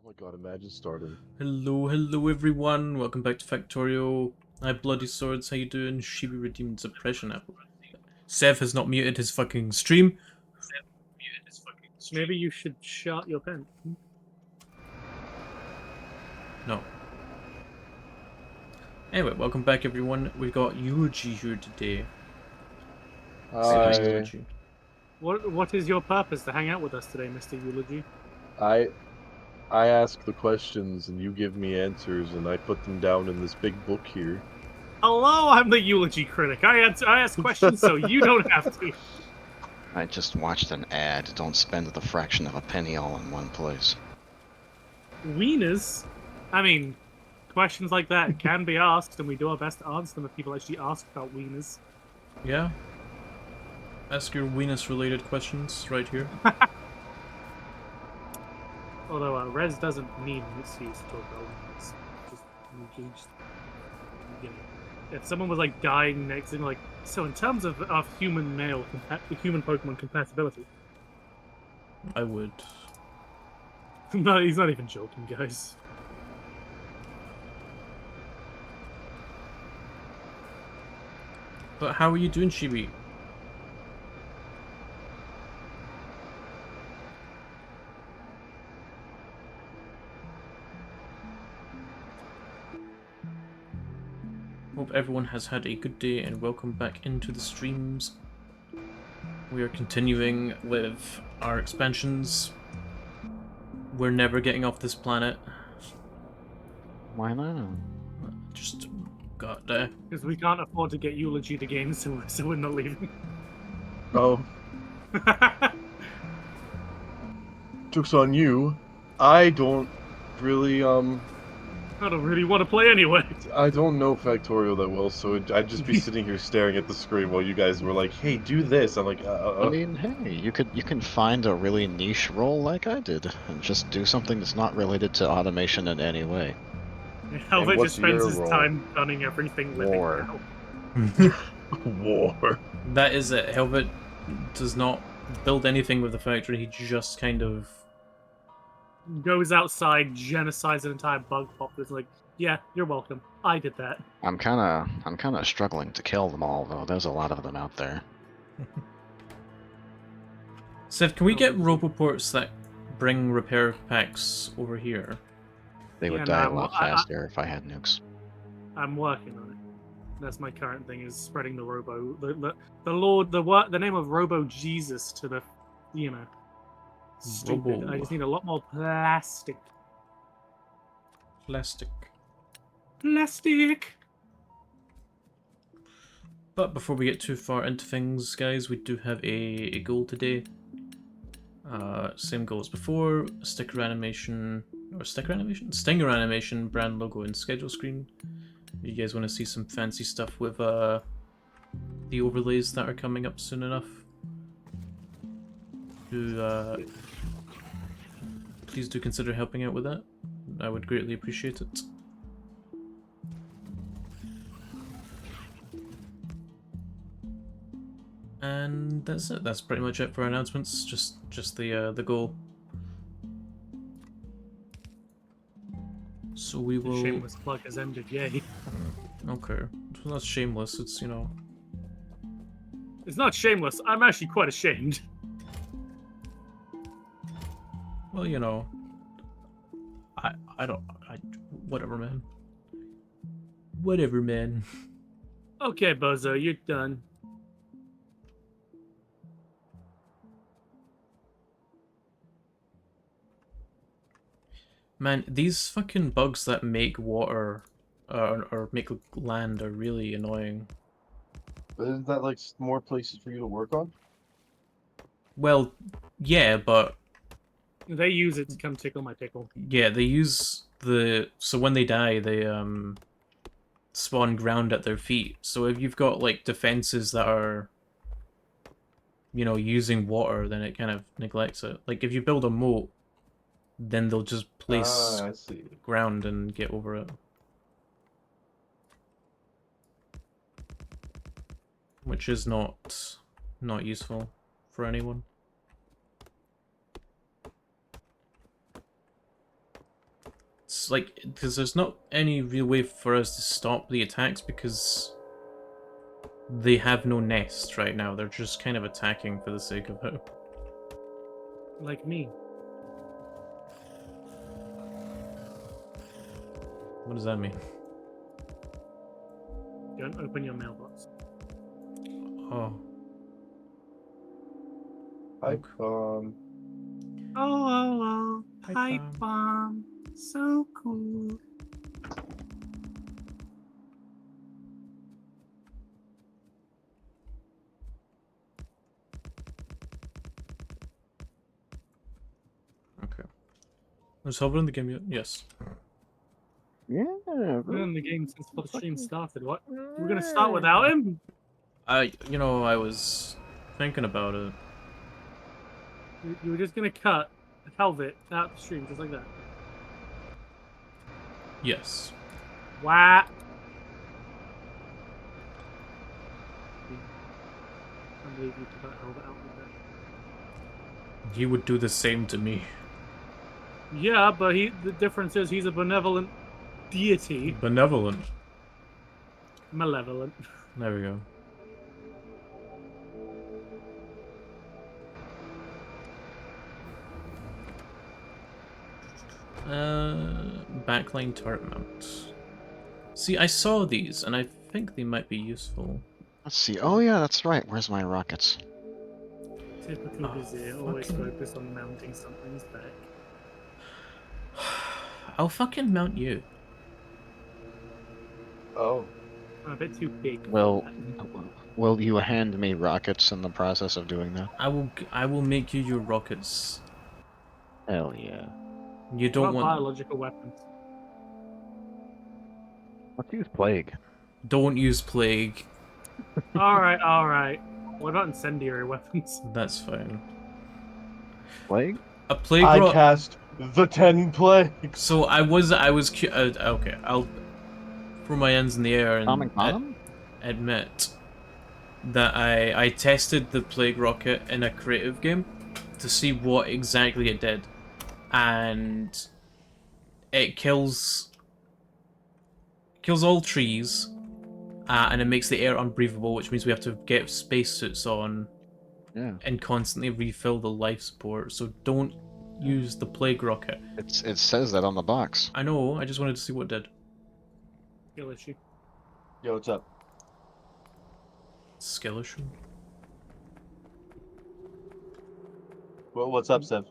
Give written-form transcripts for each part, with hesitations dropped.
Oh my god, imagine starting. Hello everyone. Welcome back to Factorio. I have Bloody Swords. How you doing? Shibi redeemed Suppression Apple. Sev has not muted his fucking stream. Maybe you should shut your pen. No. Anyway, welcome back everyone. We've got Eulogy here today. Say hi, I, Eulogy. What is your purpose to hang out with us today, Mr. Eulogy? I, I ask the questions and you give me answers, and I put them down in this big book here. Hello, I'm the eulogy critic. I ask questions so you don't have to. I just watched an ad. Don't spend the fraction of a penny all in one place. Wieners? I mean, questions like that can be asked, and we do our best to answer them if people actually ask about wieners. Yeah? Ask your Venus-related questions right here. Although Rez doesn't need excuse to talk about wieners. Just engaged. You know, if someone was like dying next to like, so in terms of human human Pokemon compatibility. I would. No, he's not even joking, guys. But how are you doing, Shibi? Hope everyone has had a good day and welcome back into the streams. We are continuing with our expansions. We're never getting off this planet. Why not? Just got there. Because we can't afford to get Eulogy the game, so we're not leaving. Oh, joke's on you. I don't really, I don't really want to play anyway. I don't know Factorio that well, so I'd just be sitting here staring at the screen while you guys were like, hey, do this. I'm like, I mean, hey, you can find a really niche role like I did, and just do something that's not related to automation in any way. Helvet what's just spends your his role? time gunning everything War. living War. That is it. Helvet does not build anything with the factory. He just kind of now. Goes outside, genocides an entire bug populace. Like, yeah, you're welcome. I did that. I'm kind of struggling to kill them all, though. There's a lot of them out there. Seth, can we get Roboports that bring repair packs over here? They would Yeah, die no, a lot faster if I had nukes. I'm working on it. That's my current thing: is spreading the the name of Robo Jesus to the, you know, stupid. Robo. I just need a lot more plastic. Plastic. Plastic. But before we get too far into things, guys, we do have a goal today. Same goal as before, sticker animation, or sticker animation? Stinger animation, brand logo, and schedule screen. You guys want to see some fancy stuff with the overlays that are coming up soon enough? Please do consider helping out with that. I would greatly appreciate it. And that's it. That's pretty much it for announcements. Just the goal. So we will. Shameless plug has ended. Yay! Okay, so that's shameless. It's, you know. It's not shameless. I'm actually quite ashamed. Well, you know. I don't. Whatever, man. Whatever, man. Okay, Bozo, you're done. Man, these fucking bugs that make water or make land are really annoying. But isn't that like more places for you to work on? Well, yeah, but They use it to come tickle my pickle. yeah, they use so when they die, they spawn ground at their feet. So if you've got like defenses that are, you know, using water, then it kind of neglects it. Like if you build a moat, then they'll just place I see. ground and get over it. Which is not useful for anyone. it's like, because there's not any real way for us to stop the attacks because they have no nest right now. They're just kind of attacking for the sake of it. Like me. What does that mean? Don't open your mailbox. Oh. Hi, Oh, oh, Pipe pipe bomb. bomb. So cool. Okay. Was Hover in the game yet? Yes. Yeah. Been in the game since the stream started. What? We're gonna start without him? I was thinking about it. You were just gonna cut Helvet out the stream just like that. Yes. What? I believe you to cut Helvet out like that. He would do the same to me. Yeah, but the difference is he's a benevolent deity. Benevolent. Malevolent. There we go. Backline turret mount. See, I saw these, and I think they might be useful. Let's see. Oh yeah, that's right. Where's my rockets? Typical Oh, Vizier, always fucking- focused on mounting something's back. I'll fucking mount you. Oh. I'm a bit too big. for Well, that. will you hand me rockets in the process of doing that? I will make you your rockets. Hell yeah. You What don't about want biological weapons? Let's use plague. don't use plague. Alright, alright. What about incendiary weapons? That's fine. Plague? A plague I rock. cast the 10 plagues. So okay, I'll throw my hands in the air and Atomic bomb? admit that I tested the plague rocket in a creative game to see what exactly it did, and it kills all trees, and it makes the air unbreathable, which means we have to get spacesuits on Yeah. and constantly refill the life support. So don't use the plague rocket. It says that on the box. I know. I just wanted to see what it did. Skill issue. Yo, what's up? Skill issue. Well, what's up, Sev?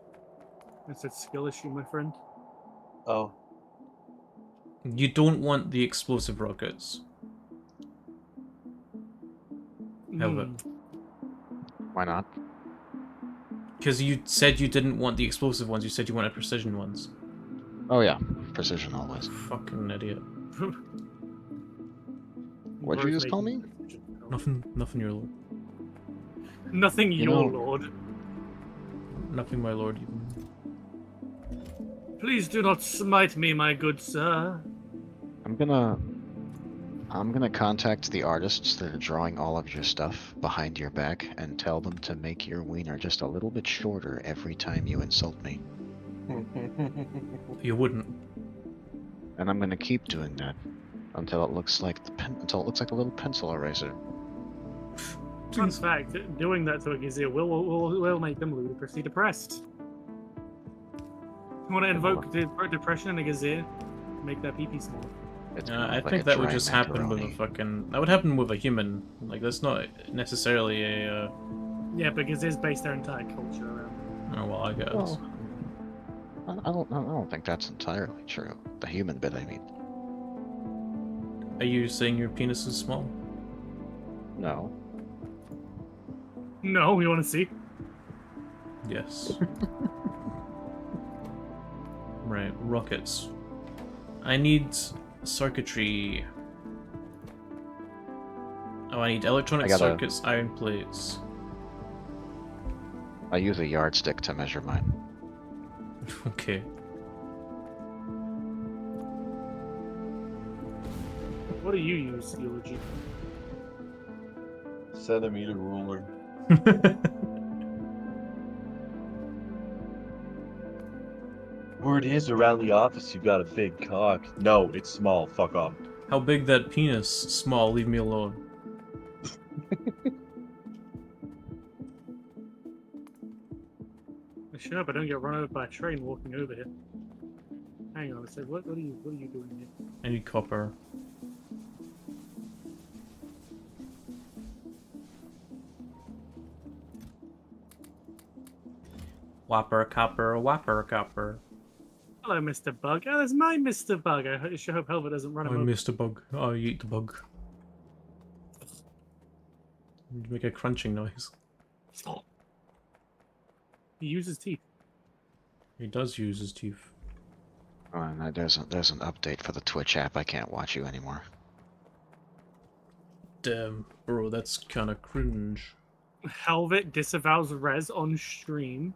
It's a skill issue, my friend. Oh. You don't want the explosive rockets. Helvet. Why not? Because you said you didn't want the explosive ones, you said you wanted precision ones. Oh yeah, precision always. Fucking idiot. What'd you just call me? Nothing, your lord. Nothing, You your know- lord. Nothing, my lord, even. Please do not smite me, my good sir. I'm gonna contact the artists that are drawing all of your stuff behind your back and tell them to make your wiener just a little bit shorter every time you insult me. You wouldn't. And I'm gonna keep doing that until it looks like a little pencil eraser. Fun fact, doing that to a Gazir will make them ludicrously depressed. You want to invoke depression in a Gazir? Make that pee smaller. It's I like think a that would dry just happen with a macaroni. fucking... That would happen with a human. Like, that's not necessarily a... Yeah, but Gazirs base their entire culture around Oh, well, I guess. Well, I don't think that's entirely true. The human bit, I mean. Are you saying your penis is small? No. it. No, you want to see? Yes. Right, rockets. I need circuitry. Oh, I need electronic I gotta- circuits, iron plates. I use a yardstick to measure mine. Okay. What do you use, Eulogy? Centimeter ruler. Word is around the office you got a big cock. No, it's small. Fuck off. How big that penis? Small, leave me alone. I should hope I don't get run over by a train walking over here. Hang on a sec. What are you doing here? I need copper. Whopper copper, whopper copper. Hello, Mr. Bug. Oh, that's my Mr. Bug. I sure hope Helva doesn't run I him over. missed a bug. Oh, you ate the bug. You make a crunching noise. He uses teeth. He does use his teeth. Oh, and there's an update for the Twitch app. I can't watch you anymore. Damn, bro, that's kind of cringe. Helvet disavows Res on stream.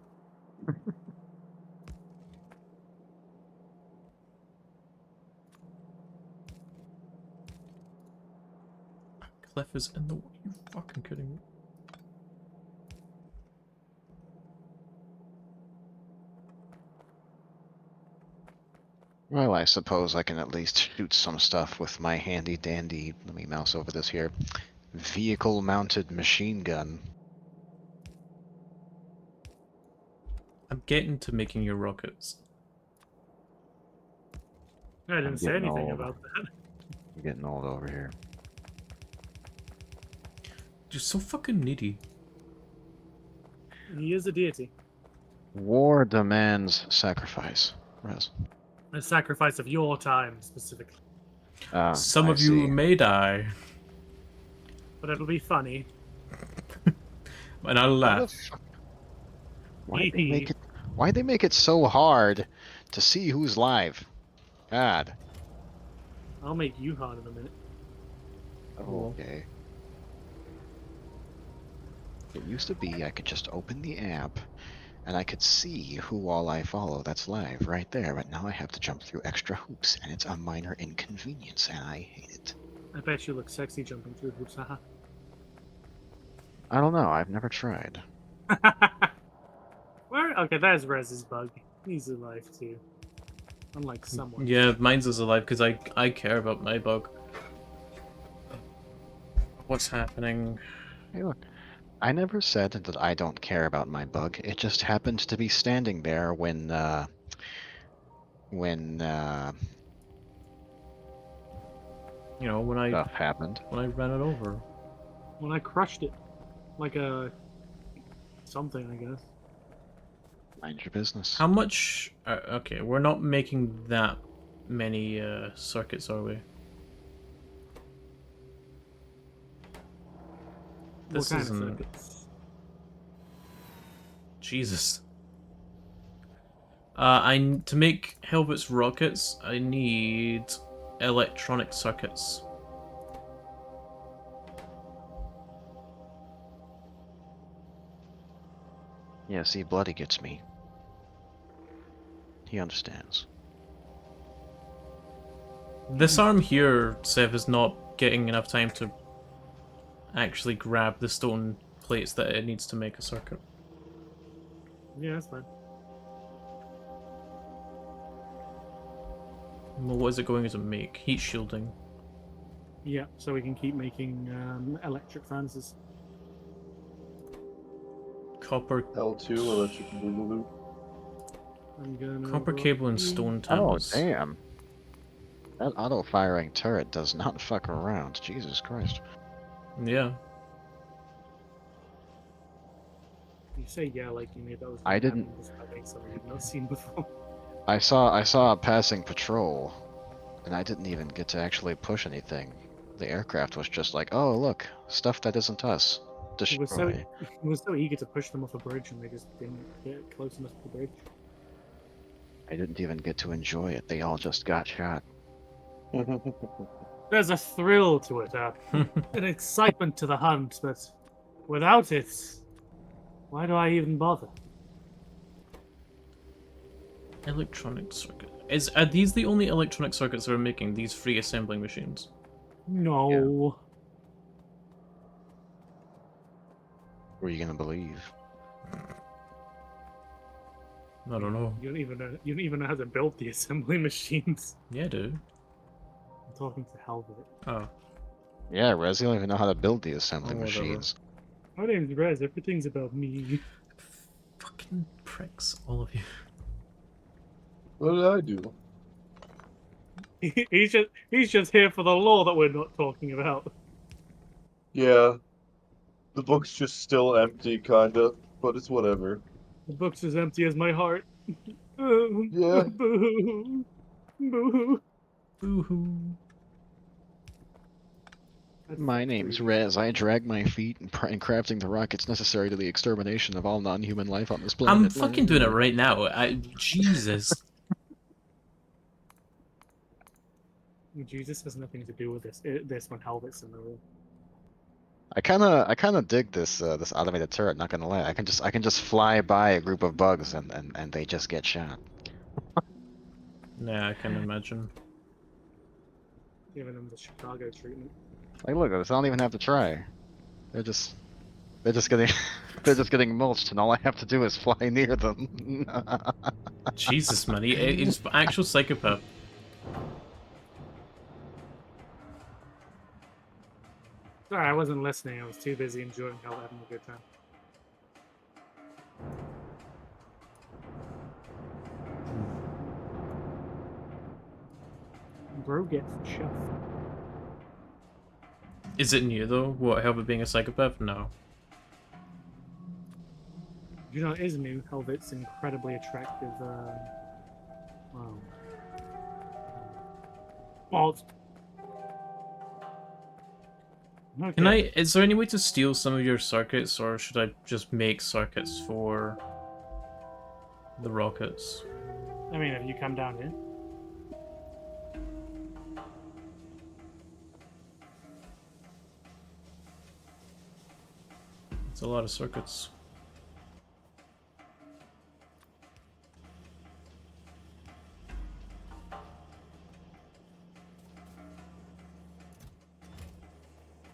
Cliff is in the way. You fucking kidding me? Well, I suppose I can at least shoot some stuff with my handy dandy, let me mouse over this here, vehicle mounted machine gun. I'm getting to making your rockets. I didn't I'm say getting anything old. about that. I'm getting old over here. You're so fucking needy. He is a deity. War demands sacrifice. Res. A sacrifice of your time, specifically. Some I of you see. may die, But it'll be funny. and I'll How the laugh. fuck- Why'd they make it so hard to see who's live? God. I'll make you hard in a minute. Okay. It used to be I could just open the app and I could see who all I follow that's live right there, but now I have to jump through extra hoops and it's a minor inconvenience and I hate it. I bet you look sexy jumping through hoops, haha. I don't know, I've never tried. Where? Okay, there's Rez's bug. He's alive too. Unlike someone. Yeah, mine's is alive because I care about my bug. What's happening? Hey look, I never said that I don't care about my bug. It just happened to be standing there when You know, when I stuff happened. ran it over. When I crushed it. Like a... something, I guess. Mind your business. How much? Okay, we're not making that many circuits, are we? This what kind isn't. of circuits? Jesus. To make Helvet's rockets, I need electronic circuits. Yeah, see, Bloody gets me. He understands. This arm here, Sev, is not getting enough time to actually grab the stone plates that it needs to make a circuit. Yeah, that's fine. Well, what is it going to make? Heat shielding. Yeah, so we can keep making electric furnaces. Copper, L2, electric boogaloo. I'm gonna copper go cable and here. stone Oh, towers. damn. That auto-firing turret does not fuck around. Jesus Christ. Yeah. You say yeah like you knew that was I gonna didn't- happen despite something you've not seen before. I saw a passing patrol, and I didn't even get to actually push anything. The aircraft was just like, oh, look, stuff that isn't us. He was so Destroy. he was so eager to push them off a bridge and they just didn't get close enough to the bridge. I didn't even get to enjoy it. They all just got shot. There's a thrill to it, an excitement to the hunt, but without it, why do I even bother? Electronic circuit. Are these the only electronic circuits that are making these free assembling machines? No. Who are you gonna believe? I don't know. You don't even know. You don't even know how to build the assembly machines. Yeah, dude. I'm talking to Halbert. Oh, Yeah, Rez, you don't even know how to build the assembly Oh, whatever. machines. My name's Rez. Everything's about me. fucking pricks, all of you. What did I do? He's just here for the lore that we're not talking about. Yeah, the book's just still empty, kinda, but it's whatever. The book's as empty as my heart. Yeah. Boo. Boo. Boo-hoo. That's My Factorio. name's Rez. I drag my feet in crafting the rockets necessary to the extermination of all non-human life on this planet. I'm fucking doing it right now. Jesus. Jesus has nothing to do with this. This when Halbert's in the room. I kind of dig this this automated turret. Not gonna lie, I can just fly by a group of bugs and they just get shot. Yeah, I can imagine. Giving them the Chicago treatment. Like, look, I don't even have to try. They're just getting they're just getting mulched, and all I have to do is fly near them. Jesus, man, he's actual psychopath. Sorry, I wasn't listening. I was too busy enjoying how having a good time. Bro gets chuffed. Is it new though? What, Helvet being a psychopath? No. You know, it is new. Helvet's incredibly attractive. Well, balls. Okay. Can I? Is there any way to steal some of your circuits, or should I just make circuits for the rockets? I mean, if you come down here. It's a lot of circuits.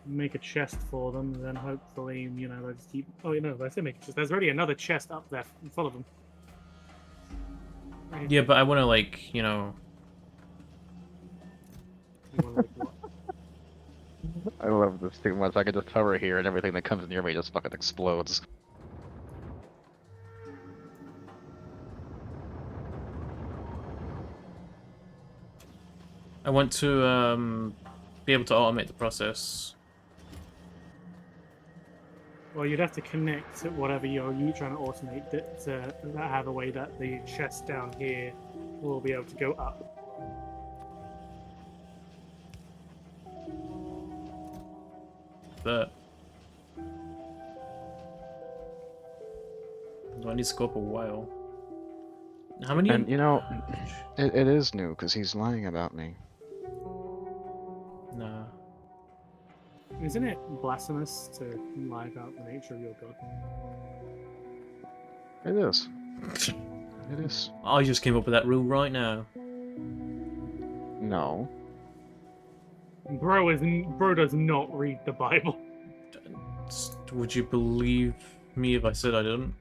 Make a chest for them, and then hopefully, you know, they'll just keep. Oh, you know, I say make a chest. There's already another chest up there in front of them. Right. Yeah, but I want to, like, you know. You wanna, like, what? I love this too much. I can just hover here, and everything that comes near me just fucking explodes. I want to be able to automate the process. Well, you'd have to connect to whatever you're trying to automate that have a way that the chest down here will be able to go up. But do I need to go up a while? How many? And you know, it is new because he's lying about me. Nah. Isn't it blasphemous to lie about the nature of your god? It is. It is. I just came up with that rule right now. No. Bro does not read the Bible. Would you believe me if I said I didn't?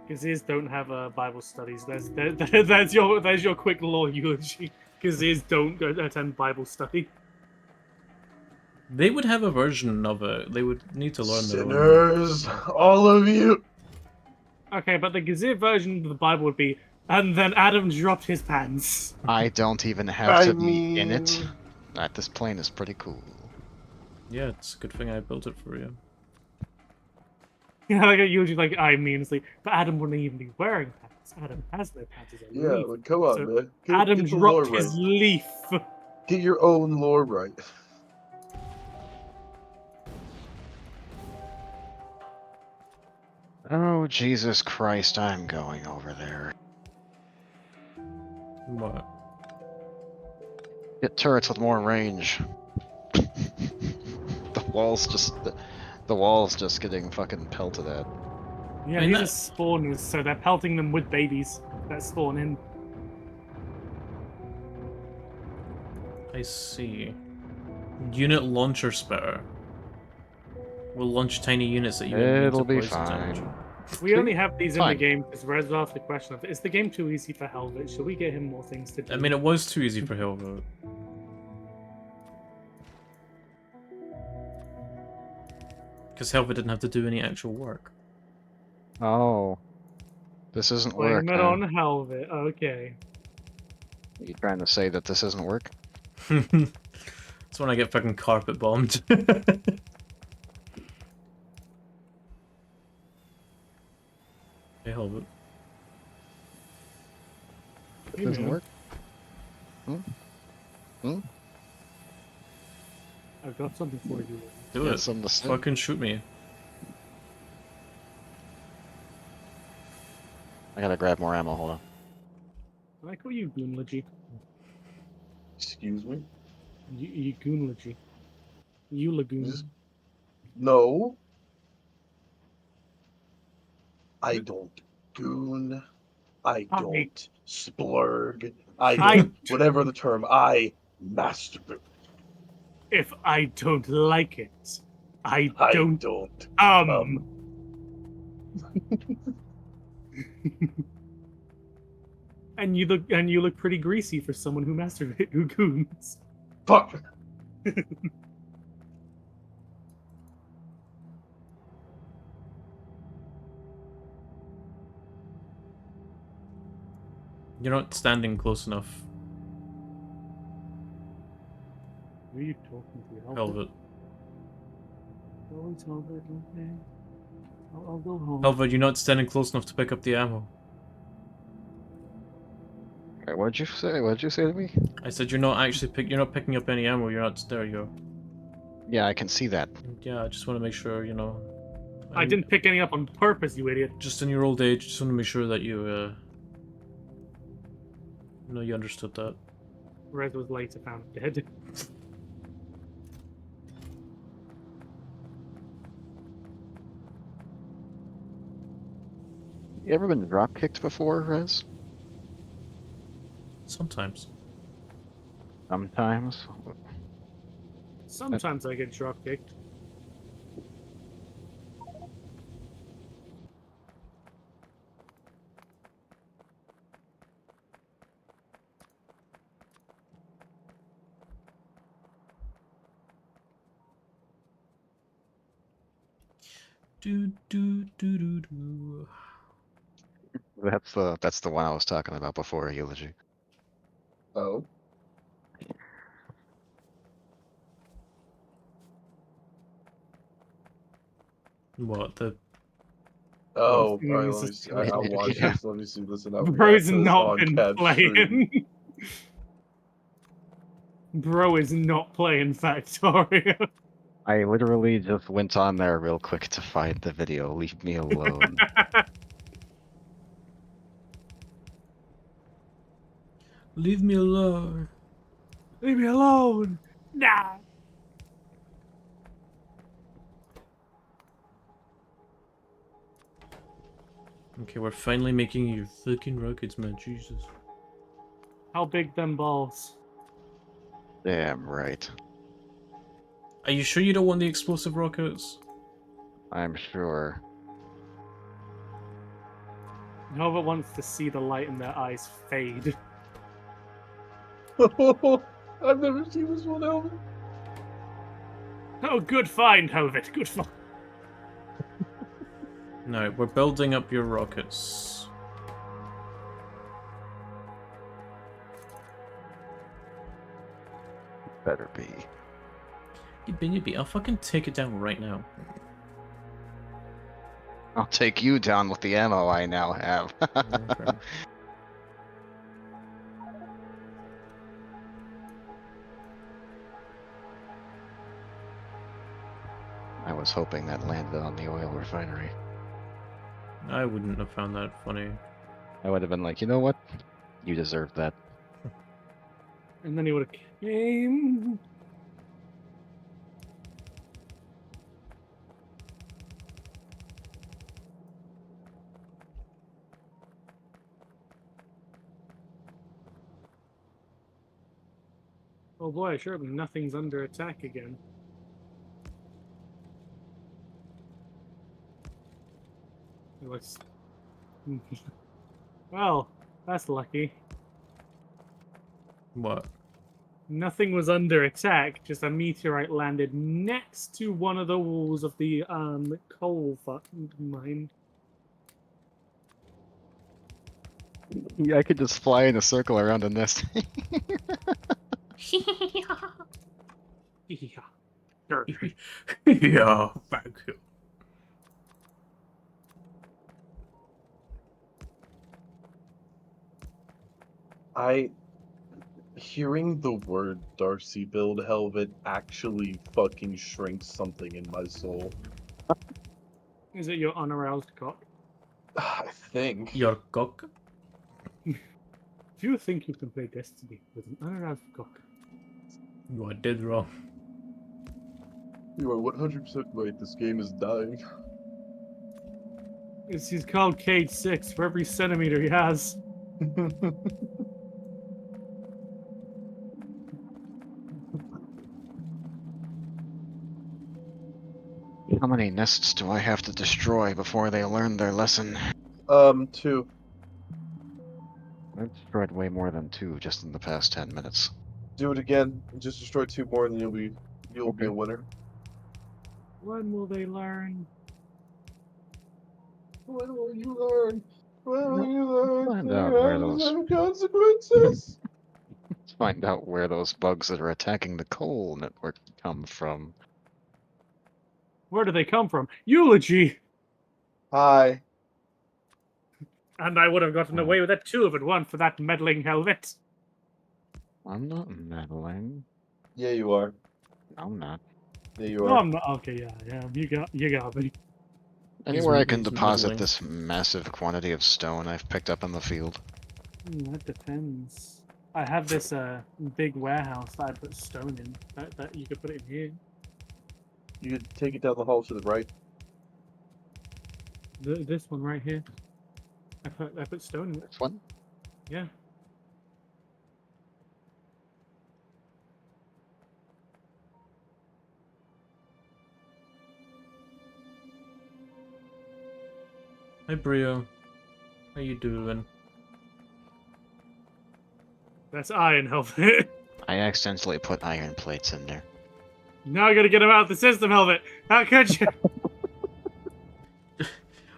Kazirs don't have Bible studies. That's your quick law eulogy. Kazirs don't attend Bible study. They would have a version of it. They would need to learn their own. Sinners, all of you. Okay, but the Gazir version of the Bible would be, and then Adam dropped his pants. I don't even have I to be in it. mean- This plane is pretty cool. Yeah, it's a good thing I built it for you. You know, like usually, like I mean, it's like, but Adam wouldn't even be wearing pants. Adam has no pants. As a Yeah, leaf. but come on, So man. Adam get the lore dropped his right. leaf. Get your own lore right. Oh, Jesus Christ, I'm going over there. What? Get turrets with more range. The walls just getting fucking pelted at. Yeah, mean, these are that- spawners, so they're pelting them with babies that spawn in. I see. Unit launcher spitter. Will launch tiny units that you immune It'll to be poison fine. damage. We only have these in the Fine. game because Rez asked the question of, is the game too easy for Helvet? Should we get him more things to do? I mean, it was too easy for Hilver. Because Helver didn't have to do any actual work. Oh. This isn't work, Blame it huh? on Helvet. Okay. You trying to say that this isn't work? That's when I get fucking carpet bombed. Hey, Helvet. It Hey, doesn't man. work? Hmm? I've got something for you. Do You it. got something to say? Fucking shoot me. I gotta grab more ammo, hold on. I call you Goonlogy. Excuse me? You Goonlogy. You Lagoon. Just- No, I don't goon. I I- don't splurg. I I- don't, whatever the term, I masturbate. If I don't like it, I I don't. don't. And you look pretty greasy for someone who masturbates who goons. Fuck. You're not standing close enough, Who are you talking to? Helvet. Oh, it's Helvet. Okay. I'll go home. Helvet, you're not standing close enough to pick up the ammo. Alright, what'd you say? What'd you say to me? I said you're not actually you're not picking up any ammo. You're not. There you go. Yeah, I can see that. Yeah, I just want to make sure, you know. I didn't pick any up on purpose, you idiot. Just in your old age, just want to make sure that you, know you understood that. Rez was later found dead. You ever been drop kicked before, Rez? Sometimes. Sometimes. Sometimes I get drop kicked. Do do do do do. That's the one I was talking about before, Eulogy. Oh. What the? Oh, Well, all right. this Let me is see. I'll watch Yeah. this. Let me see. Listen up. Bro's React to this not on been Cav's stream. playing. Bro is not playing Factorio. I literally just went on there real quick to find the video. Leave me alone. Leave me alone. Leave me alone. Nah. Okay, we're finally making your fucking rockets, man. Jesus. How big them balls? Damn right. Are you sure you don't want the explosive rockets? I'm sure. Nova wants to see the light in their eyes fade. I've never seen this one, Elvin. Oh, good find, Hovet. Good find. No, we're building up your rockets. Better be. You be. I'll fucking take it down right now. I'll take you down with the ammo I now have. Okay. I was hoping that landed on the oil refinery. I wouldn't have found that funny. I would have been like, you know what? You deserve that. And then he would have came. Oh boy, I sure hope nothing's under attack again. was. Well, that's lucky. What? Nothing was under attack. Just a meteorite landed next to one of the walls of the coal mine. Yeah, I could just fly in a circle around a nest. Yeah. Sure. Yeah, thank you. Hearing the word Darcy build helmet actually fucking shrinks something in my soul. Is it your unaroused cock? I think. Your cock? Do you think you can play Destiny with an unaroused cock? You are dead wrong. You are 100% right. This game is dying. He's called Cage 6 for every centimeter he has. How many nests do I have to destroy before they learn their lesson? 2. I've destroyed way more than 2 just in the past 10 minutes. Do it again. Just destroy 2 more, and then you'll be Okay. a winner. When will they learn? When will you learn? When will you learn? Find out where those Some consequences. Let's find out where those bugs that are attacking the coal network come from. Where do they come from? Eulogy! Hi. And I would have gotten away with it too if it weren't for that meddling helmet. I'm not meddling. Yeah, you are. I'm not. Yeah, you No, are. I'm not. Okay, yeah. You got me. Anywhere I can he's deposit meddling. this massive quantity of stone I've picked up in the field. That depends. I have this big warehouse that I put stone in. That you could put it in here. You could take it down the hall to the right. This one right here. I put stone in it. This one? Yeah. Hi Brio. How you doing? That's iron helmet. I accidentally put iron plates in there. Now I gotta get him out of the system helmet. How could you?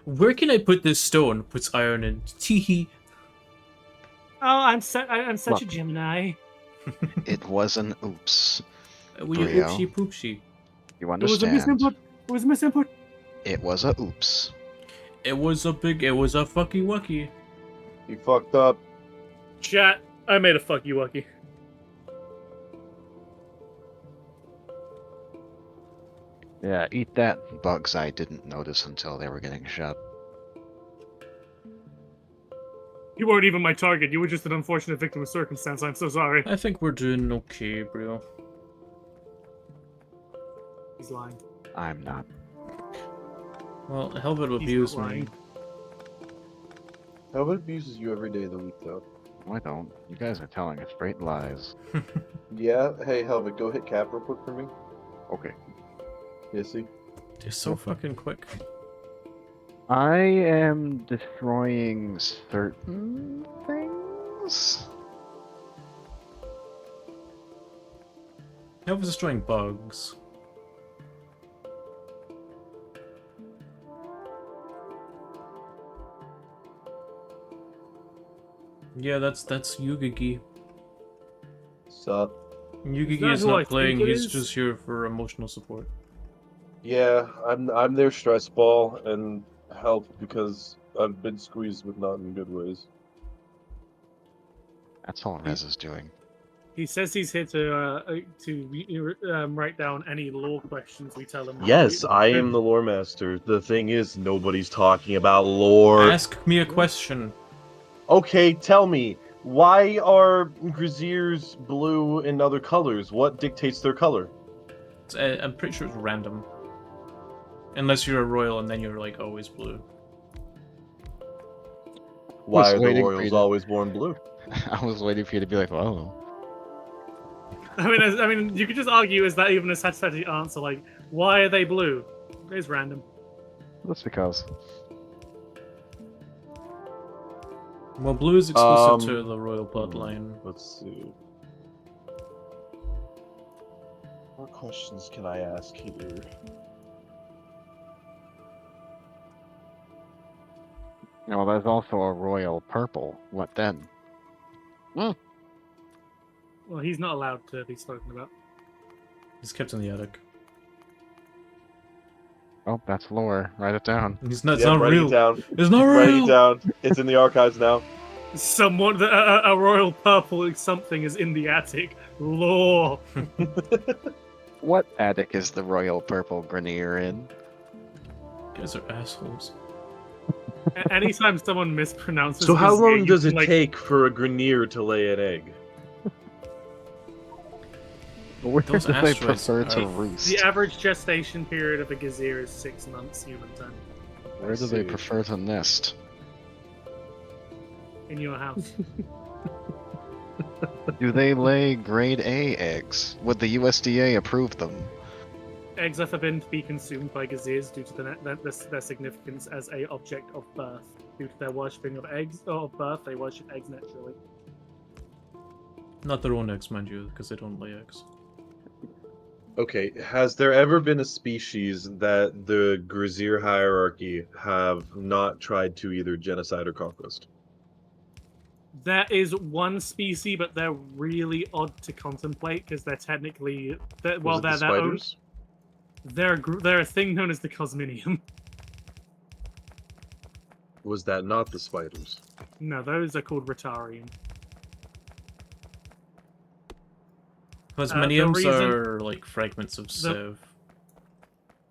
Where can I put this stone? Puts iron in. Teehee. Oh, I'm such Look. a Gemini. It was an oops. Will you Brio. oopsie poopsie? You It was a understand? misinput. It was a misinput. It was a oops. It was a fucky wucky. You fucked up. Chat. I made a fuck you, Wucky. Yeah, eat that, bugs I didn't notice until they were getting shot. You weren't even my target. You were just an unfortunate victim of circumstance. I'm so sorry. I think we're doing okay, Brio. He's lying. I'm not. Well, Helvet He's abused not me. lying. Helmet abuses you every day of the week, though. No, I don't. You guys are telling us straight lies. Yeah? Hey, Helmet, go hit Cap real quick for me. Okay. Yeah, see? They're so fucking quick. I am destroying certain things. Helvet's destroying bugs. Yeah, that's Yugigi. Sup? Yugigi that is who I not think playing, it he's is? just here for emotional support. Yeah, I'm their stress ball and help because I've been squeezed with not in good ways. That's all Rez is doing. He says he's here to write down any lore questions we tell him. Yes, I am the lore master. The thing is, nobody's talking about lore. Ask me a question. Okay, tell me, why are Graziers blue in other colors? What dictates their color? I'm pretty sure it's random. Unless you're a royal and then you're like always blue. Why are the waiting for you royals to- always born blue? I was waiting for you to be like, well, I mean, you could just argue, is that even a satisfactory answer? Like, why are they blue? It's random. that's because. Well, blue is exclusive to Um, the royal bloodline. Let's see. What questions can I ask here? Well, there's also a royal purple. What then? Well, he's not allowed to be spoken about. He's kept in the attic. Oh, that's lore. Write it down. It's not Yep, writing real. it down. It's not Writing real. it down. It's in the archives now. Someone, a royal purple something is in the attic. Lore. What attic is the royal purple Grenier in? You guys are assholes. Anytime someone mispronounces So how Vizier, long you does can, it like, take for a Grenier to lay an egg? Where Those do they asteroids prefer to are- roost? The average gestation period of a Gazir is 6 months human time. Where do they prefer to nest? In your house. Do they lay grade A eggs? Would the USDA approve them? Eggs are forbidden to be consumed by Gazirs due to their significance as a object of birth. Due to their worshipping of eggs or of birth, they worship eggs naturally. Not their own eggs, mind you, because they don't lay eggs. Okay, has there ever been a species that the Grazier hierarchy have not tried to either genocide or conquest? There is one species, but they're really odd to contemplate because they're technically Was well, it they're the their own. spiders? They're a thing known as the Cosminium. Was that not the spiders? No, those are called Rotarian. Plasminiums reason- are like fragments of Civ.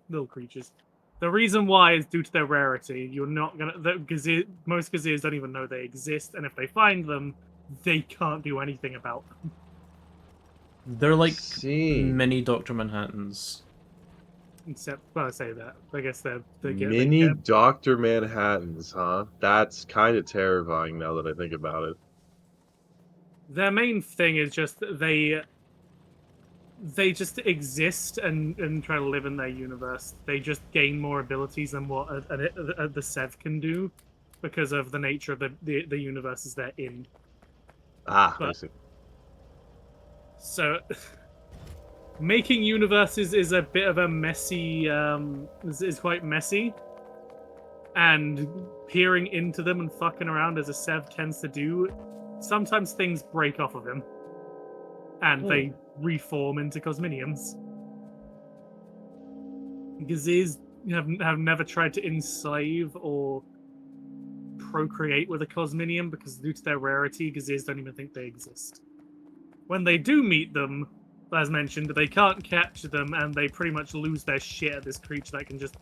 Little creatures. The reason why is due to their rarity. You're not gonna. Most Gazirs don't even know they exist, and if they find them, they can't do anything about them. They're like See. mini Dr. Manhattans. Except, well, I say that. I guess they Mini get Dr. Manhattans, huh? That's kind of terrifying now that I think about it. their main thing is just that they just exist and try to live in their universe. They just gain more abilities than what the Sev can do because of the nature of the universes they're in. Ah, I But- see. So, making universes is a bit of a messy, is quite messy. And peering into them and fucking around as a Sev tends to do, sometimes things break off of him. And they reform into Cosminiums. Gazirs have never tried to enslave or procreate with a Cosminium because due to their rarity, Gazirs don't even think they exist. When they do meet them, as mentioned, they can't capture them and they pretty much lose their shit at this creature that can just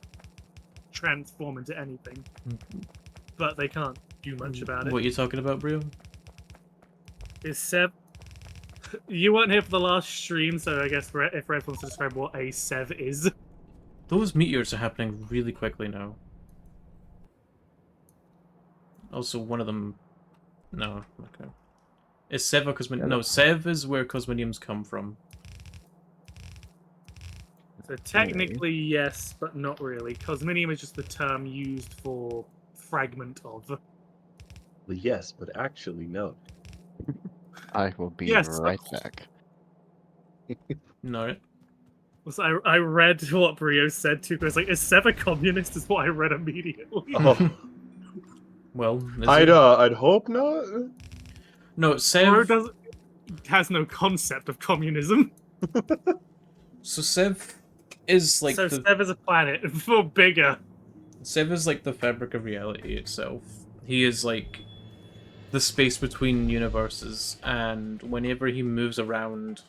transform into anything. But they can't do much about it. What are you talking about, Brio? Is Sev... You weren't here for the last stream, so I guess if Red wants to describe what a Sev is. Those meteors are happening really quickly now. Also, one of them... No, okay. Is Sev a Cosminium? No, Sev is where Cosminiums come from. So technically, yes, but not really. Cosminium is just the term used for fragment of. Well, yes, but actually, no. I will be Yes. right back. No, right? So I read what Brio said too, because like, is Sev a communist? Is what I read immediately. Oh, Well, is I'd it? I'd hope not. No, Brio Sev... has no concept of communism. So Sev is like So the... Sev is a planet, for bigger. Sev is like the fabric of reality itself. He is like the space between universes, and whenever he moves around,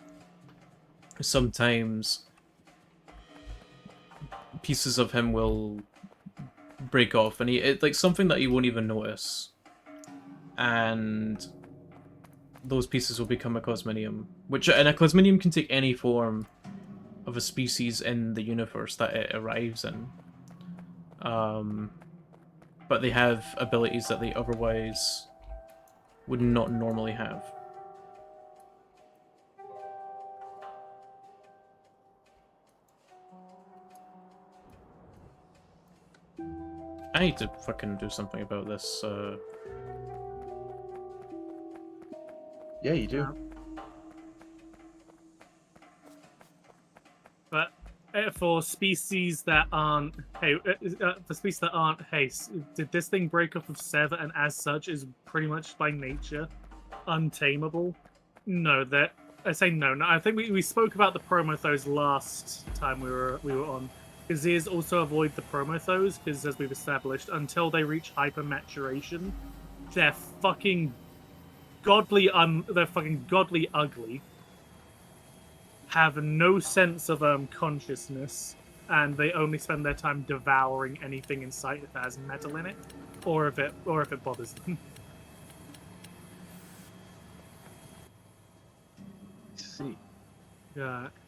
sometimes pieces of him will break off, and it's like something that you won't even notice. And those pieces will become a Cosminium, and a Cosminium can take any form of a species in the universe that it arrives in. But they have abilities that they otherwise would not normally have. I need to fucking do something about this Yeah, you do. But for species that aren't, hey, for species that aren't, hey, did this thing break off of Sever and as such is pretty much by nature untamable? No, that I say no. No, I think we spoke about the Promothos last time we were on. Gazeers also avoid the Promothos because, as we've established, until they reach hyper maturation, they're fucking godly. They're fucking godly ugly. Have no sense of consciousness, and they only spend their time devouring anything in sight if it has metal in it, or if it bothers them. See.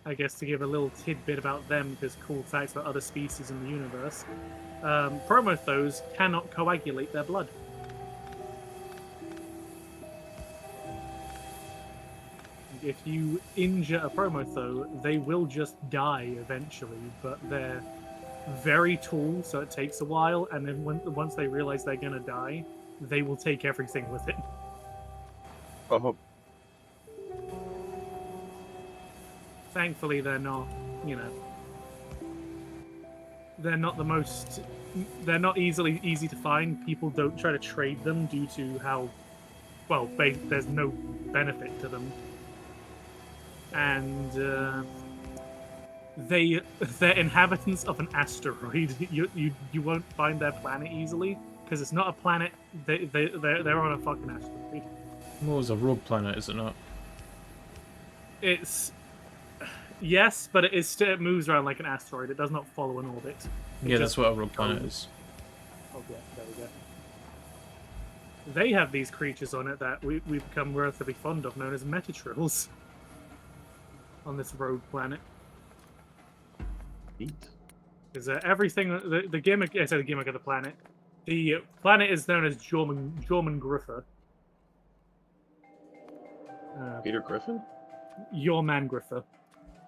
I guess to give a little tidbit about them, because cool facts about other species in the universe. Promothos cannot coagulate their blood. If you injure a Promotho, they will just die eventually, but they're very tall, so it takes a while, and then once they realize they're gonna die, they will take everything with it. Oh, Thankfully, they're not, you know, they're not the most, they're not easy to find. People don't try to trade them due to how, well, there's no benefit to them, and they're inhabitants of an asteroid. You won't find their planet easily because it's not a planet. They're on a fucking asteroid. Well, it's a rogue planet, is it not? It's yes, but it moves around like an asteroid. It does not follow an orbit. Yeah, that's what a rogue planet is. Oh yeah, there we go. They have these creatures on it that we've become relatively fond of, known as Metatrills, on this rogue planet. neat. Because everything, the gimmick, I said the gimmick of the planet. The planet is known as Jorman Griffer. Peter Griffin? Your man Griffer.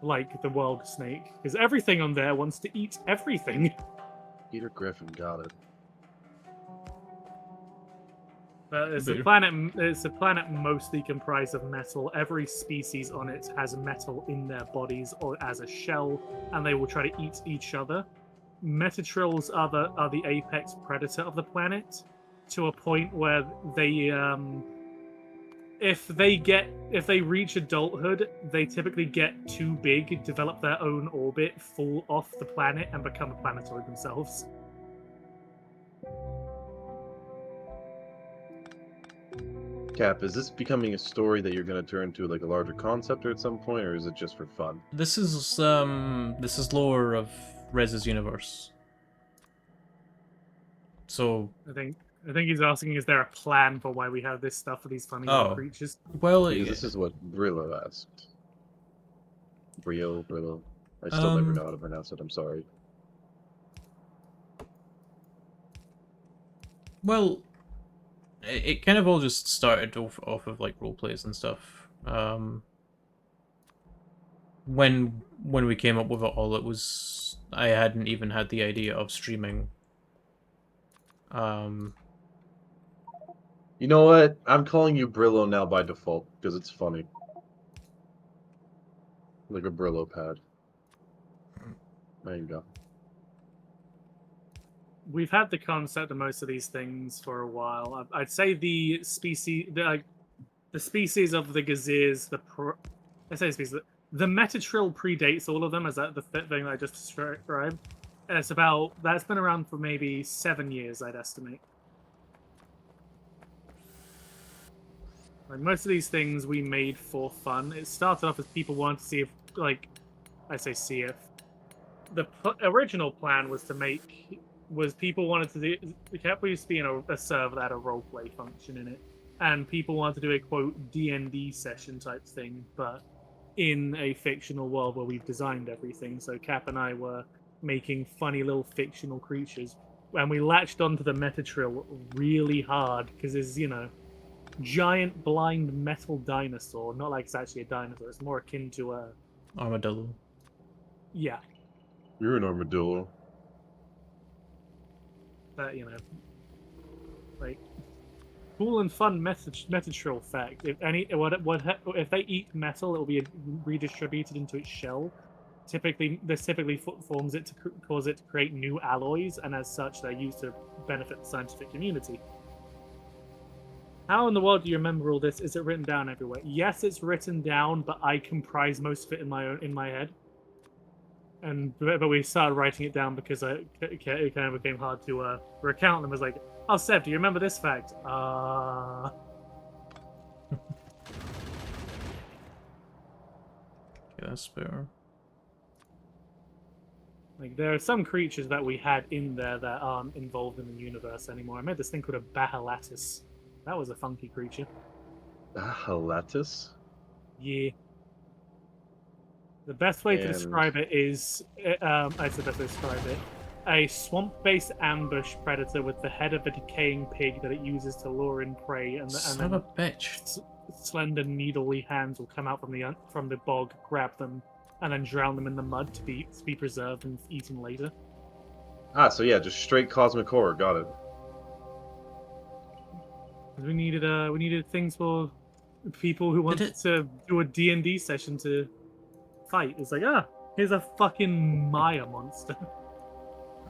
Like the world snake. Because everything on there wants to eat everything. Peter Griffin, got it. It's a planet mostly comprised of metal. Every species on it has metal in their bodies or as a shell, and they will try to eat each other. Metatrills are the apex predator of the planet, to a point where they if they reach adulthood, they typically get too big, develop their own orbit, fall off the planet, and become a planetoid themselves. Cap, is this becoming a story that you're going to turn into like a larger concept at some point, or is it just for fun? This is lore of Rez's universe. So I think he's asking, is there a plan for why we have this stuff for these funny little creatures? well, Because this is what Brillo asked. Brillo. I still never know how to pronounce it, I'm sorry. well, it kind of all just started off of like role plays and stuff. When we came up with it all, it was I hadn't even had the idea of streaming. You know what? I'm calling you Brillo now by default, because it's funny. Like a Brillo pad. There you go. We've had the concept of most of these things for a while. I'd say the species of the Gazeers, I say species, the Metatrill predates all of them, as that the thing I just described. And that's been around for maybe 7 years, I'd estimate. Like most of these things we made for fun. It started off as people wanted to see if, like, I say see if. The original plan was people wanted to do. The Cap used to be in a server that had a roleplay function in it, and people wanted to do a quote D&D session type thing, but in a fictional world where we've designed everything. So Cap and I were making funny little fictional creatures, and we latched onto the Metatrill really hard because it's giant blind metal dinosaur. Not like it's actually a dinosaur. It's more akin to a Armadillo. yeah. You're an armadillo. That like cool and fun metatrill fact. If they eat metal, it will be redistributed into its shell. This typically forms it to cause it to create new alloys, and as such, they're used to benefit the scientific community. How in the world do you remember all this? Is it written down everywhere? Yes, it's written down, but I comprise most of it in my head. But we started writing it down because it kind of became hard to recount them. As like, oh Seb, do you remember this fact? Yeah, that's fair. Like there are some creatures that we had in there that aren't involved in the universe anymore. I made this thing called a Bahalatus. That was a funky creature. Halatus? Yeah. The best way to And- describe it is, it's the best way to describe it. A swamp-based ambush predator with the head of a decaying pig that it uses to lure in prey, and Son of then a bitch. slender, needly hands will come out from the bog, grab them, and then drown them in the mud to be preserved and eaten later. Ah, so yeah, just straight cosmic horror. Got it. We needed things for people who wanted to do a D&D session to fight. It's like, here's a fucking Maya monster.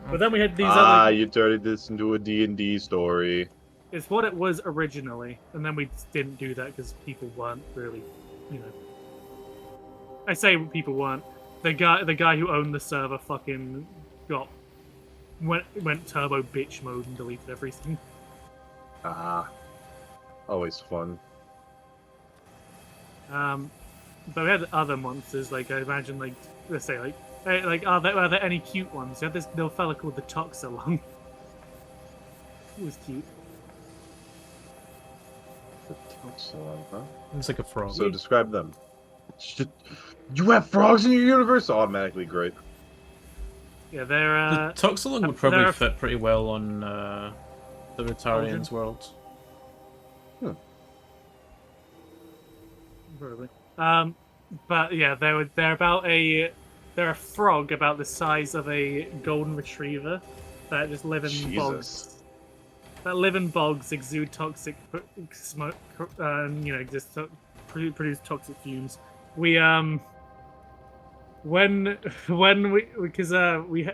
But then we had these other. You turned this into a D&D story. It's what it was originally, and then we didn't do that because people weren't really, I say people weren't. The guy who owned the server fucking went turbo bitch mode and deleted everything. Always fun. But we had other monsters, like I imagine, like let's say, are there any cute ones? You had this little fella called the Toxalong. He was cute. It's like a frog. So describe them. You have frogs in your universe? Automatically great. Yeah, they're The Toxalong would probably they're- fit pretty well on the Rotarians' world. probably. But yeah, they're a frog about the size of a golden retriever that just live in bogs. Jesus. That live in bogs, exude toxic smoke, just produce toxic fumes. We when we because we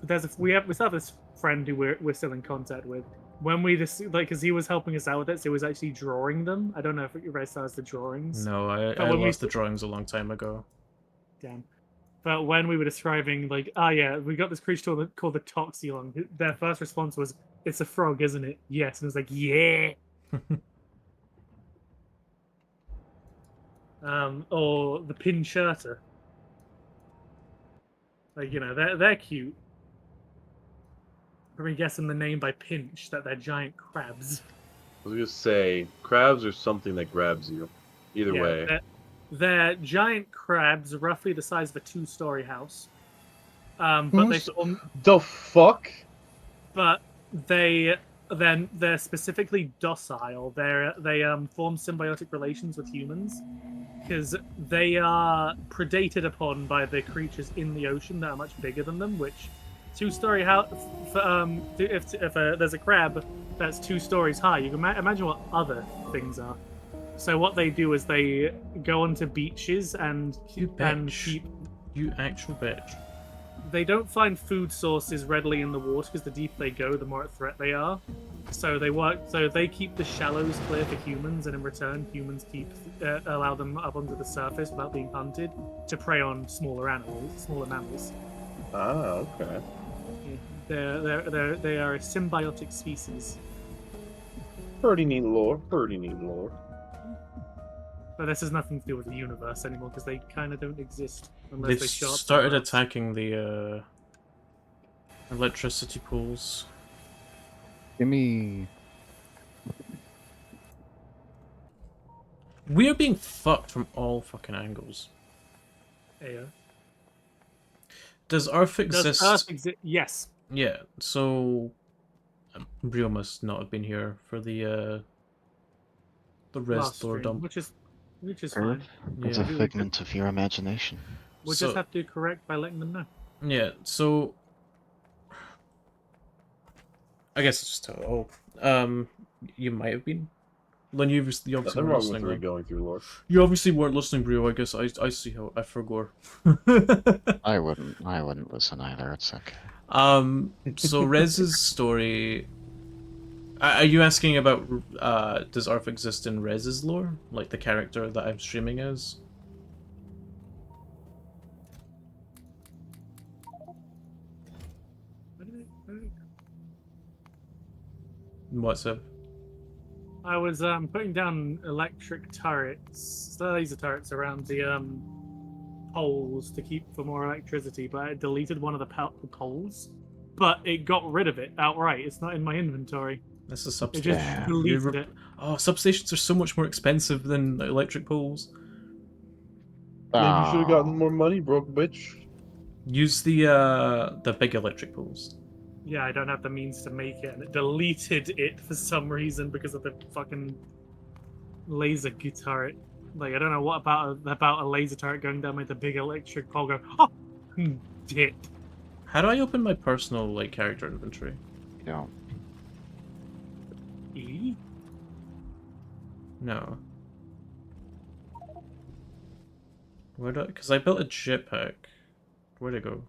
still have this friend who we're still in contact with. When we just because he was helping us out with it, so he was actually drawing them. I don't know if you guys saw the drawings. No, I when we lost the drawings a long time ago. Damn. But when we were describing, like, we got this creature called the Toxalong. Their first response was, "It's a frog, isn't it?" Yes, and it's like, yeah. Or the Pincherta. Like, they're cute. Probably guessing the name by pinch that they're giant crabs. I was gonna say, crabs are something that grabs you. Either way. They're giant crabs, roughly the size of a 2-story house. But The fuck? But they're specifically docile. They form symbiotic relations with humans because they are predated upon by the creatures in the ocean that are much bigger than them. Which 2-story house, if there's a crab that's 2 stories high, you can imagine what other things are. So what they do is they go onto beaches and keep. You actual bitch. They don't find food sources readily in the water because the deeper they go, the more a threat they are. So they keep the shallows clear for humans, and in return, humans allow them up onto the surface without being hunted to prey on smaller mammals. Ah, okay. They are a symbiotic species. Pretty neat lore. Pretty neat lore. But this has nothing to do with the universe anymore because they kind of don't exist unless They've they show up. started somewhere else. attacking the electricity pools. Give me. We are being fucked from all fucking angles. Yeah. Does Earth exist? Does Earth exist? Yes. Yeah, so Brio must not have been here for the res Last door stream, dump. which is fine. Earth? It's Yeah. a figment of your imagination. We'll So- just have to correct by letting them know. Yeah, so I guess it's just you might have been Then you obviously Nothing weren't wrong with listening. Then. going through lore. You obviously weren't listening, Brio. I guess I see how I forgot. I wouldn't listen either. It's okay. So Rez's story. Are you asking about does Arf exist in Rez's lore, like the character that I'm streaming as? What's up? I was putting down electric turrets, laser turrets around the poles to keep for more electricity, but I deleted one of the poles. But it got rid of it outright. It's not in my inventory. This is It just substation. deleted it. Oh, substations are so much more expensive than electric poles. Maybe you should have gotten Oh, more money, broke bitch. Use the big electric poles. Yeah, I don't have the means to make it, and it deleted it for some reason because of the fucking laser turret. Like, I don't know what about a laser turret going down with a big electric pole go, oh, did. How do I open my personal like character inventory? you know, E? No. Where do? Because I built a jetpack. Where'd it go?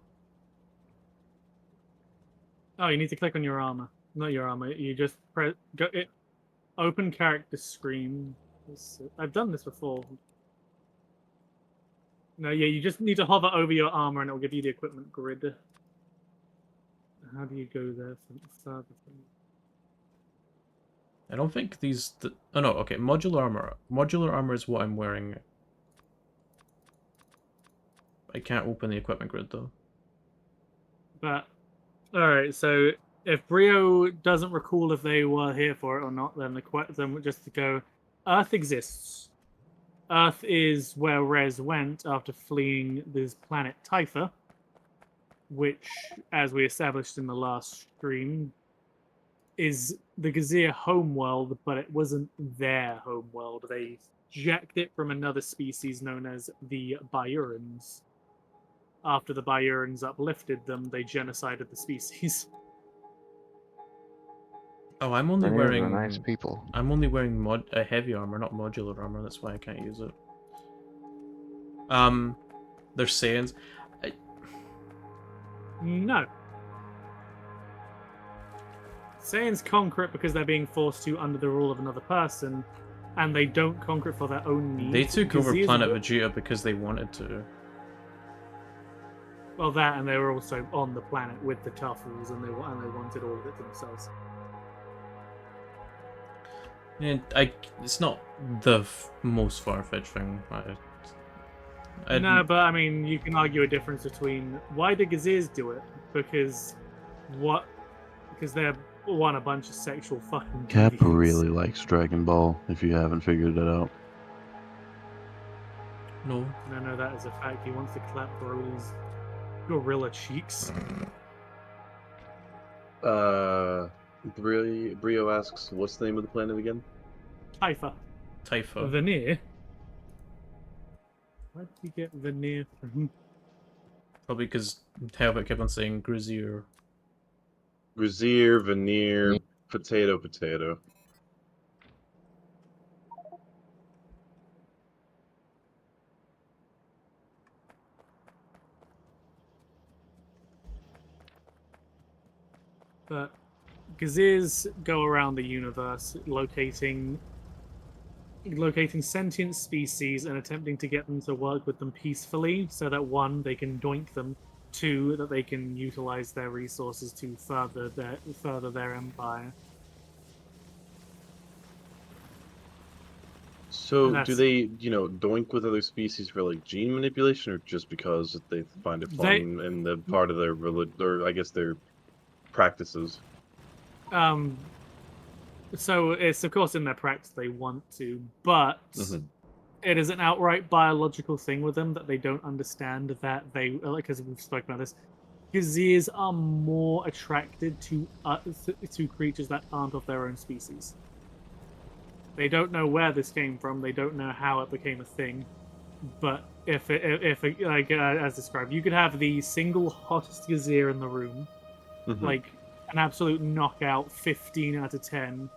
Oh, you need to click on your armor. Not your armor. You just press go it. Open character screen. I've done this before. No, yeah, you just need to hover over your armor and it'll give you the equipment grid. How do you go there from the further thing? I don't think these. Oh no. Okay, modular armor. Modular armor is what I'm wearing. I can't open the equipment grid though. But alright, so if Brio doesn't recall if they were here for it or not, then then just to go, Earth exists. Earth is where Rez went after fleeing this planet Typha, which, as we established in the last stream, is the Gazir homeworld, but it wasn't their homeworld. They jacked it from another species known as the Byurans. After the Byurans uplifted them, they genocided the species. Oh, I'm only Rhaenyra's wearing. are nice people. I'm only wearing heavy armor, not modular armor. That's why I can't use it. They're Saiyans. No. Saiyans conquer it because they're being forced to under the rule of another person, and they don't conquer it for their own needs. They took over Gazirs planet were- Vegeta because they wanted to. Well, that, and they were also on the planet with the Tuffles, and they wanted all of it themselves. And it's not the most far-fetched thing. No, but I mean, you can argue a difference between why do Gazirs do it? Because they're a bunch of sexual fucking Cap deviants. really likes Dragon Ball, if you haven't figured it out. No. No, that is a fact. He wants to clap Broly's gorilla cheeks. Brio asks, what's the name of the planet again? Typha. Typha. Veneer. Where did you get Veneer from? Probably because Helvet kept on saying Grazier. Grazier, veneer, potato. But Gazirs go around the universe locating sentient species and attempting to get them to work with them peacefully so that one, they can doink them, two, that they can utilize their resources to further their empire. So, And do they, doink with other species for like gene manipulation, or just because they find it fun and the part of their or I guess their practices? So it's of course in their practice they want to, but Mhm. it is an outright biological thing with them that they don't understand that they, because we've spoken about this, Gazirs are more attracted to creatures that aren't of their own species. They don't know where this came from. They don't know how it became a thing. But if as described, you could have the single hottest Gazir in the room, Mhm. like an absolute knockout, 15 out of 10,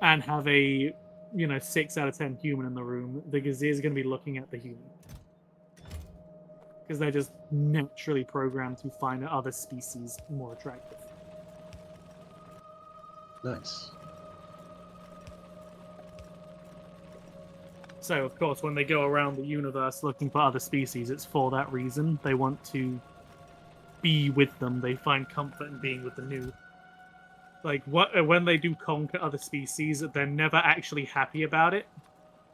and have a 6 out of 10 human in the room, the Gazir is going to be looking at the human. Because they're just naturally programmed to find other species more attractive. Nice. So, of course, when they go around the universe looking for other species, it's for that reason. They want to be with them. They find comfort in being with the new. Like, when they do conquer other species, they're never actually happy about it,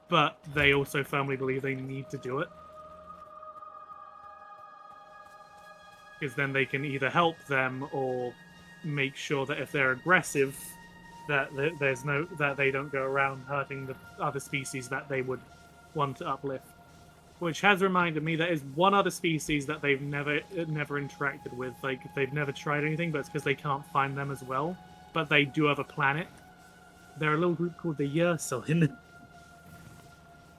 but they also firmly believe they need to do it. Because then they can either help them or make sure that if they're aggressive, that that they don't go around hurting the other species that they would want to uplift. Which has reminded me that is one other species that they've never interacted with. Like, they've never tried anything, but it's because they can't find them as well. But they do have a planet. They're a little group called the Ursulin.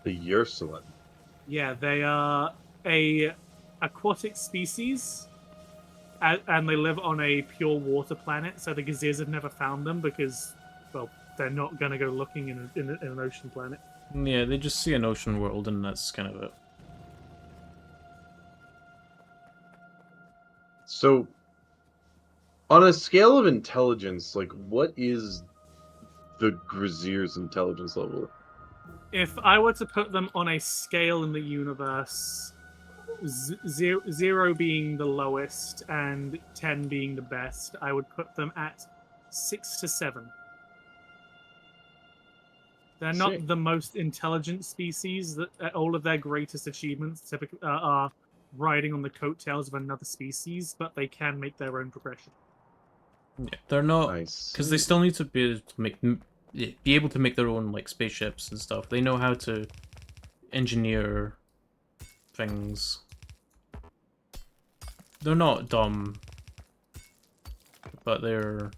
The Ursulin. Yeah, they are a aquatic species, and they live on a pure water planet. So the Gazirs have never found them because, well, they're not going to go looking in an ocean planet. Yeah, they just see an ocean world, and that's kind of it. So, on a scale of intelligence, like, what is the Grazier's intelligence level? If I were to put them on a scale in the universe, zero being the lowest and 10 being the best, I would put them at 6 to 7. They're not Sick. the most intelligent species. That all of their greatest achievements typically are riding on the coattails of another species, but they can make their own progression. Yeah, they're not Nice. because they still need to be able to make their own like spaceships and stuff. They know how to engineer things. They're not dumb, but they're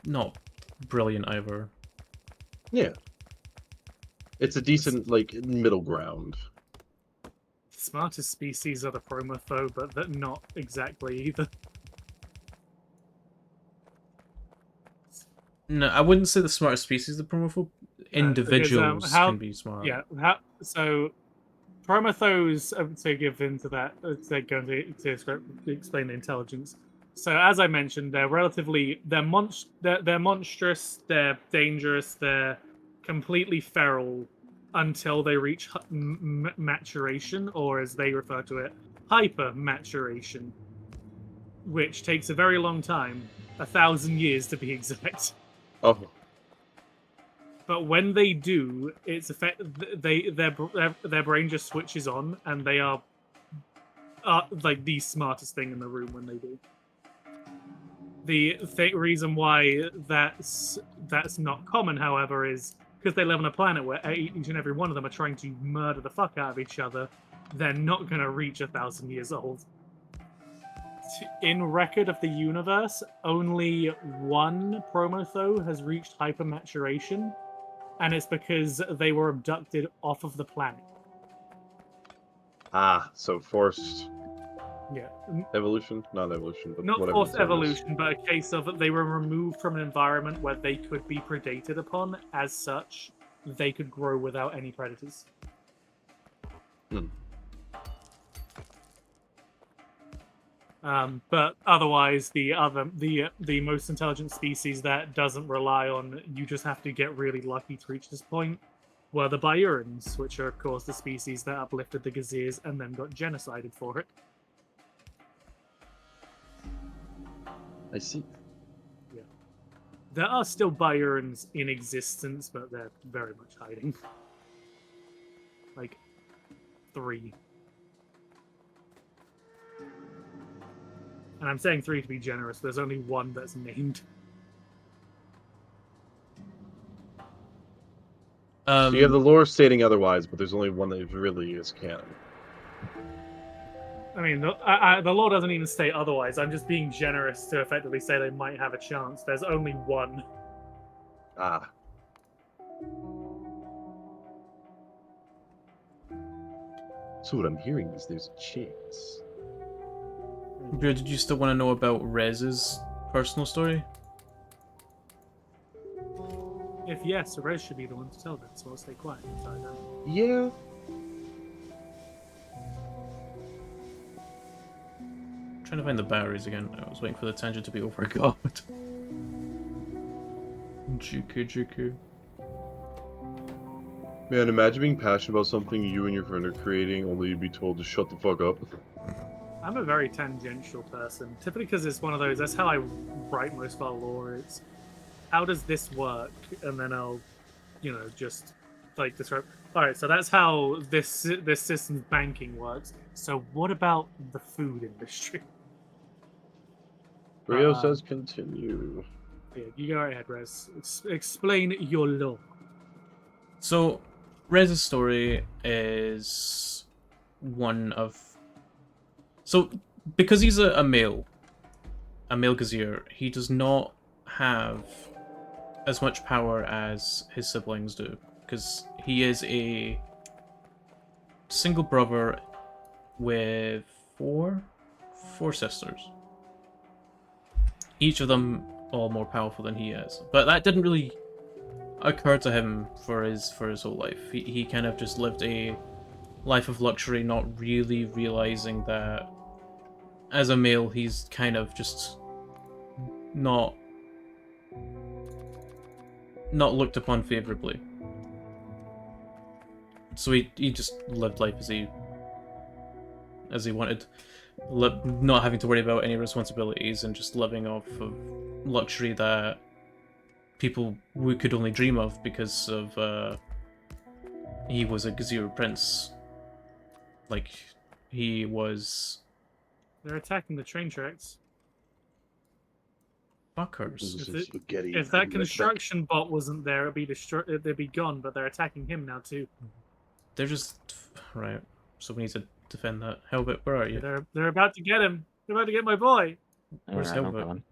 not brilliant either. Yeah. It's a decent, like, middle ground. The smartest species are the Promotho, but they're not exactly either. No, I wouldn't say the smartest species. The promophobe individuals can be smart. Yeah, so Promothos, to give into that, to go to explain the intelligence. So as I mentioned, they're monstrous, they're dangerous, they're completely feral until they reach maturation, or as they refer to it, hyper maturation, which takes a very long time, 1,000 years to be exact. Oh, But when they do, it's their brain just switches on, and they are like the smartest thing in the room when they do. The reason why that's not common, however, is because they live on a planet where each and every one of them are trying to murder the fuck out of each other. They're not going to reach 1,000 years old. In record of the universe, only one Promotho has reached hypermaturation, and it's because they were abducted off of the planet. so forced Yeah. evolution? Not evolution, but Not whatever. forced the term is. evolution, but a case of they were removed from an environment where they could be predated upon. As such, they could grow without any predators. But otherwise, the most intelligent species that doesn't rely on you just have to get really lucky to reach this point were the Biurans, which are of course the species that uplifted the Gazirs and then got genocided for it. I see. Yeah. There are still Biurans in existence, but they're very much hiding. Like 3. And I'm saying 3 to be generous. There's only 1 that's named. So you have the lore stating otherwise, but there's only one that really is canon. I mean, the lore doesn't even state otherwise. I'm just being generous to effectively say they might have a chance. There's only 1. Ah. So what I'm hearing is there's a chance. Beer, did you still want to know about Rez's personal story? yes, so Rez should be the one to tell them, so I'll stay quiet inside that. Yeah. Trying to find the batteries again. I was waiting for the tangent to be over. God. GK. Man, imagine being passionate about something you and your friend are creating, only to be told to shut the fuck up. I'm a very tangential person, typically because it's one of those. That's how I write most of our lore. It's how does this work, and then I'll, just like describe. All right, so that's how this system's banking works. So what about the food industry? Rio Um, says continue. Yeah, you go right ahead, Rez. Explain your lore. So, Rez's story is one of. So, because he's a male Gazier, he does not have as much power as his siblings do. Because he is a single brother with four sisters. Each of them all more powerful than he is. But that didn't really occur to him for his whole life. He kind of just lived a life of luxury, not really realizing that as a male he's kind of just not looked upon favorably. So he just lived life as he wanted, not having to worry about any responsibilities and just living off of luxury that people we could only dream of because of he was a Gazier prince. Like, he was... They're attacking the train tracks. Fuckers. Some spaghetti. If that construction bot wasn't there, they'd be gone. But they're attacking him now too. They're just... Right. So we need to defend that. Helbit, where are you? They're about to get him. They're about to get my boy. Where's Alright, I'm Helbit? coming.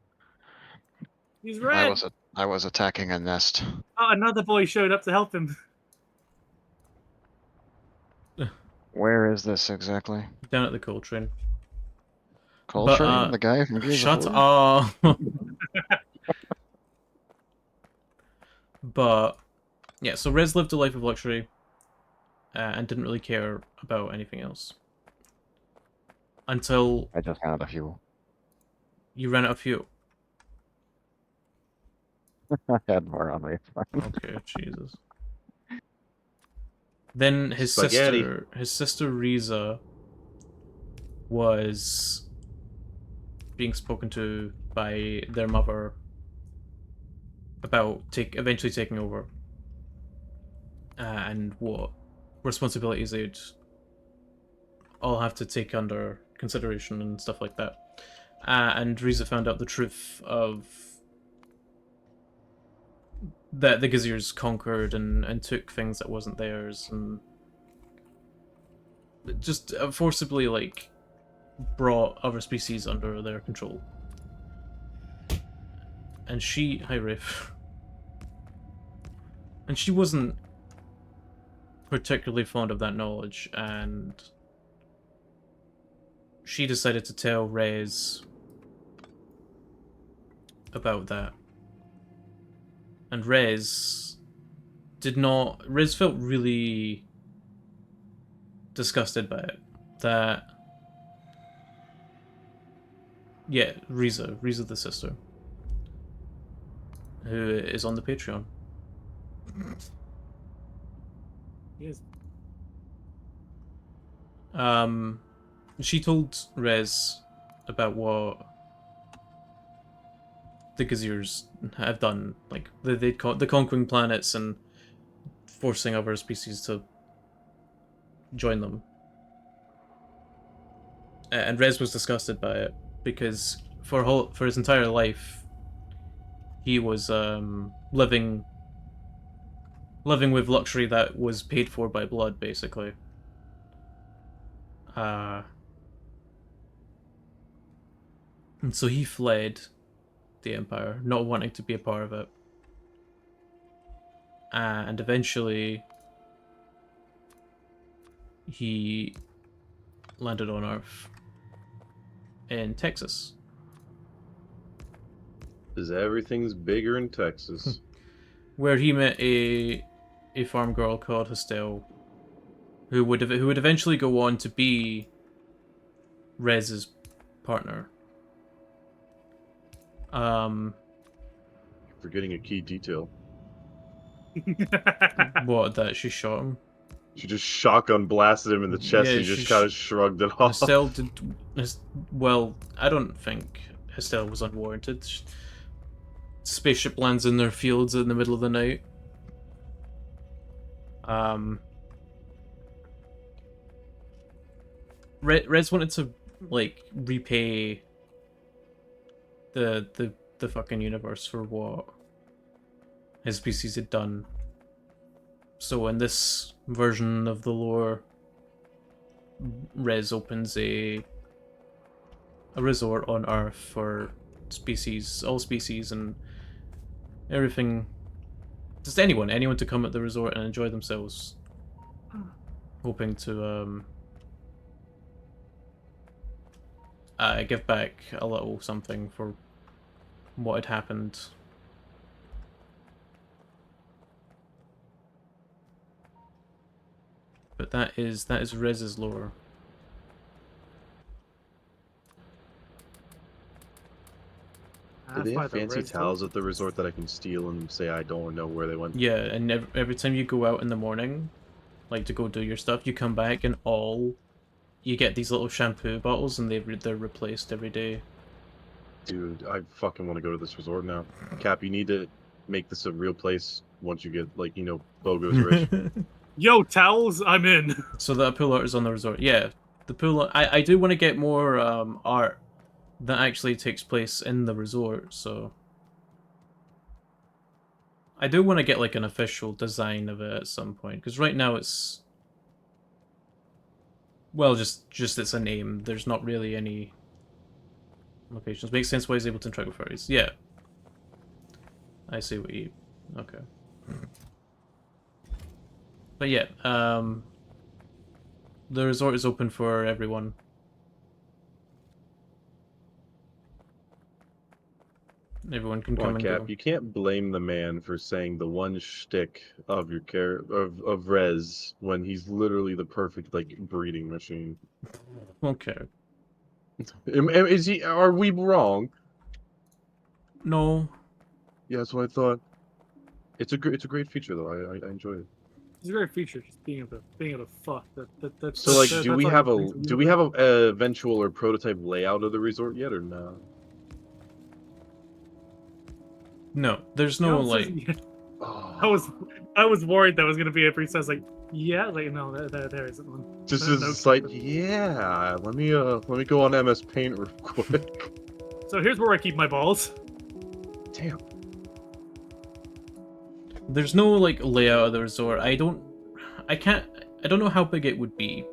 He's red. I was attacking a nest. Oh, another boy showed up to help him. Where is this exactly? Down at the coal train. Coltrane, the guy from Gears Shut of War? up! But, yeah, so Rez lived a life of luxury and didn't really care about anything else. Until I just ran out of fuel. you ran out of fuel. I had more on me. Okay, Jesus. Then his Spaghetti. sister Riza was being spoken to by their mother about eventually taking over, and what responsibilities they'd all have to take under consideration and stuff like that. And Riza found out the truth of that the Gaziers conquered and took things that wasn't theirs, and just forcibly, like, brought other species under their control. And she... Hi, Rafe. And she wasn't particularly fond of that knowledge, and she decided to tell Rez about that. And Rez felt really disgusted by it. That... Yeah, Riza the sister, who is on the Patreon. Yes. She told Rez about what the Gaziers have done, like the conquering planets and forcing other species to join them. And Rez was disgusted by it because for his entire life he was living with luxury that was paid for by blood, basically. And so he fled the Empire, not wanting to be a part of it. And eventually he landed on Earth in Texas. Because everything's bigger in Texas. where he met a farm girl called Estelle, who would eventually go on to be Rez's partner. Forgetting a key detail. What, that she shot him? She just shotgun blasted him in the chest. Yeah, And he she just kind of shrugged it off. Estelle did. Well, I don't think Estelle was unwarranted. Spaceship lands in their fields in the middle of the night. Rez wanted to like repay the fucking universe for what his species had done. So in this version of the lore, Rez opens a resort on Earth for all species and everything. Just anyone to come at the resort and enjoy themselves. Hoping to give back a little something for what had happened. But that is Rez's lore. Do they have fancy towels at the resort that I can steal and say I don't know where they went? Yeah, and every time you go out in the morning, like to go do your stuff, you come back and you get these little shampoo bottles and they're replaced every day. Dude, I fucking want to go to this resort now. Cap, you need to make this a real place once you get, like, Bogo's rich. Yo, towels, I'm in. So the pool art is on the resort. Yeah, the pool art, I do want to get more art that actually takes place in the resort, so I do want to get like an official design of it at some point, because right now it's, well, just it's a name. There's not really any locations. Makes sense why he's able to interact with furries. Yeah, I see what you. Okay. But yeah, the resort is open for everyone. Everyone can come and Cap, go. you can't blame the man for saying the one shtick of your of Rez when he's literally the perfect like breeding machine. Okay. Is he? Are we wrong? No. Yeah, that's what I thought. It's a great feature though. I enjoy it. It's a great feature, just being able to fuck. That's So like, that's do we like have the a things do we have a eventual or prototype layout of the resort yet or no? No, there's no like. Oh. I was worried that was gonna be a princess like like no there isn't one. Just There's as no like camera. yeah. Let me go on MS Paint real quick. So here's where I keep my balls. Damn. There's no like layout of the resort. I don't know how big it would be.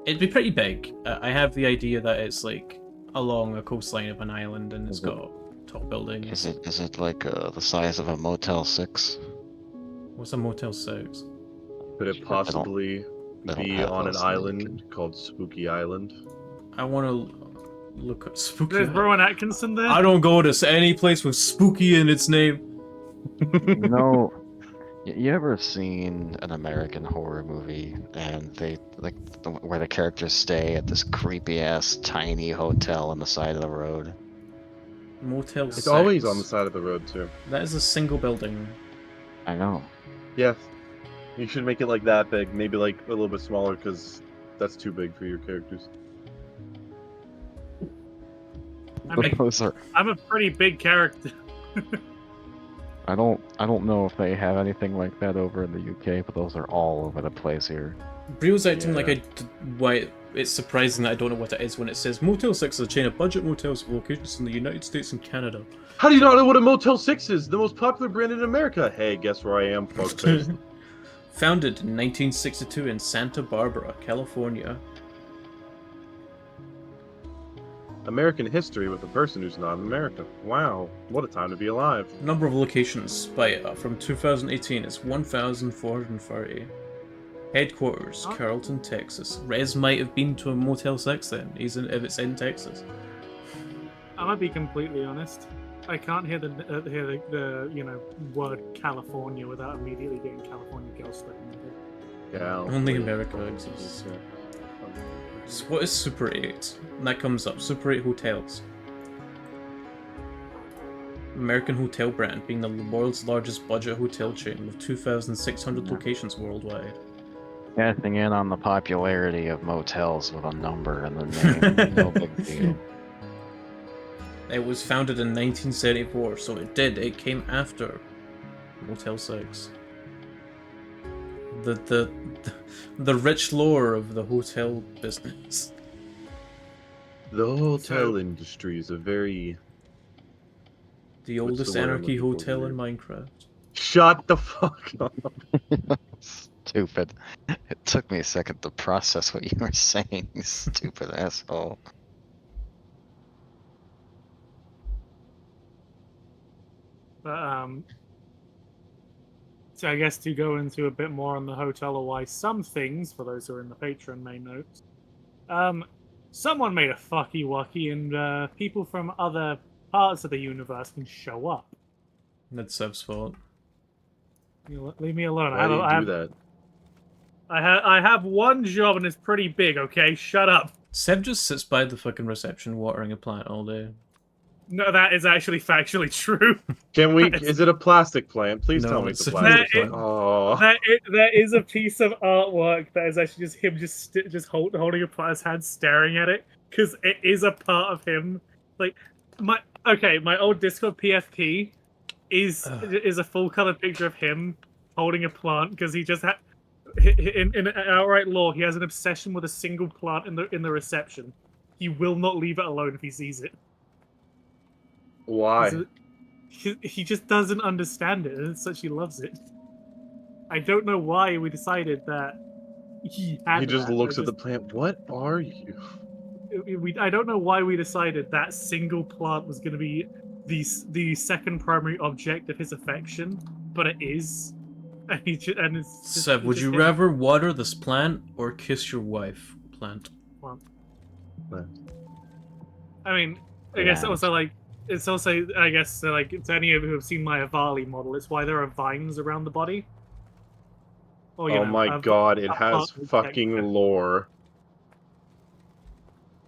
It'd be pretty big. I have the idea that it's like along a coastline of an island and it's got tall buildings. Is it like the size of a Motel 6? What's a Motel 6? Could it possibly they don't be have on an those, so you island called Spooky Island? I want to look at Spooky. There's Rowan Atkinson there. I don't go to any place with spooky in its name. No, You ever seen an American horror movie and they where the characters stay at this creepy ass tiny hotel on the side of the road? Motel 6. It's always on the side of the road too. That is a single building. I know. Yes. You should make it like that big, maybe like a little bit smaller because that's too big for your characters. Those are. I'm a pretty big character. I don't know if they have anything like that over in the UK, but those are all over the place here. Brio's acting Yeah. like why it's surprising that I don't know what it is when it says Motel 6 is a chain of budget motels with locations in the United States and Canada. How do you not know what a Motel 6 is? The most popular brand in America. Hey, guess where I am, fuckface. Founded in 1962 in Santa Barbara, California. American history with a person who's not in America. Wow, what a time to be alive. Number of locations by from 2018 is 1,430. Headquarters, Oh. Carrollton, Texas. Rez might have been to a Motel 6 then, if it's in Texas. I'm gonna be completely honest. I can't hear the word California without immediately getting California girl stuck in my head. Yeah. Only America exists. So what is Super 8? And that comes up. Super 8 hotels. American hotel brand, being the world's largest budget hotel chain with 2,600 locations worldwide. Casting in on the popularity of motels with a number in the name. No big deal. It was founded in 1974, so it came after Motel 6. The rich lore of the hotel business. The hotel So- industry is a very... The What's oldest the word I'm anarchy looking for hotel in here? Minecraft. Shut the fuck up. Stupid. It took me a second to process what you were saying, you stupid asshole. But so I guess to go into a bit more on the hotel or why some things, for those who are in the Patreon may note, someone made a fucky wucky and people from other parts of the universe can show up. That's Seb's fault. Leave me alone. Why do you do that? I have one job and it's pretty big. Okay, shut up. Seb just sits by the fucking reception watering a plant all day. No, that is actually factually true. Can we... It's- Is it a plastic plant? Please No, tell me it's a it's a plastic real plant. plant. Oh. There is a piece of artwork that is actually just him just holding a plant's hand staring at it because it is a part of him. Like my old Discord PFP is a full color picture of him holding a plant because he just had in outright lore he has an obsession with a single plant in the reception. He will not leave it alone if he sees it. Why? He just doesn't understand it, and such he loves it. I don't know why we decided that he had He just that. looks at the plant. What are you? I don't know why we decided that single plant was going to be the second primary object of his affection, but it is. And it's just, Seb, would just you him. rather water this plant or kiss your wife? Plant. I mean, I guess also like it's also I guess like to any of you who have seen my Avali model, it's why there are vines around the body. Or, Oh my god, it has plant fucking texture. lore.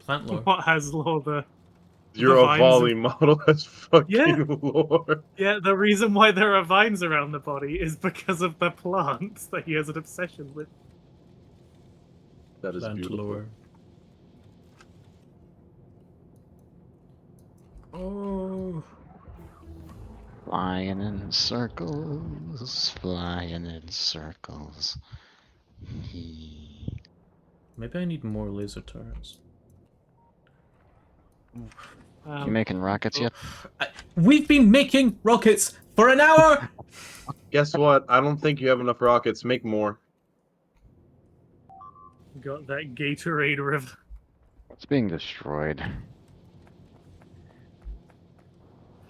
Plant lore. What has lore the Your vines Avali model has fucking Yeah. lore. Yeah, the reason why there are vines around the body is because of the plants that he has an obsession with. That is Plant beautiful. lore. Oh. Flying in circles, flying in circles. Maybe I need more laser turrets. You making rockets yet? We've been making rockets for an hour! Guess what? I don't think you have enough rockets. Make more. Got that Gatorade river. It's being destroyed.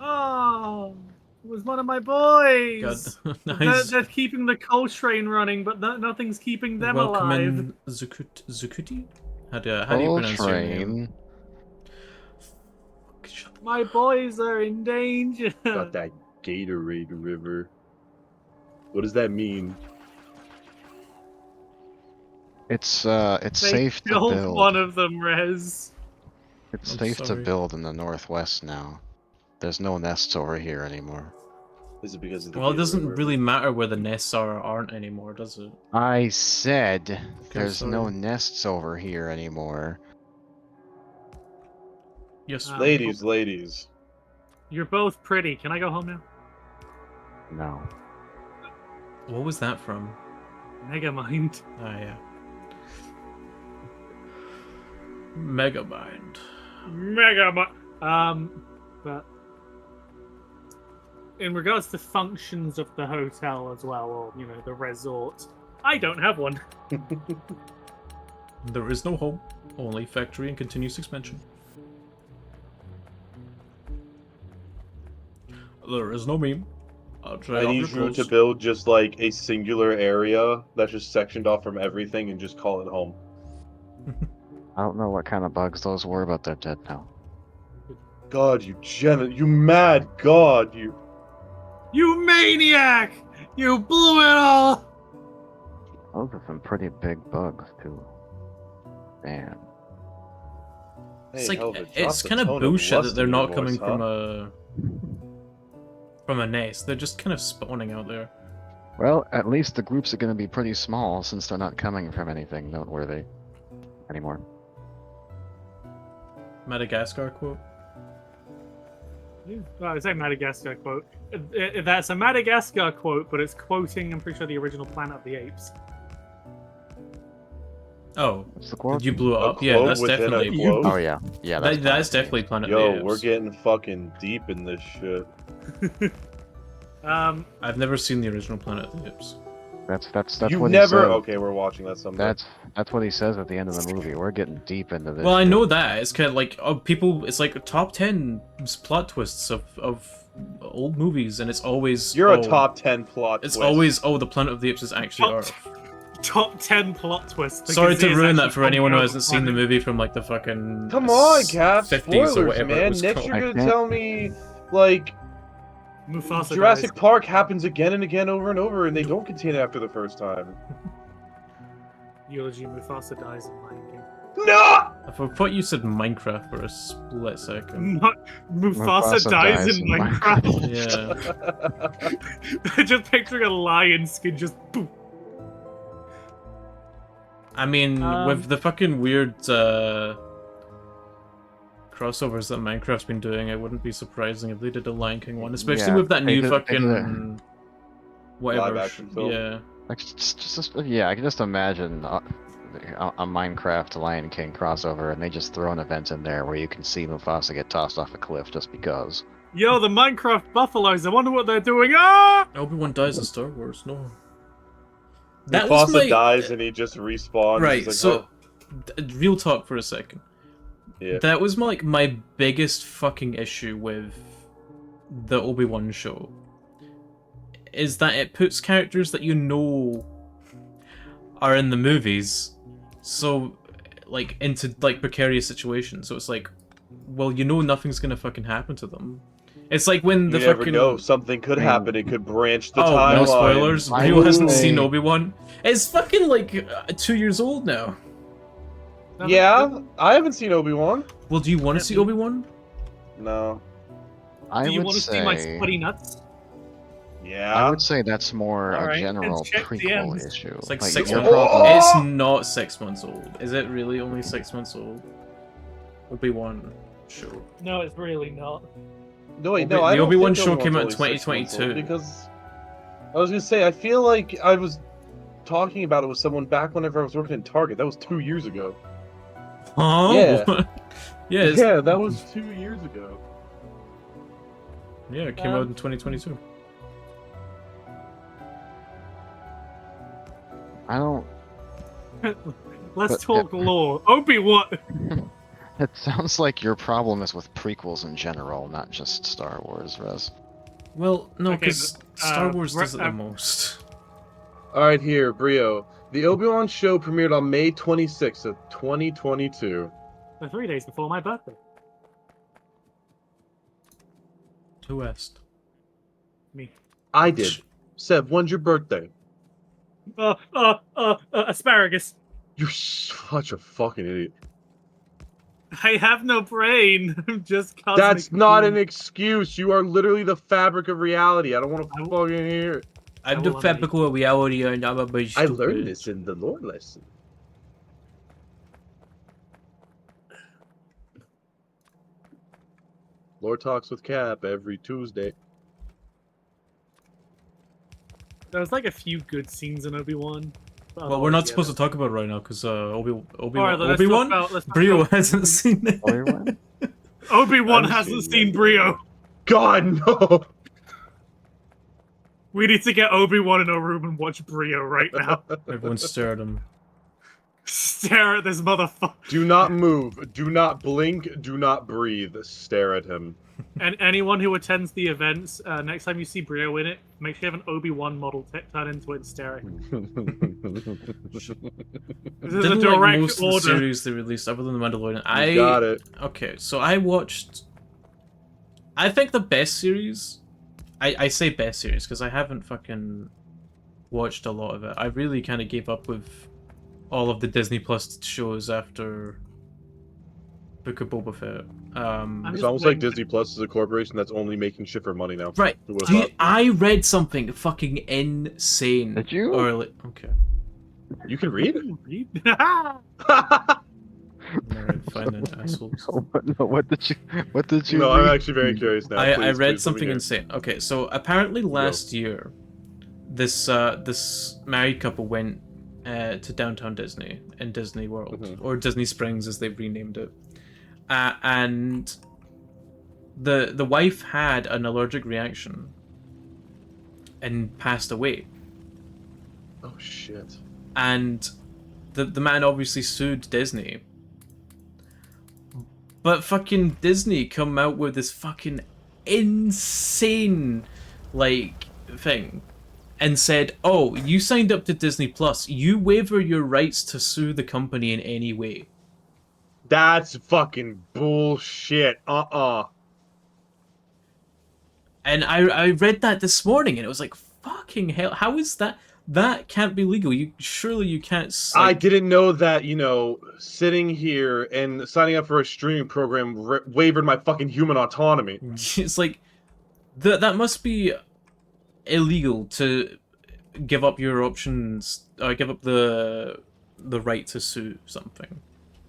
Oh, it was one of my boys. God, nice. They're keeping the coal train running, but nothing's keeping them Welcome alive. in, Zukuti? How do you Coal pronounce your name? train. My boys are in danger. Got that Gatorade river. What does that mean? It's They safe to killed build. one of them, Rez. It's I'm safe to sorry. build in the northwest now. There's no nests over here anymore. Is it because of the Well, it Gatorade doesn't river? really matter where the nests are or aren't anymore, does it? I said there's no sorry. nests over here anymore. Yes. Ladies. You're both pretty. Can I go home now? No. What was that from? Megamind. Ah, yeah. Megamind. But in regards to functions of the hotel as well, or the resort, I don't have one. There is no home, only factory and continuous expansion. There is no meme. I'll try I off need your you clothes. to build just like a singular area that's just sectioned off from everything and just call it home. I don't know what kind of bugs those were, but they're dead now. God, you mad God, you. You maniac! You blew it all! Those are some pretty big bugs too. Man. It's Hey, like Helvet, drop it's the kind of tone bullshit lust that they're in your not coming voice, huh? from a nest. They're just kind of spawning out there. Well, at least the groups are going to be pretty small since they're not coming from anything noteworthy anymore. Madagascar quote. Oh, it's a Madagascar quote. That's a Madagascar quote, but it's quoting, I'm pretty sure, the original Planet of the Apes. Oh, What's the quote? you blew it A up. Yeah, quote that's within a definitely. quote? Oh yeah, yeah. That's Planet of the definitely Apes. Planet Yo, of the we're Apes. getting fucking deep in this shit. I've never seen the original Planet of the Apes. That's You've what never. he said. Okay, we're watching that someday. That's what he says at the end of the movie. We're getting deep into this. Well, I shit. know that it's kind of like people. It's like top 10 plot twists of old movies, and it's always You're a top 10 plot It's twist. always the Planet of the Apes is actually Earth. Top 10 plot twist. The Sorry to Gazee is ruin that actually for anyone who from hasn't seen the planet. movie from like the fucking Come on, Cap. 50s or Spoilers, whatever it man. was Next, called. you're I gonna can't- tell me, like, Mufasa Jurassic dies. Park happens again and again over and over, and they don't continue after the first time. Eulogy, Mufasa dies in Lion King. No! I thought you said Minecraft for a split second. Not Mufasa dies in Minecraft. Yeah. Just picturing a lion skin just boop. I mean, with the fucking weird crossovers that Minecraft's been doing, it wouldn't be surprising if they did a Lion King one, especially Yeah, with that they new did- they did fucking whatever. Live action film. Yeah. Like, yeah, I can just imagine a Minecraft Lion King crossover, and they just throw an event in there where you can see Mufasa get tossed off a cliff just because. Yo, the Minecraft buffaloes, I wonder what they're doing. Ah! Obi-Wan dies in Star Wars, no. Mufasa dies and he just respawns. Right, He's like, so oh. real talk for a second. Yeah. That was my biggest fucking issue with the Obi-Wan show. Is that it puts characters that you know are in the movies, so like into like precarious situations. So it's like, well, you know nothing's gonna fucking happen to them. It's like when You the never fucking know. Something could happen. It could branch the oh, timeline. no spoilers. I Who would hasn't say- seen Obi-Wan? It's fucking like 2 years old now. Yeah, I haven't seen Obi-Wan. Well, do you want to see Obi-Wan? No. I Do you would want to say, see my sweaty nuts? Yeah. I would say that's more Alright, a general let's check prequel DMs. issue. It's like Like, 6 your months. problem- It's not 6 months old. Is it really only 6 months old? Obi-Wan show. No, it's really not. No, wait, Obi- no, I the don't Obi-Wan think show Obi-Wan's came out in only 6 months old 2022. Because I was gonna say, I feel like I was talking about it with someone back whenever I was working in Target. That was 2 years ago. Huh? Yeah. Yeah, it's- Yeah, that was 2 years ago. yeah, it came out in 2022. I don't. Let's But- talk lore. Obi-Wan! It sounds like your problem is with prequels in general, not just Star Wars, Rez. Well, no, Okay, because but, Star Wars does it the re- most. Alright, here, Brio. The Obi-Wan show premiered on May 26th of 2022. 3 days before my birthday. To West. Me. I did. Seb, when's your birthday? Asparagus. You're such a fucking idiot. I have no brain. I'm just cosmic. That's not an being. excuse. You are literally the fabric of reality. I don't want to fucking hear it. I'm will the fabric of reality and I'm a bit I stupid. learned this in the lore lesson. Lore Talks with Cap every Tuesday. There was like a few good scenes in Obi-Wan. Well, we're not supposed to talk about it right now because Alright, Obi-Wan let's talk Brio about- hasn't seen it. Obi-Wan? Obi-Wan I've hasn't seen seen that. Brio. God, no! We need to get Obi-Wan in a room and watch Brio right now. Everyone stare at him. Stare at this motherfucker. Do not move. Do not blink. Do not breathe. Stare at him. And anyone who attends the events, next time you see Brio in it, make sure you have an Obi-Wan model turn into it and stare at him. This is a Didn't like direct most of the order. series they released other than the Mandalorian. You got it. Okay, so I watched I think the best series. I say best series because I haven't fucking watched a lot of it. I really kind of gave up with all of the Disney Plus shows after Book of Boba Fett. I'm It's just almost like waiting Disney Plus is a corporation that's only making shit for money now. Right. Who would've thought? I read something fucking insane. Did you? Or like, okay. You can read? read. Alright, fine then, assholes. No, what did you? What did you? No, I'm read? actually very curious now. I Please, read please let me something hear. insane. Okay, so apparently last year, this married couple went to downtown Disney in Disney World, Mhm. or Disney Springs as they've renamed it, and the wife had an allergic reaction and passed away. Oh shit. And the man obviously sued Disney. But fucking Disney come out with this fucking insane, like, thing. And said, oh, you signed up to Disney Plus. You waiver your rights to sue the company in any way. That's fucking bullshit. And I read that this morning and it was like, fucking hell, how is that? That can't be legal. Surely you can't. I didn't know that, sitting here and signing up for a streaming program wavered my fucking human autonomy. It's like that must be illegal to give up your options, give up the right to sue something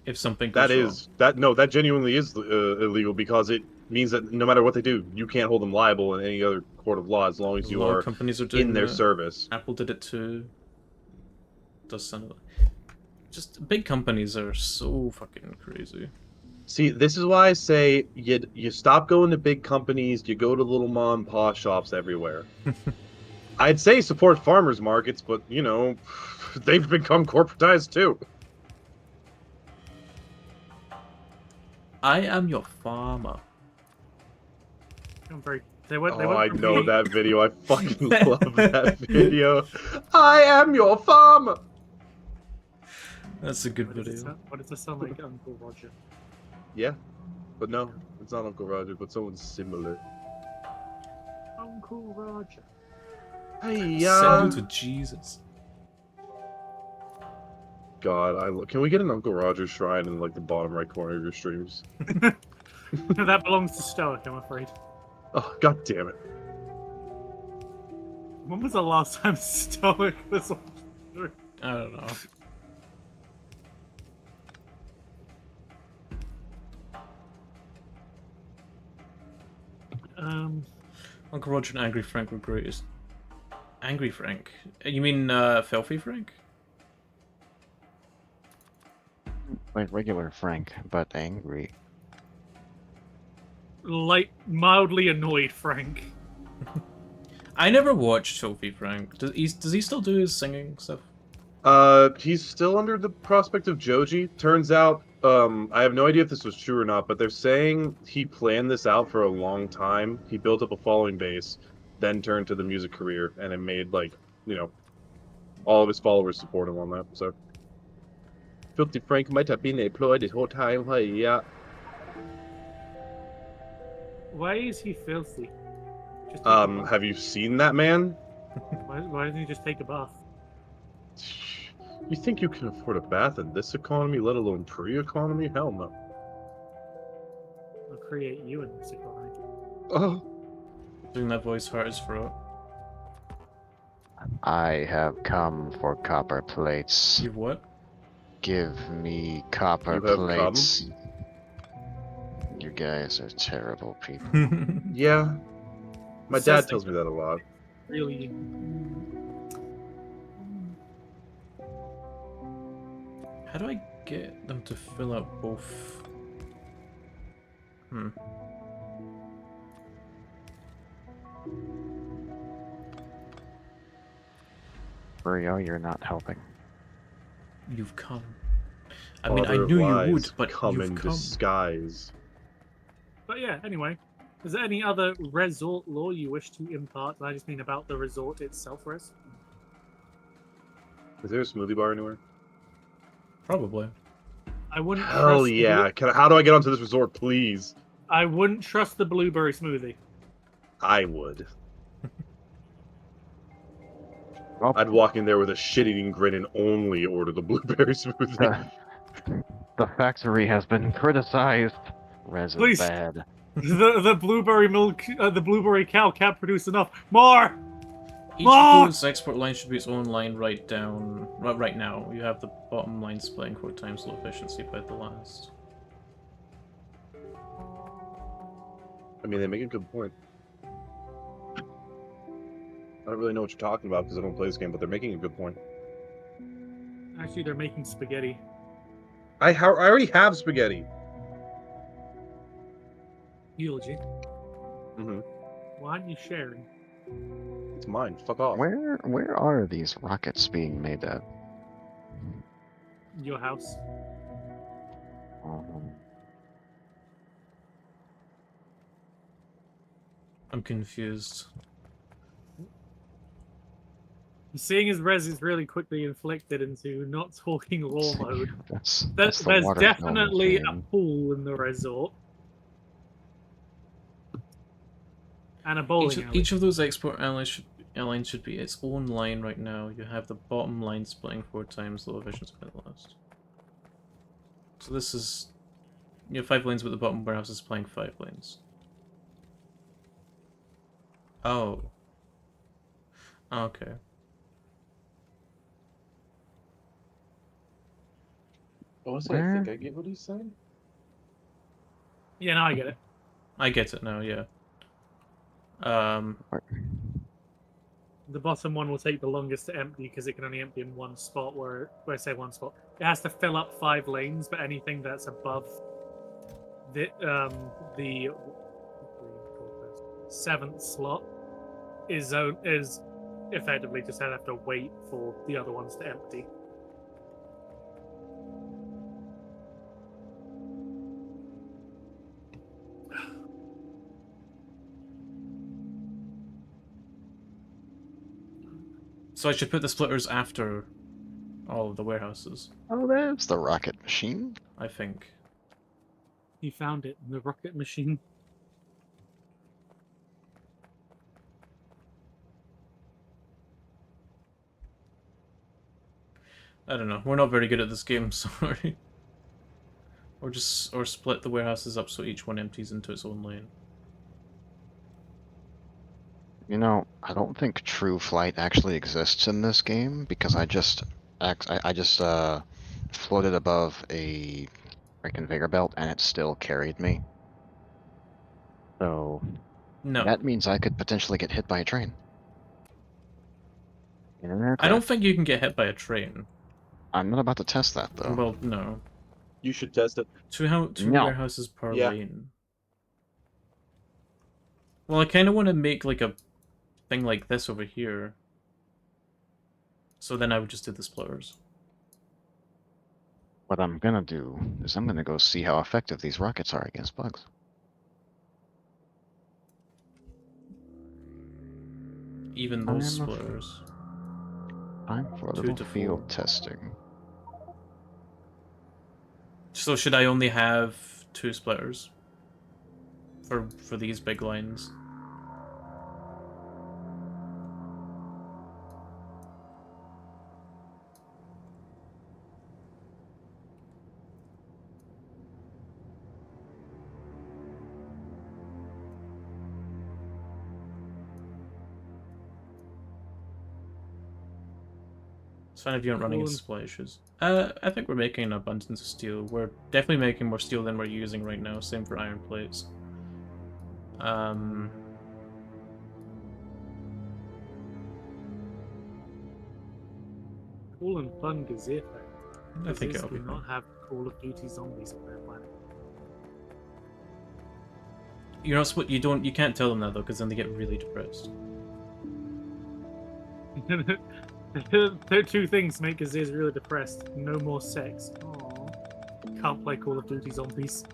if something goes wrong. That genuinely is illegal because it means that no matter what they do, you can't hold them liable in any other court of law as long as A you lot are of companies are doing in their that. service. Apple did it too. Does sound just big companies are so fucking crazy. See, this is why I say you stop going to big companies, you go to little mom and pop shops everywhere. I'd say support farmers markets, but they've become corporatized too. I am your farmer. I'm very. They went. They Oh, went I from know being- that video. I fucking love that video. I am your farmer. That's a good What does, video. what does it sound like, Uncle Roger? Yeah, but no, it's not Uncle Roger, but someone similar. Uncle Roger. Hey, Send you to Jesus. God, can we get an Uncle Roger shrine in like the bottom right corner of your streams? That belongs to Stoic, I'm afraid. Oh, god damn it! When was the last time Stoic was on? I don't know. Uncle Roger and Angry Frank were greatest. Angry Frank? You mean Filthy Frank? Like regular Frank, but angry. Like mildly annoyed Frank. I never watched Filthy Frank. Does he still do his singing stuff? He's still under the prospect of Joji. Turns out, I have no idea if this was true or not, but they're saying he planned this out for a long time. He built up a following base, then turned to the music career, and it made, all of his followers support him on that, so. Filthy Frank might have been employed this whole time, hey, yeah. Why is he filthy? Just take a bath. Have you seen that man? Why doesn't he just take a bath? You think you can afford a bath in this economy, let alone pre-economy? Hell no. I'll create you in this economy. Oh. Doing that voice hard as throat. I have come for copper plates. You what? Give me copper You have plates. You guys are terrible people. Yeah. My Says dad like- tells me that a lot. Really. How do I get them to fill out both? Rio, you're not helping. You've come. I mean, I Father of knew you lies, would, but come you've in come. disguise. But yeah, anyway. Is there any other resort lore you wish to impart? I just mean about the resort itself, Rez. Is there a smoothie bar anywhere? Probably. I wouldn't Hell trust yeah! How do I get onto this resort, please? I wouldn't trust the blueberry smoothie. I would. Well, I'd walk in there with a shit-eating grin and only order the blueberry smoothie. the factory has been criticized. Res is Please. bad. The blueberry milk, the blueberry cow can't produce enough. More! Each More! of those export lines should be its own line right now. You have the bottom line splitting 4 times low efficiency by the last. I mean, they make a good point. I don't really know what you're talking about because I don't play this game, but they're making a good point. Actually, they're making spaghetti. I already have spaghetti. Eulogy. Mm-hmm. Why aren't you sharing? It's mine. Fuck off. Where are these rockets being made at? Your house. Um, I'm confused. Seeing as Rez is really quickly inflicted into not talking law mode, that's the there's water definitely a machine. pool in the resort. And a bowling alley. Each of those export lines should be its own line right now. You have the bottom line splitting 4 times low efficiency by the last. So this is... You have 5 lanes, but the bottom warehouse is supplying 5 lanes. Oh. Okay. Honestly, I think I get what he's saying. Yeah, now I get it. I get it now, yeah. The bottom one will take the longest to empty because it can only empty in one spot. Where I say one spot, it has to fill up 5 lanes. But anything that's above the 7th slot is effectively just have to wait for the other ones to empty. So I should put the splitters after all of the warehouses, Oh, there's the rocket machine. I think. You found it in the rocket machine. I don't know. We're not very good at this game, sorry. Or split the warehouses up so each one empties into its own lane. You know, I don't think true flight actually exists in this game because I just floated above a conveyor belt and it still carried me. So No. that means I could potentially get hit by a train. In an aircraft. I don't think you can get hit by a train. I'm not about to test that though. Well, no. You should test it. Two No. warehouses per Yeah. lane. Well, I kind of want to make like a thing like this over here. So then I would just do the splitters. What I'm gonna do is I'm gonna go see how effective these rockets are against bugs. Even those splitters. Time for a 2 little to 4. field testing. So should I only have 2 splitters? For these big lines? It's fine if you aren't running into supply issues. I think we're making an abundance of steel. We're definitely making more steel than we're using right now. Same for iron plates. Cool and fun Gazette. I think it'll do be not fine. have Call of Duty zombies on their planet. You're not you can't tell them that though, because then they get really depressed. The 2 things make Aziz really depressed. No more sex. Aww. Can't play Call of Duty Zombies.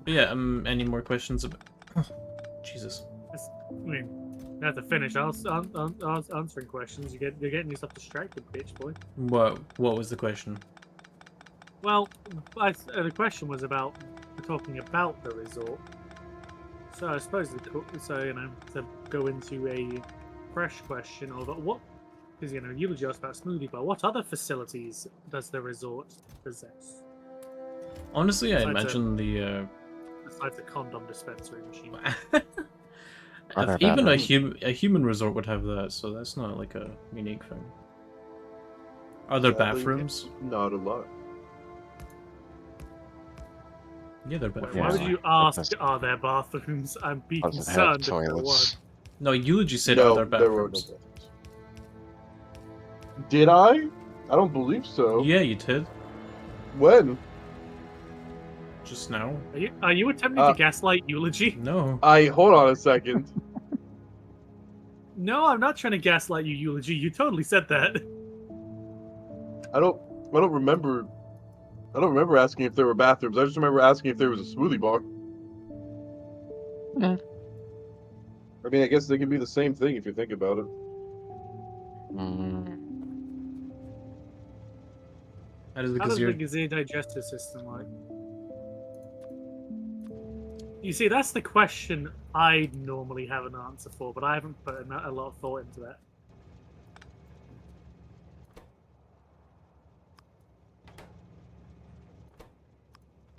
But yeah, any more questions about... Oh, Jesus. I mean, You have to finish answering questions. You're getting yourself distracted, bitch boy. What was the question? Well, the question was about talking about the resort. So I suppose to go into a fresh question of what, because you were just about Smoothie Bar. What other facilities does the resort possess Honestly, I besides imagine besides the condom dispensary machine? Are there even bathrooms? a human resort would have that, so that's not like a unique thing. Are there Sadly, bathrooms? not a lot. Yeah, there are Wait, bathrooms. why would Yeah, you ask? because- Are there bathrooms? I'd be Does it have concerned if there weren't. toilets? No, Eulogy said No, other there were no bathrooms. bathrooms. Did I? I don't believe so. Yeah, you did. When? Just now. Are you attempting to gaslight Eulogy? No. Hold on a second. No, I'm not trying to gaslight you, Eulogy. You totally said that. I don't remember. I don't remember asking if there were bathrooms. I just remember asking if there was a smoothie bar. Yeah. I mean, I guess they can be the same thing if you think about it. Mm, How does the How does the Gazier... Gazir digestive system work? You see, that's the question I normally have an answer for, but I haven't put a lot of thought into that.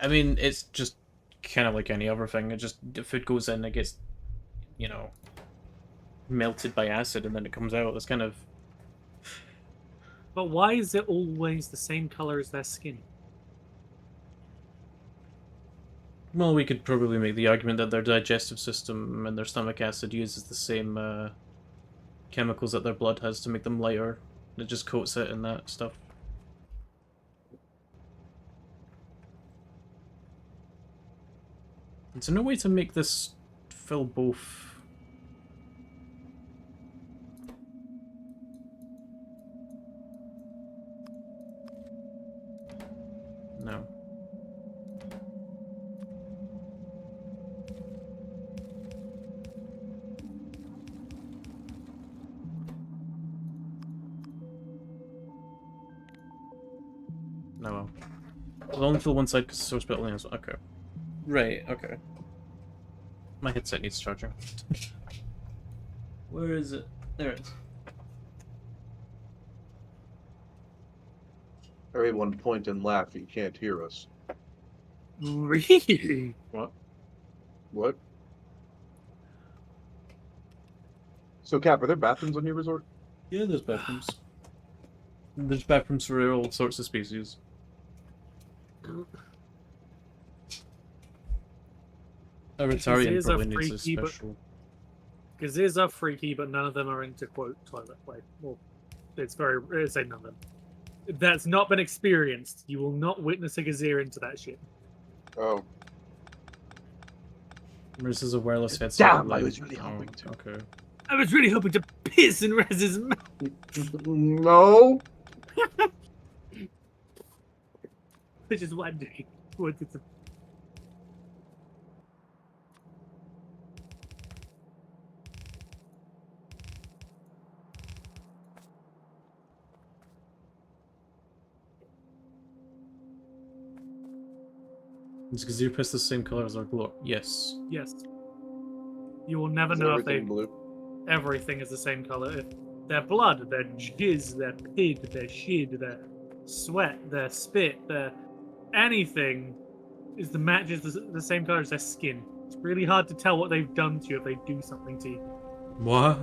I mean, it's just kind of like any other thing. It just, the food goes in, it gets, melted by acid, and then it comes out. It's kind of... But why is it always the same color as their skin? Well, we could probably make the argument that their digestive system and their stomach acid uses the same chemicals that their blood has to make them lighter. It just coats it in that stuff. Is there no way to make this fill both? No. No. Well. It'll only fill one side because the source bit only has... Okay. Right, okay. My headset needs charging. Where is it? There it is. Everyone point and laugh. You can't hear us. Really? What? What? So, Cap, are there bathrooms on your resort? Yeah, there's bathrooms. There's bathrooms for all sorts of species. A Retarian Gazirs are probably needs a freaky, but- special... Gazirs are freaky, but none of them are into quote toilet play. Well, it's say none of them. That's not been experienced. You will not witness a Gazir into that shit. Oh. This is a wireless headset. Damn, I like- was really hoping to. Okay. I was really hoping to piss in Rez's mouth. No. Which is what I'm doing. Is Gazir piss the same color as our glow? Yes. Yes. You will never Is know if everything blue? everything is the same color. If their blood, their jizz, their pig, their shit, their sweat, their spit, their anything is matches the same color as their skin. It's really hard to tell what they've done to you if they do something to you. What?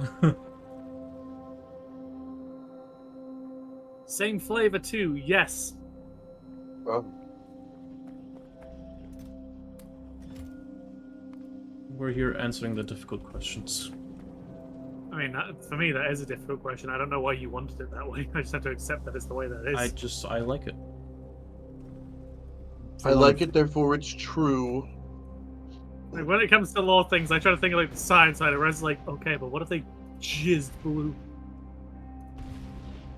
Same flavor too, yes. Oh. We're here answering the difficult questions. I mean, for me, that is a difficult question. I don't know why you wanted it that way. I just have to accept that it's the way that it is. I like it. I like it, therefore it's true. Like, when it comes to law things, I try to think of like the science side of it. It's like, okay, but what if they jizzed blue?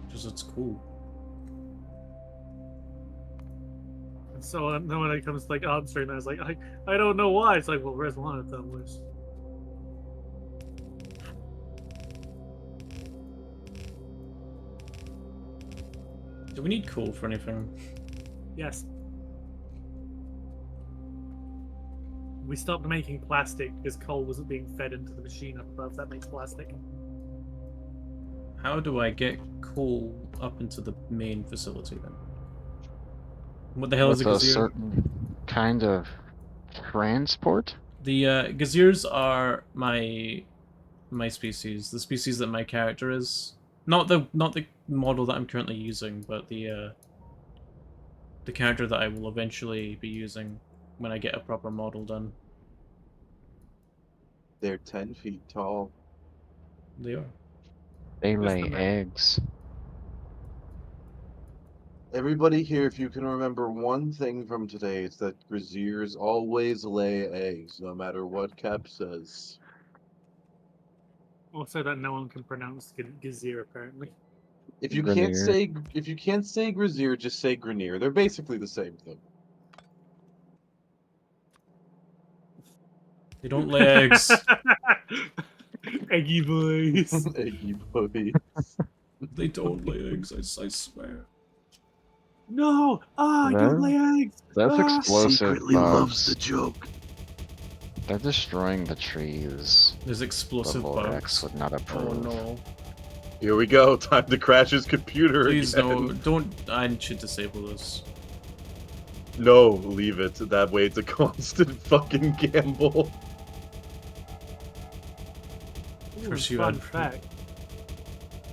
Because it's cool. And so then when it comes to like answering that, it's like, I don't know why. It's like, well, where's one of them was? Do we need coal for anything? Yes. We stopped making plastic because coal wasn't being fed into the machine up above that makes plastic. How do I get coal up into the main facility then? What the hell is a With a gazier? certain kind of transport? The gaziers are my species, the species that my character is. Not the model that I'm currently using, but the character that I will eventually be using when I get a proper model done. They're 10 feet tall. They are. They Just lay the male. eggs. Everybody here, if you can remember one thing from today, it's that Graziers always lay eggs, no matter what Cap says. Also, that no one can pronounce Gazir apparently. Grenier. If you can't say Grazier, just say Grenier. They're basically the same thing. They don't lay eggs. Eggy boys. Eggy boy. They don't lay eggs, I swear. No! Ah, don't lay eggs! That's Ah! explosive bugs. joke. They're destroying the trees. There's The explosive Vorax bugs. would not Oh approve. no. Here we go. Time to crash his computer Please again. no, don't. I should disable this. No, leave it. That way it's a constant fucking gamble. Ooh, Curse you, fun Ed. fact.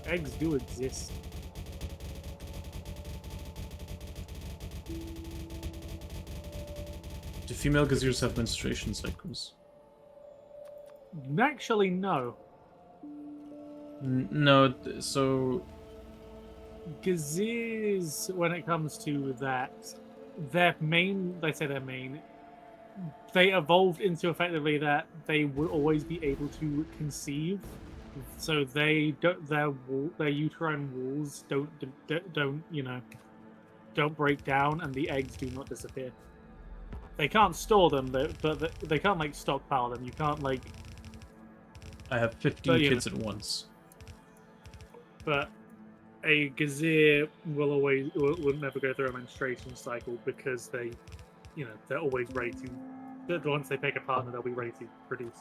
Eggs do exist. Do female gaziers have menstruation cycles? Actually, no. No, so Gazirs, when it comes to that, their main, they say their main, they evolved into effectively that they will always be able to conceive. So they don't, their uterine walls don't don't break down, and the eggs do not disappear. They can't store them, but they can't like stockpile them. You can't like, I have 15 But, you kids at once. but a gazir will never go through a menstruation cycle because they, they're always ready to. Once they pick a partner, they'll be ready to produce.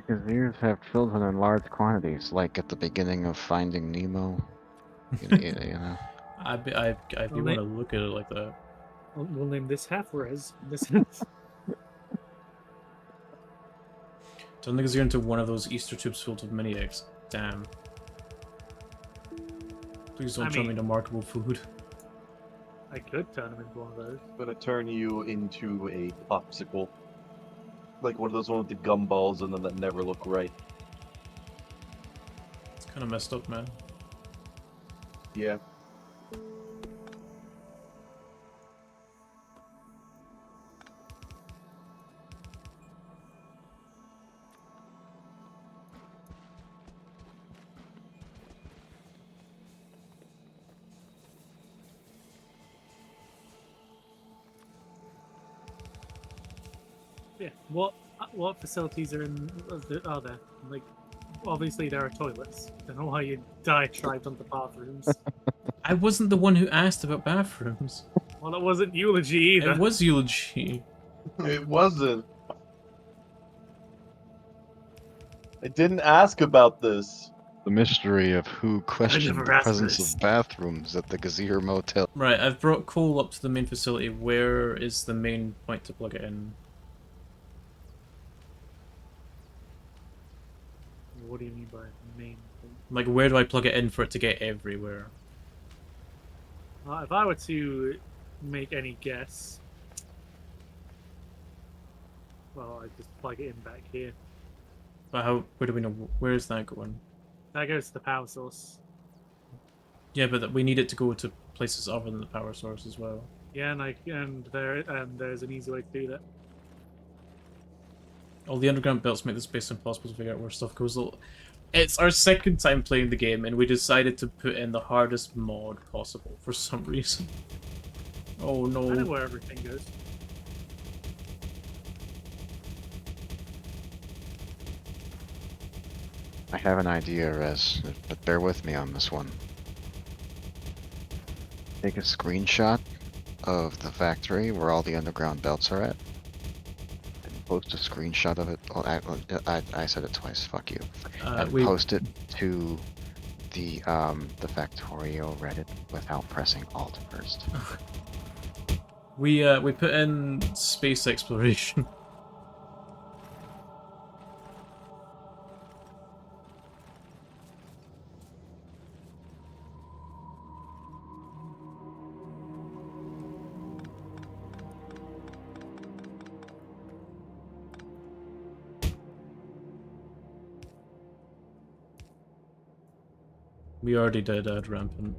Gaziers have children in large quantities, like at the beginning of Finding Nemo. You know. I Well, want to look at it like that. We'll name this half-res. This Turn the gazier into one of those Easter tubes filled with mini eggs. Damn. Please don't I turn me mean- into marketable food. I could turn them into one of those. I'm gonna turn you into a popsicle. Like one of those ones with the gumballs and then that never look right. It's kind of messed up, man. Yeah. Yeah. What facilities are are there? Like, obviously there are toilets. Don't know why you diatribed on the bathrooms. I wasn't the one who asked about bathrooms. Well, it wasn't eulogy either. It was eulogy. It wasn't. I didn't ask about this. The mystery of who questioned never the asked presence this. of bathrooms at the Gazir Motel. Right, I've brought coal up to the main facility. Where is the main point to plug it in? What do you mean by main thing? Like, where do I plug it in for it to get everywhere? If I were to make any guess, well, I'd just plug it in back here. But how? Where do we know? Where is that going? That goes to the power source. Yeah, but we need it to go to places other than the power source as well. Yeah, and there's an easy way to do that. All the underground belts make this space impossible to figure out where stuff goes. It's our second time playing the game, and we decided to put in the hardest mod possible for some reason. Oh I know no. where everything goes. I have an idea, Rez, but bear with me on this one. take a screenshot of the factory where all the underground belts are at, and post a screenshot of it. Oh, I said it twice. Fuck you. And We post it to the Factorio Reddit without pressing Alt first. we put in space exploration. We already did add rampant.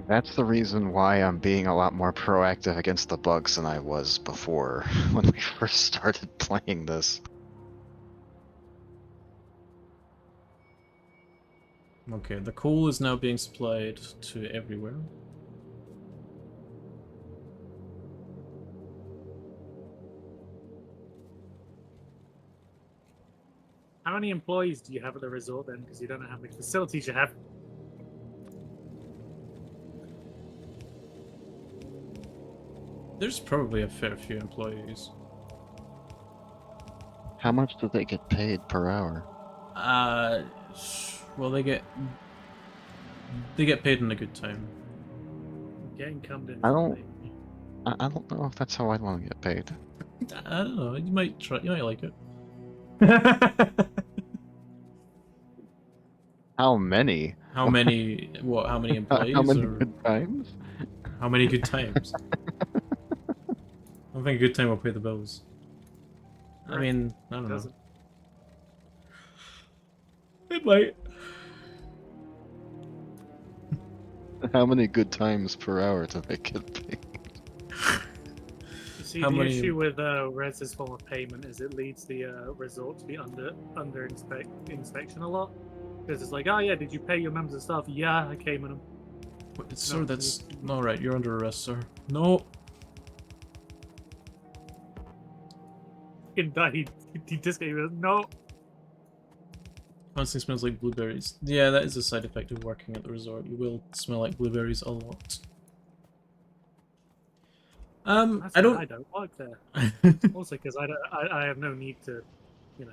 That's the reason why I'm being a lot more proactive against the bugs than I was before when we first started playing this. Okay, the coal is now being supplied to everywhere. How many employees do you have at the resort then? Because you don't know how many facilities you have. There's probably a fair few employees. How much do they get paid per hour? Well, they get paid in a good time. Getting cummed in. I from don't- me. I don't know if that's how I'd want to get paid. I don't know. You might try. You might like it. How many? How many? What? How many employees? How many or good times? how many good times? I don't think a good time will pay the bills. I Right. mean, I don't know. Doesn't. It might. How many good times per hour do they get paid? You see, How the many- issue with Rez's form of payment is it leads the resort to be under inspection a lot. Because it's like, oh yeah, did you pay your members of staff? Yeah, I came in them. Wait, sir, No, that's not right. You're under arrest, sir. No. He just gave us no. Constantly smells like blueberries. Yeah, that is a side effect of working at the resort. You will smell like blueberries a lot. That's I why don't. I don't work there. Also, because I have no need to, you know.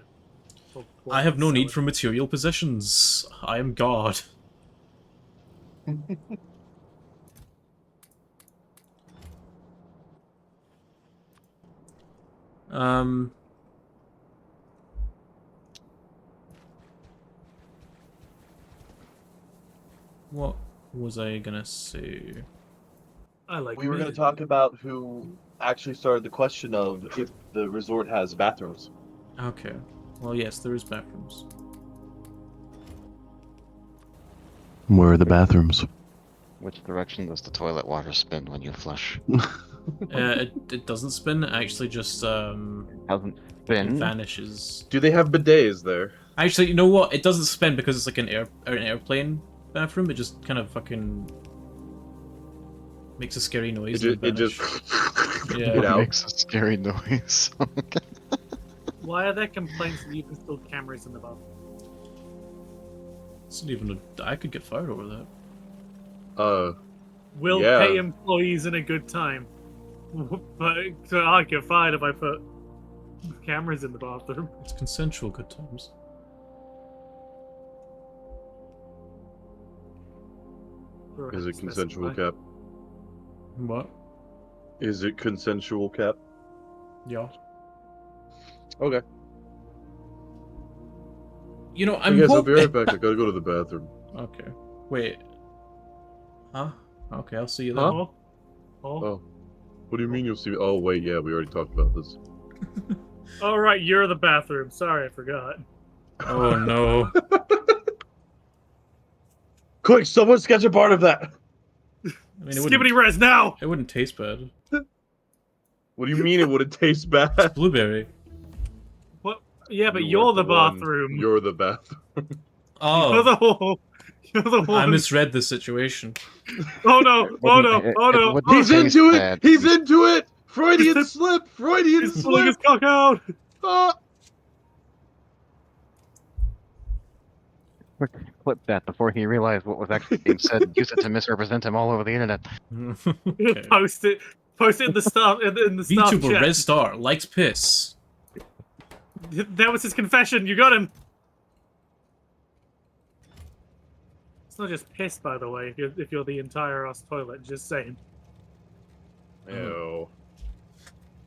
talk I have no sell need it. for material possessions. I am God. Um. What was I gonna say? I like. We were going meat. to talk about who actually started the question of if the resort has bathrooms. Okay. Well, yes, there is bathrooms. Where are the bathrooms? Which direction does the toilet water spin when you flush? It doesn't spin. It actually just Hasn't it been. vanishes. Do they have bidets there? Actually, you know what? It doesn't spin because it's like an airplane bathroom. It just kind of fucking makes a scary noise. It and just vanish. get Yeah. out. Makes a scary noise. Why are there complaints that you've installed cameras in the bathroom? It's not even I could get fired over that. Will Yeah. pay employees in a good time. But so I get fired if I put cameras in the bathroom. It's consensual good times. Go ahead Is and it consensual, specify. Cap? What? Is it consensual, Cap? Yeah. Okay. You know, Hey I'm guys, I'll be hoping. right back. I gotta go to the bathroom. Okay. Wait. Huh? Okay, I'll see you then. Huh? Oh. Oh. Oh. What do you mean you'll see me? Oh, wait, yeah, we already talked about this. All right, you're the bathroom. Sorry, I forgot. Oh no. Quick, someone sketch a part of that! I mean, Skibbity res now. it wouldn't taste bad. What do you mean it wouldn't taste It's bad? blueberry. What? Yeah, but You you're weren't the one. bathroom. You're the bathroom. You're Oh, the whole. You're the one. I misread the situation. Oh no! Oh no! Oh no! It Oh, He's taste into it! bad. He's into it! Freudian He's- slip! Freudian he's pulling his slip! cock out. Ah! Clip that before he realized what was actually being said and use it to misrepresent him all over the internet. Okay. Post it in the staff staff VTuber chat. Red Star likes piss. That was his confession. You got him. It's not just piss, by the way. If you're the entire ass toilet, just saying. Ew.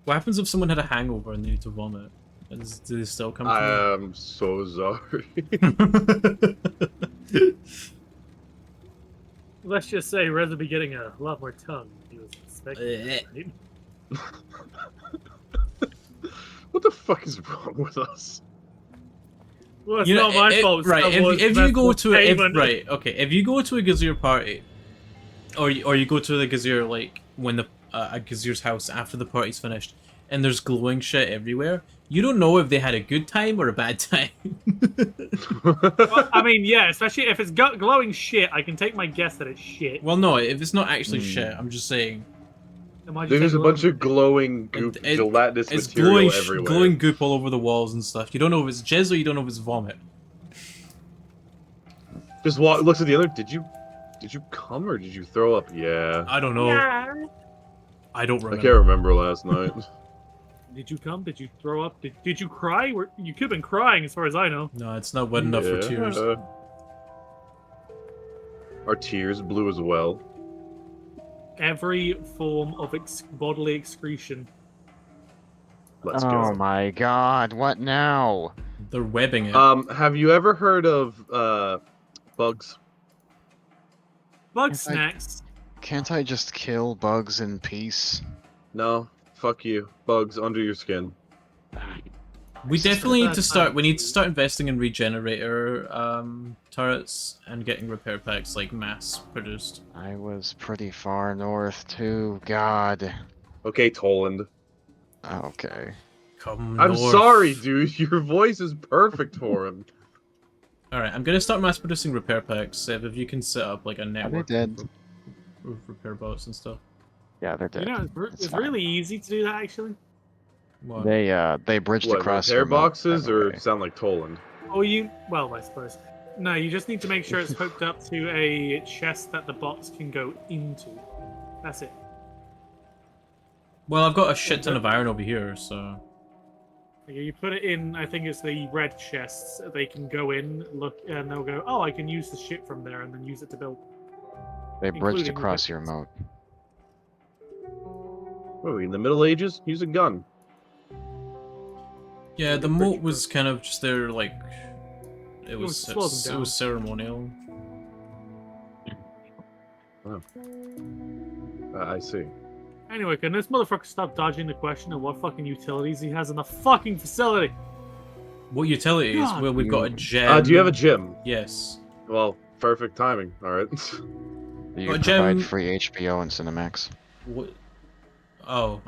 What happens if someone had a hangover and they need to vomit? Do they still come to I am so sorry. you? Let's just say Rez would be getting a lot more tongue than he was expecting. Right? What the fuck is wrong with us? Well, it's not my fault. Right, if you go to payment. if you go to a Gazier party, or you go to the Gazier like when the a Gazier's house after the party's finished, and there's glowing shit everywhere, you don't know if they had a good time or a bad time. Well, I mean, yeah, especially if it's glowing shit, I can take my guess that it's shit. Well, no, if it's not actually shit, I'm just saying. Am I just There's a saying bunch glowing? of glowing goop, gelatinous It's material everywhere. glowing goop all over the walls and stuff. You don't know if it's jizz or you don't know if it's vomit. Just looks at the other. Did you come or did you throw up? Yeah. I don't know. Yeah. I don't I remember. can't remember last night. Did you come? Did you throw up? Did you cry? You could have been crying, as far as I know. No, it's not wet enough for tears. Our tears blue as well. Every form of bodily excretion. Let's Oh go. my god, what now? They're webbing it. Have you ever heard of bugs? Bug If I- snacks. Can't I just kill bugs in peace? No. Fuck you. Bugs under your skin. We definitely need to bad start. time. We need to start investing in regenerator turrets and getting repair packs like mass produced. I was pretty far north too, god. Okay, Toland. Okay. Come I'm north. sorry, dude. Your voice is perfect for him. All right, I'm gonna start mass producing repair packs. Sev, if you can set up like a Are they network dead? of repair bots and stuff. Yeah, they're dead. You know, It's it's fine. really easy to do that, actually. What? They bridged What, across repair your moat, boxes by the or way. sound like Toland? Well, I suppose. No, you just need to make sure it's hooked up to a chest that the bots can go into. That's it. Well, I've got a shit ton of iron over here, so You put it in, I think it's the red chests. They can go in, look, and they'll go, oh, I can use the shit from there, and then use it to build. They bridged including across your weapons. moat. What are we, in the Middle Ages? Use a gun. yeah, the moat was kind of just there, like it was slow them it down. was ceremonial. I see. Anyway, can this motherfucker stop dodging the question of what fucking utilities he has in the fucking facility? What utilities? God. Well, we've got a gem. Do you have a gym? Yes. Well, perfect timing. All right. Do you Well, provide Gem- free HBO and Cinemax? What? Oh,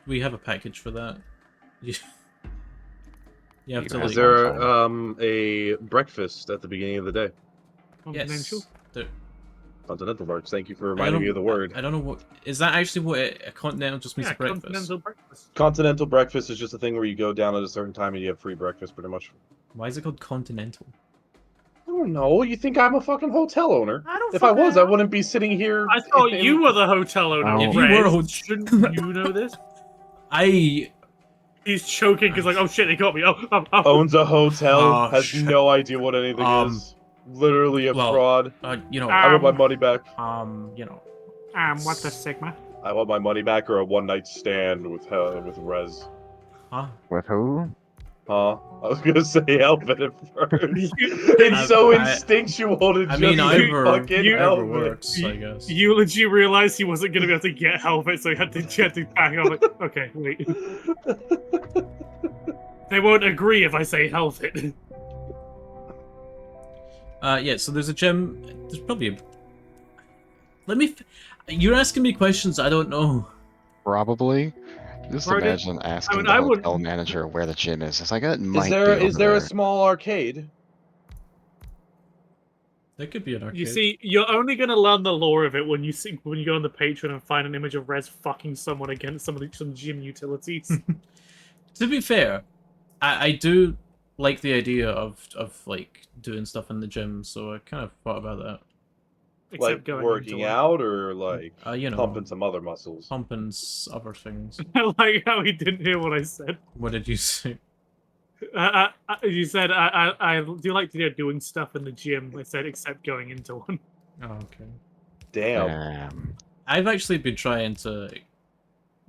we have a package for that. You have You to have Is like. there Wi-Fi. a breakfast at the beginning of the day? Confidential? Yes. There, Continental bars. Thank you for I reminding don't- me of the word. I don't know what is that actually what a continental just means Yeah, breakfast. continental breakfast. Continental breakfast is just a thing where you go down at a certain time and you have free breakfast, pretty much. Why is it called continental? I don't know. You think I'm a fucking hotel owner? I don't If I fucking was, I know. wouldn't be sitting here. I thought you were the hotel owner. Oh. If you were a Rez. Shouldn't you know this? I He's choking because like, oh shit, they got me. Oh. owns a hotel, Oh, has shit. no idea what anything is. Literally a well, fraud. you know, I want my money back. you know, What the Sigma? I want my money back or a one-night stand with Rez. huh? With who? Huh? I was gonna say Elvin at first. You- It's so I- instinctual to I just mean, say either fucking Elvin. works, I guess. Eulogy realized he wasn't gonna be able to get helmet, so he had to back off. Like, okay, wait. They won't agree if I say helmet. Yeah. So there's a gem. There's probably a. Let me. You're asking me questions I don't know. Probably. Just Right, imagine asking mean, the I hotel wouldn't- manager where the gym is. It's like, it might Is be there over a small arcade? That could be an arcade. You see, you're only gonna learn the lore of it when you go on the Patreon and find an image of Rez fucking someone against some gym utilities. To be fair, I do like the idea of like doing stuff in the gym, so I kind of thought about that. Except Like going into working one. out or like You know, pumping some other muscles. pumping other things. I like how he didn't hear what I said. What did you say? You said I do like to doing stuff in the gym. I said except going into one. Oh, okay. Damn. I've actually been trying to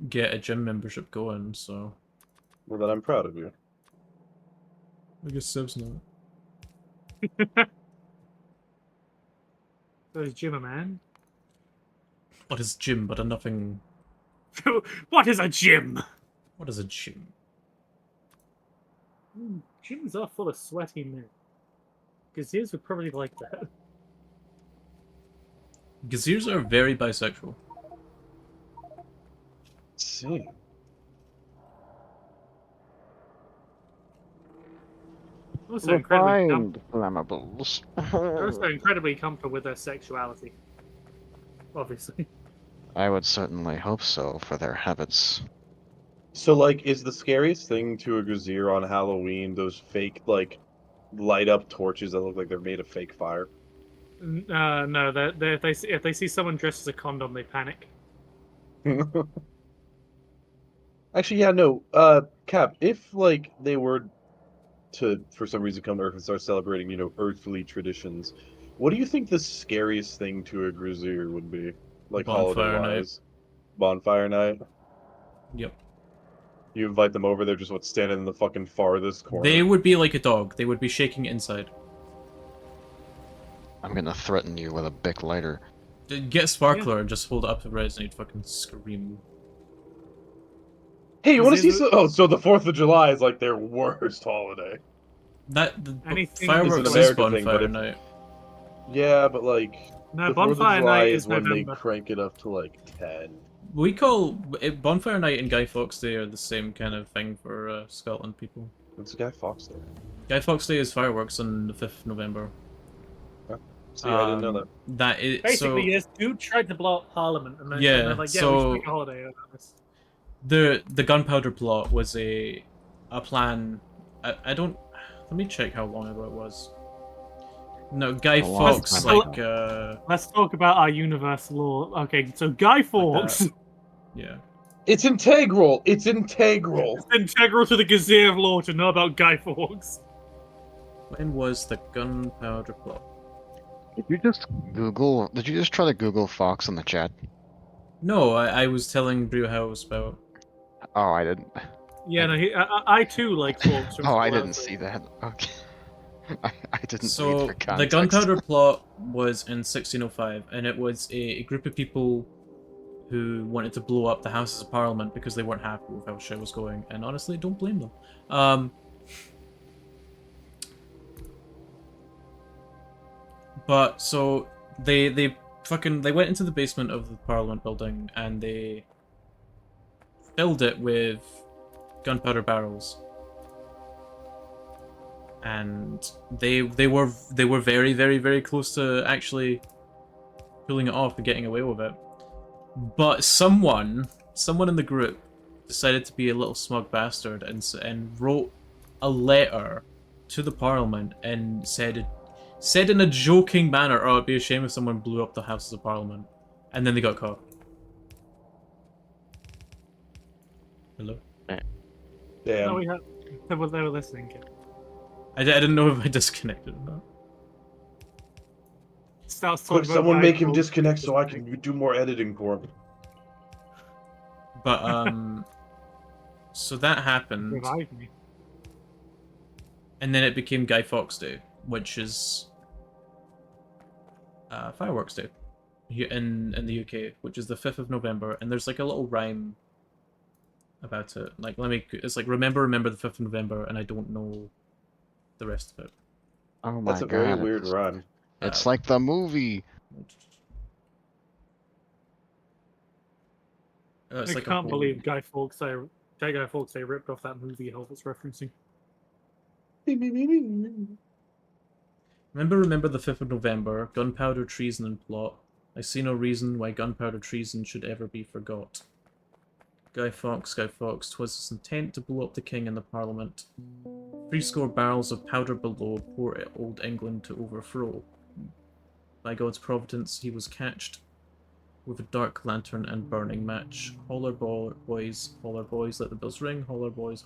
get a gym membership going, so Well, then I'm proud of you. I guess Sib's not. So is gym a man? What is gym but a nothing? What is a gym? What is a gym? Gyms are full of sweaty men. Gazeers would probably like that. Gazeers are very bisexual. Let's see. Also incredibly, Refined flammables. also incredibly comfortable with their sexuality. Obviously. I would certainly hope so for their habits. So, like, is the scariest thing to a Grazier on Halloween those fake, like, light up torches that look like they're made of fake fire? No, if they see someone dressed as a condom, they panic. Actually, yeah, no. Cap, if, like, they were to, for some reason, come to Earth and start celebrating, earthly traditions, what do you think the scariest thing to a Grazier would be? Like, Bonfire holiday-wise? Bonfire night? Yep. You invite them over, they're just standing in the fucking farthest corner. They would be like a dog. They would be shaking inside. I'm gonna threaten you with a Bic lighter. Get a sparkler and just hold it up to Rez and he'd fucking scream. Hey, you want to see Is it- some? Oh, so the 4th of July is like their worst holiday. The Anything fireworks is is an American thing, bonfire but if- night. Yeah, but like No, the 4th of bonfire July night is is when November. they crank it up to like 10. We call Bonfire Night and Guy Fawkes Day are the same kind of thing for Scotland people. What's the Guy Fawkes there? Guy Fawkes Day is fireworks on the 5th of November. See, I didn't know that. That is Basically, so. yes, dude tried to blow up Parliament, and then Yeah, and they're like, yeah, we so- should make a holiday out of this. The gunpowder plot was a plan. I don't. Let me check how long ago it was. No, Guy A long Fawkes time like Let's talk about our universe law. Okay, so Guy Fawkes yeah. It's integral. It's integral. it's integral to the Gazetteer of Law to know about Guy Fawkes. When was the gunpowder plot? Did you just Google? Did you just try to Google Fox in the chat? No, I was telling Brew how it was about. Oh, I didn't. Yeah, no, I too like Fawkes. From Oh, I School didn't House. see that. Okay. I didn't read So for the context. gunpowder plot was in 1605, and it was a group of people who wanted to blow up the Houses of Parliament because they weren't happy with how shit was going. And honestly, don't blame them. But so they went into the basement of the Parliament building and they filled it with gunpowder barrels. And they were very, very, very close to actually pulling it off and getting away with it. But someone in the group decided to be a little smug bastard and wrote a letter to the Parliament and said in a joking manner, "Oh, it'd be a shame if someone blew up the Houses of Parliament," and then they got caught. Hello. No, Damn. we had, they were listening. Kid. I didn't know if I disconnected or not. Starts talking Quick, about someone Guy make him Fawkes. disconnect so I can do more editing for him. But so that happened, Revive me. and then it became Guy Fawkes Day, which is Fireworks Day here in the UK, which is the 5th of November, and there's like a little rhyme about it. Like, it's like remember the 5th of November, and I don't know the rest of it. Oh my That's a god. very weird run. It's like the movie. It's I like a can't whole- believe Guy Fawkes. Guy Fawkes. They ripped off that movie Elvis referencing. Remember the 5th of November, gunpowder treason and plot. I see no reason why gunpowder treason should ever be forgot. Guy Fawkes, 'twas his intent to blow up the king and the Parliament. Threescore barrels of powder below, poor old England to overthrow. By God's providence, he was catched with a dark lantern and burning match. Holler boys, let the bells ring. Holler boys,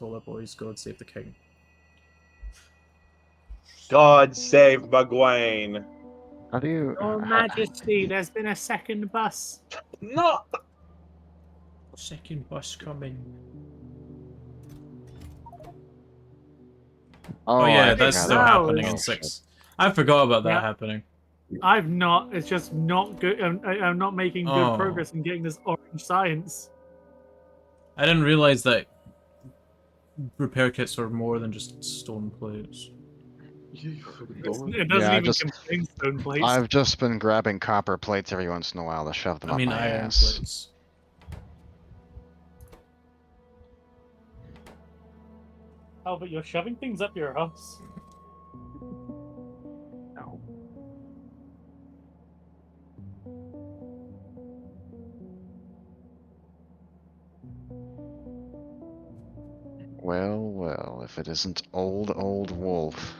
God save the king. God save Egwene. How do you? Your Majesty, there's been a second bus. No. Second bus coming. Oh yeah, I that's forgot still about that. happening in Flowers. Oh, shit. 6. I forgot about that Yeah. happening. I've not. It's just not good. I'm not making good Oh. progress in getting this orange science. I didn't realize that repair kits were more than just stone plates. It doesn't Yeah, even contain stone plates. I've just been grabbing copper plates every once in a while to shove them I up mean my iron ass. plates. Oh, but you're shoving things up your ass. No. Well, well, if it isn't old wolf.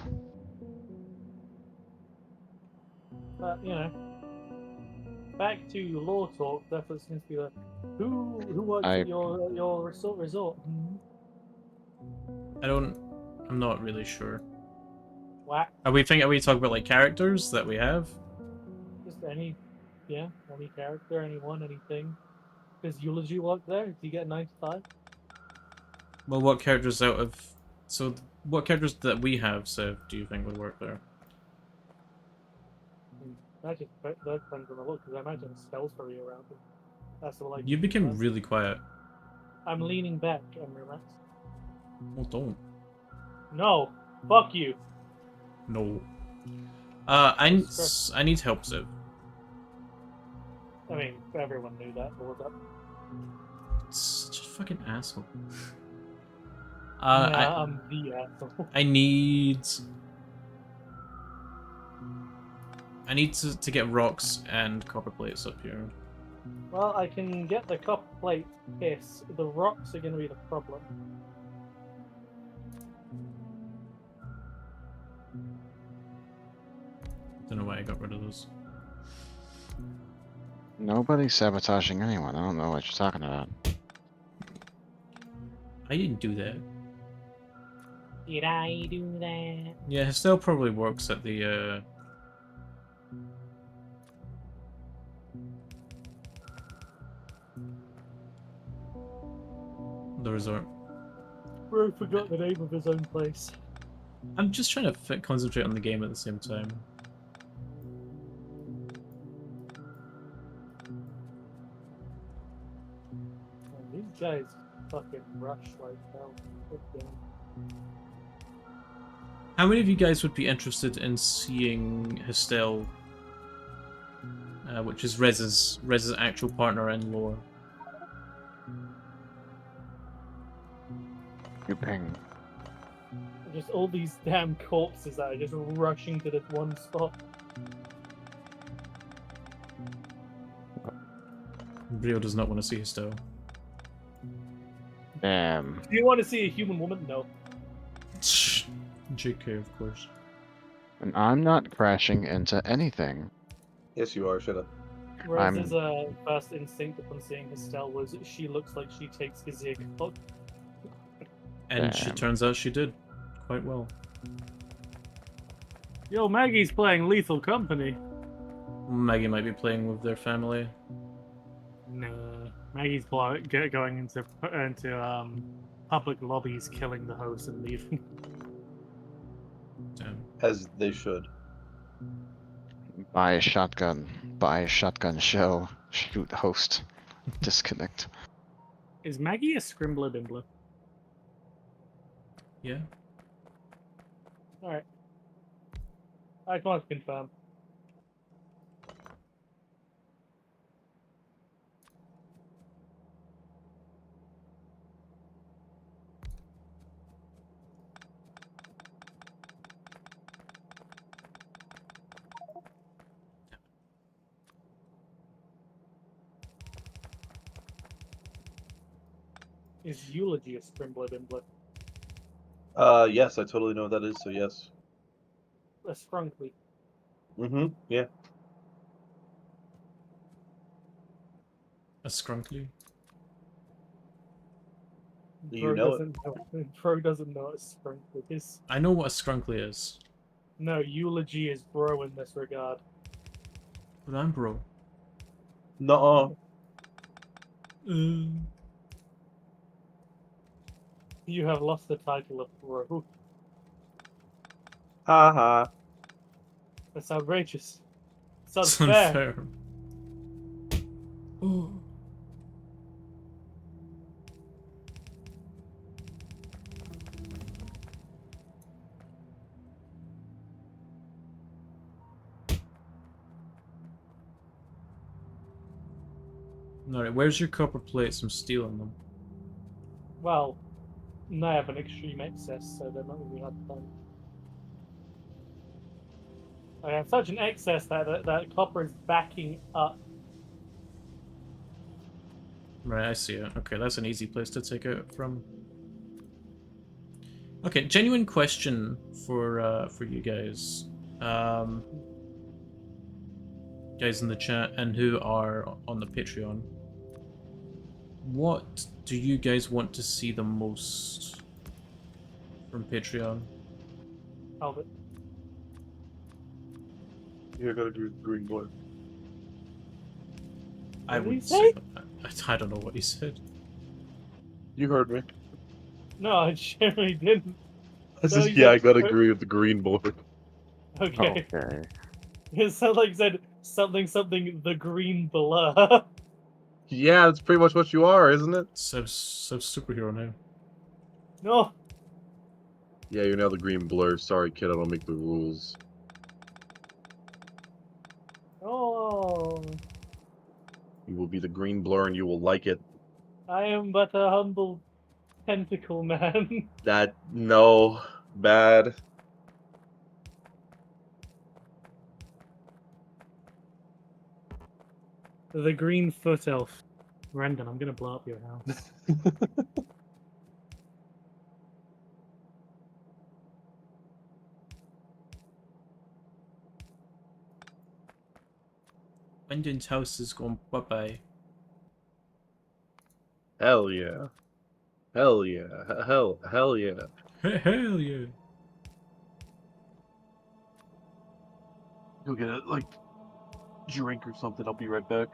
But you know, back to law talk. That's what seems to be like. Who works I at your resort? Hmm? I'm not really sure. Whack. Are we talking about like characters that we have? Just any, yeah, any character, anyone, anything. Does eulogy work there? Do you get 95? Well, what characters out of what characters that we have, so do you think would work there? That depends on the look, because I imagine spells for you around them. That's the like. You became really quiet. I'm leaning back and relaxed. Well, don't. No, fuck you. No. Stress. I need help, Ziv. I mean, everyone knew that. But what's up? Such a fucking asshole. Yeah, I'm the asshole. I need to get rocks and copper plates up here. Well, I can get the copper plate. Yes, the rocks are going to be the problem. Don't know why I got rid of those. Nobody's sabotaging anyone. I don't know what you're talking about. I didn't do that. Did I do that? Yeah, Estelle probably works at the resort. Bro forgot the name of his own place. I'm just trying to concentrate on the game at the same time. Man, these guys fucking rush like hell. Okay. How many of you guys would be interested in seeing Estelle, which is Rez's actual partner in lore? You ping. Just all these damn corpses that are just rushing to this one spot. Brio does not want to see Estelle. Damn. Do you want to see a human woman? No. JK, of course. And I'm not crashing into anything. Yes, you are. Shut up. Whereas his first instinct upon seeing Estelle was she looks like she takes his ear cock. And she Damn. turns out she did quite well. Yo, Maggie's playing Lethal Company. Maggie might be playing with their family. Nah, Maggie's going into public lobbies, killing the host and leaving. Damn. As they should. Buy a shotgun. Buy a shotgun shell. Shoot host. Disconnect. Is Maggie a scrimbler dimbler? Yeah. Alright. I can't confirm. Is eulogy a scrimbler dimbler? Yes, I totally know what that is. So yes. A scrunkly. Mm-hmm. Yeah. A scrunkly. You Bro know it. doesn't know. Bro doesn't know what a scrunkly is. I know what a scrunkly is, No, eulogy is bro in this regard. but I'm bro. Nuh-uh. Uh, You have lost the title of bro. Ha ha. That's outrageous. It's it's unfair. unfair. Oh. Alright, where's your copper plates? I'm stealing them. Well, I have an extreme excess, so they're not going to be hard to find. I have such an excess that copper is backing up. Right, I see it. Okay, that's an easy place to take it from. Okay, genuine question for you guys. Um, guys in the chat and who are on the Patreon. What do you guys want to see the most from Patreon? Albert. You're gonna do green boy. I What did he would say? say I don't know what he said. You heard me. No, I generally didn't. I So said, he yeah, I said, gotta agree with the green boy. okay. Okay. It sounded like he said something the green blur. Yeah, that's pretty much what you are, isn't it? So superhero now. No. Yeah, you're now the green blur. Sorry, kid, I don't make the rules. Oh. You will be the green blur and you will like it. I am but a humble tentacle man. No, bad. The green foot elf. Brendan, I'm gonna blow up your house. Brendan's house is going bye-bye. Hell yeah. Hell yeah. Hell yeah. Hell yeah. Go get a, like, drink or something. I'll be right back.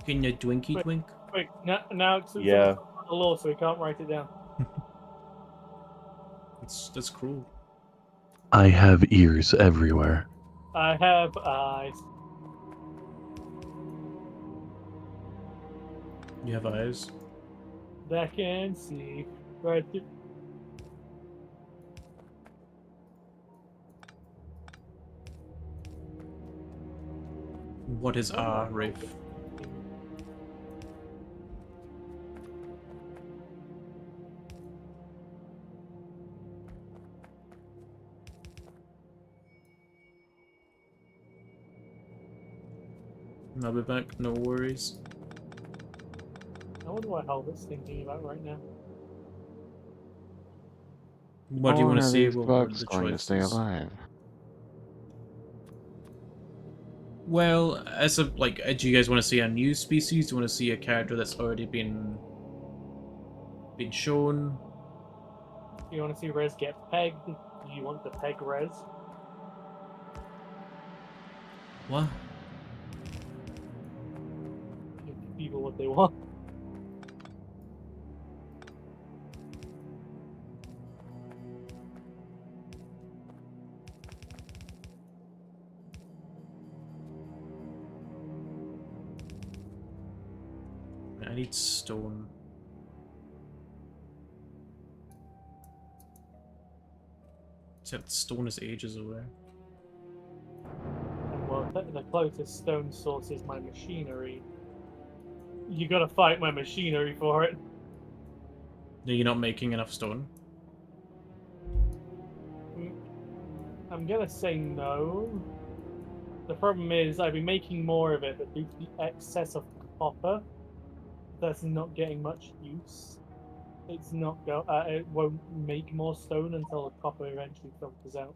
Getting a Dwinky Wait. Twink? Wait, now Yeah. someone's the law, so we can't write it down. That's cruel. I have ears everywhere. I have eyes. You have eyes? That can see. Right. What is Rafe? I'll be back, no worries. I wonder what Halbert's thinking about right now. What How do you long want to are see? these What are bugs the going to stay choices? alive? Well, as a do you guys want to see a new species? Do you want to see a character that's already been shown? Do you want to see Rez get pegged? Do you want to peg Rez? What? Give people what they want. I need stone. Except stone is ages away. Well, the closest stone source is my machinery. You gotta fight my machinery for it. No, you're not making enough stone. I'm gonna say no. The problem is I'd be making more of it, but due to the excess of copper, that's not getting much use. it's not go. It won't make more stone until the copper eventually filters out.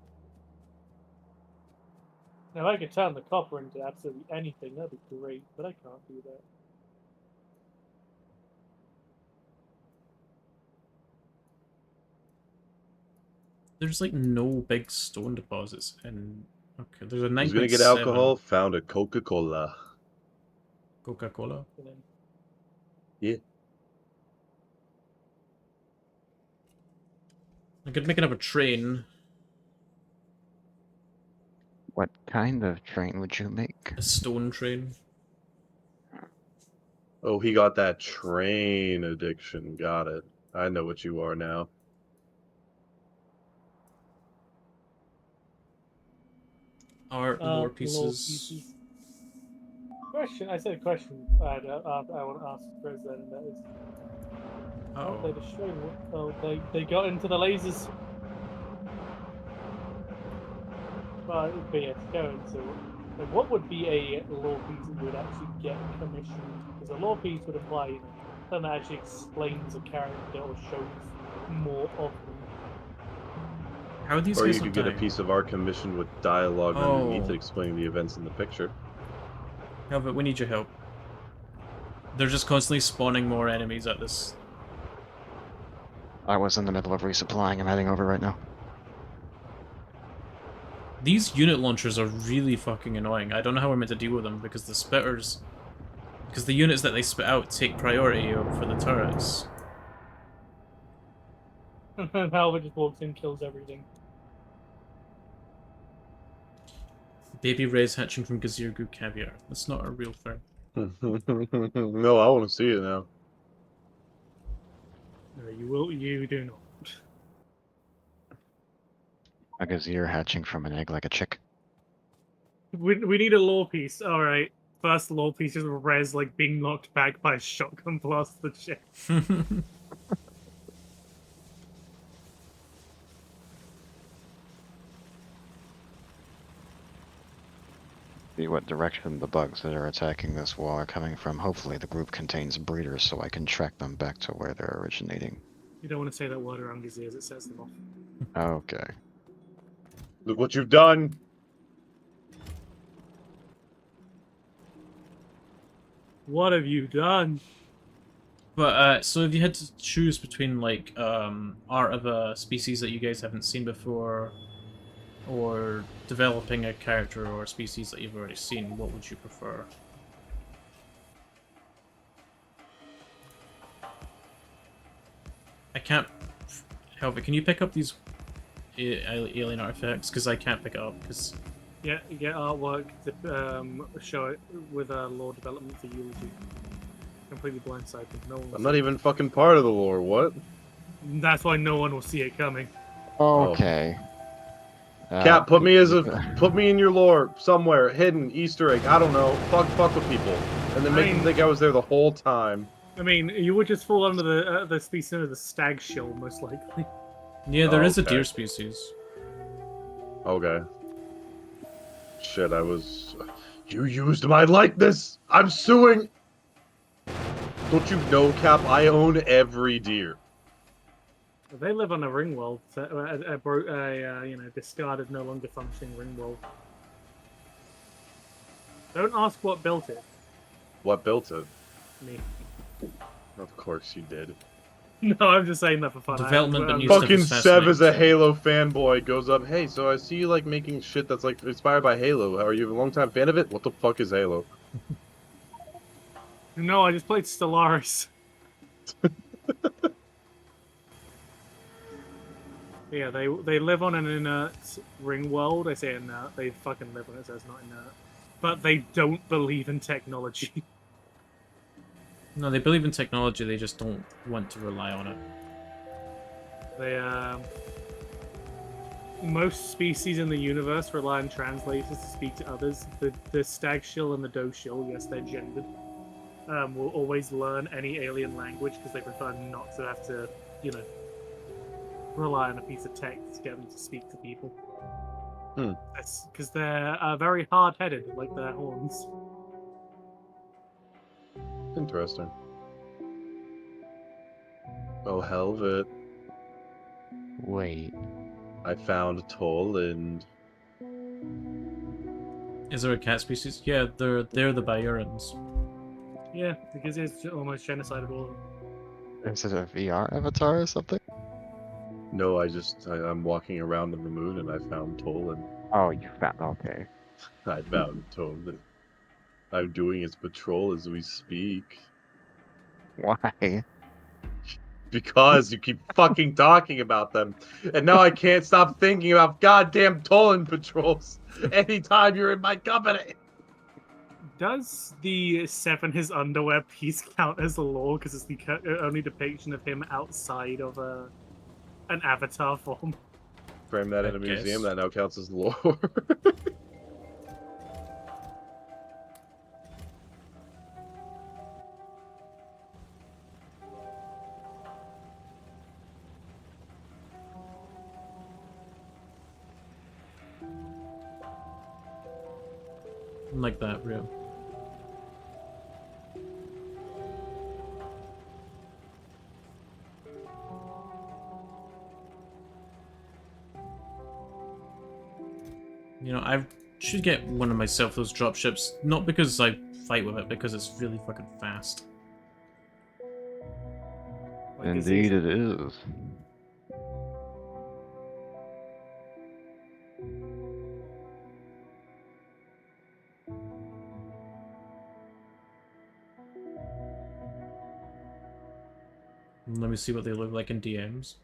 Now, if I could turn the copper into absolutely anything, that'd be great, but I can't do that. There's like no big stone deposits in. Okay, there's a Who's gonna get 9.7 alcohol? Found a Coca-Cola. Coca-Cola. And then Yeah. I could make another train, What kind of train would you make? a stone train. Oh, he got that train addiction. Got it. I know what you are now. Art, lore lore pieces. pieces. Question. I said a question. I want to ask President, and that is, oh, they Uh-oh. destroyed. Oh, they got into the lasers. But yes, going to. Like, what would be a lore piece that would actually get commissioned? Because a lore piece would imply, you know, something that actually explains a character or shows more of them. How are these Or guys you not could get a dying? piece of art commissioned with dialogue underneath Oh. it explaining the events in the picture. No, but we need your help. They're just constantly spawning more enemies at this. I was in the middle of resupplying. I'm heading over right now. These unit launchers are really fucking annoying. I don't know how we're meant to deal with them because the spitters... Because the units that they spit out take priority for the turrets. And Halva just walks in, kills everything. Baby rays hatching from Gazirgu caviar. That's not a real thing. No, I want to see it now. No, you will. You do not. A gazier hatching from an egg like a chick. We need a lore piece. All right. First lore piece is Rez like being knocked back by a shotgun blast the ship. See what direction the bugs that are attacking this wall are coming from. Hopefully the group contains breeders so I can track them back to where they're originating. You don't want to say that word around his ears, it sets them off. Okay. Look what you've done. What have you done? But, so if you had to choose between, like, art of a species that you guys haven't seen before, or developing a character or a species that you've already seen, what would you prefer? I can't help it. Can you pick up these alien artifacts? Because I can't pick it up, because... Yeah, you get artwork to show it with a lore development for Eulogy. Completely blindsided. No one will I'm see not it. even fucking part of the lore. What? That's why no one will see it coming. Okay. Cap, put me in your lore somewhere, hidden Easter egg. I don't know. Fuck with people, and then make them think I was there the whole time. I mean, you would just fall under the species of the stag shill, most likely. Yeah, there is a Okay. deer species. Okay. Shit, You used my likeness. I'm suing. Don't you know, Cap? I own every deer. They live on a ring world, discarded, no longer functioning ring world. Don't ask what built it. What built it? Me. Of course you did. No, I'm just saying that for fun. Development that I'm used to Fucking be Sev is a fascinating. Halo fanboy. Goes up, hey, so I see you like making shit that's like inspired by Halo. Are you a longtime fan of it? What the fuck is Halo? No, I just played Stellaris. Yeah, they live on an inert ring world. I say inert. They fucking live on it, so it's not inert. But they don't believe in technology. No, they believe in technology, they just don't want to rely on it. They most species in the universe rely on translators to speak to others. The stag shill and the doe shill, yes, they're gendered, will always learn any alien language because they prefer not to have to, rely on a piece of text to get them to speak to people. That's because they're very hard-headed, like their horns. Interesting. Oh, Helvet. Wait. I found Toland. Is there a cat species? Yeah, they're the Bayerans. Yeah, because it's almost genocidal. Is it a VR avatar or something? No, I'm walking around on the moon and I found Toland. Oh, you found. Okay. I found Toland. I'm doing his patrol as we speak. Why? Because you keep fucking talking about them. And now I can't stop thinking about goddamn Toland patrols anytime you're in my company. Does the Seven His Underwear piece count as lore? Because it's the only depiction of him outside of an avatar form. Frame that I in a museum, guess. that now counts as lore. Like that, real. You know, I should get one of myself those dropships, not because I fight with it, because it's really fucking fast. Like, Indeed, it is. Let me see what they look like in DMs.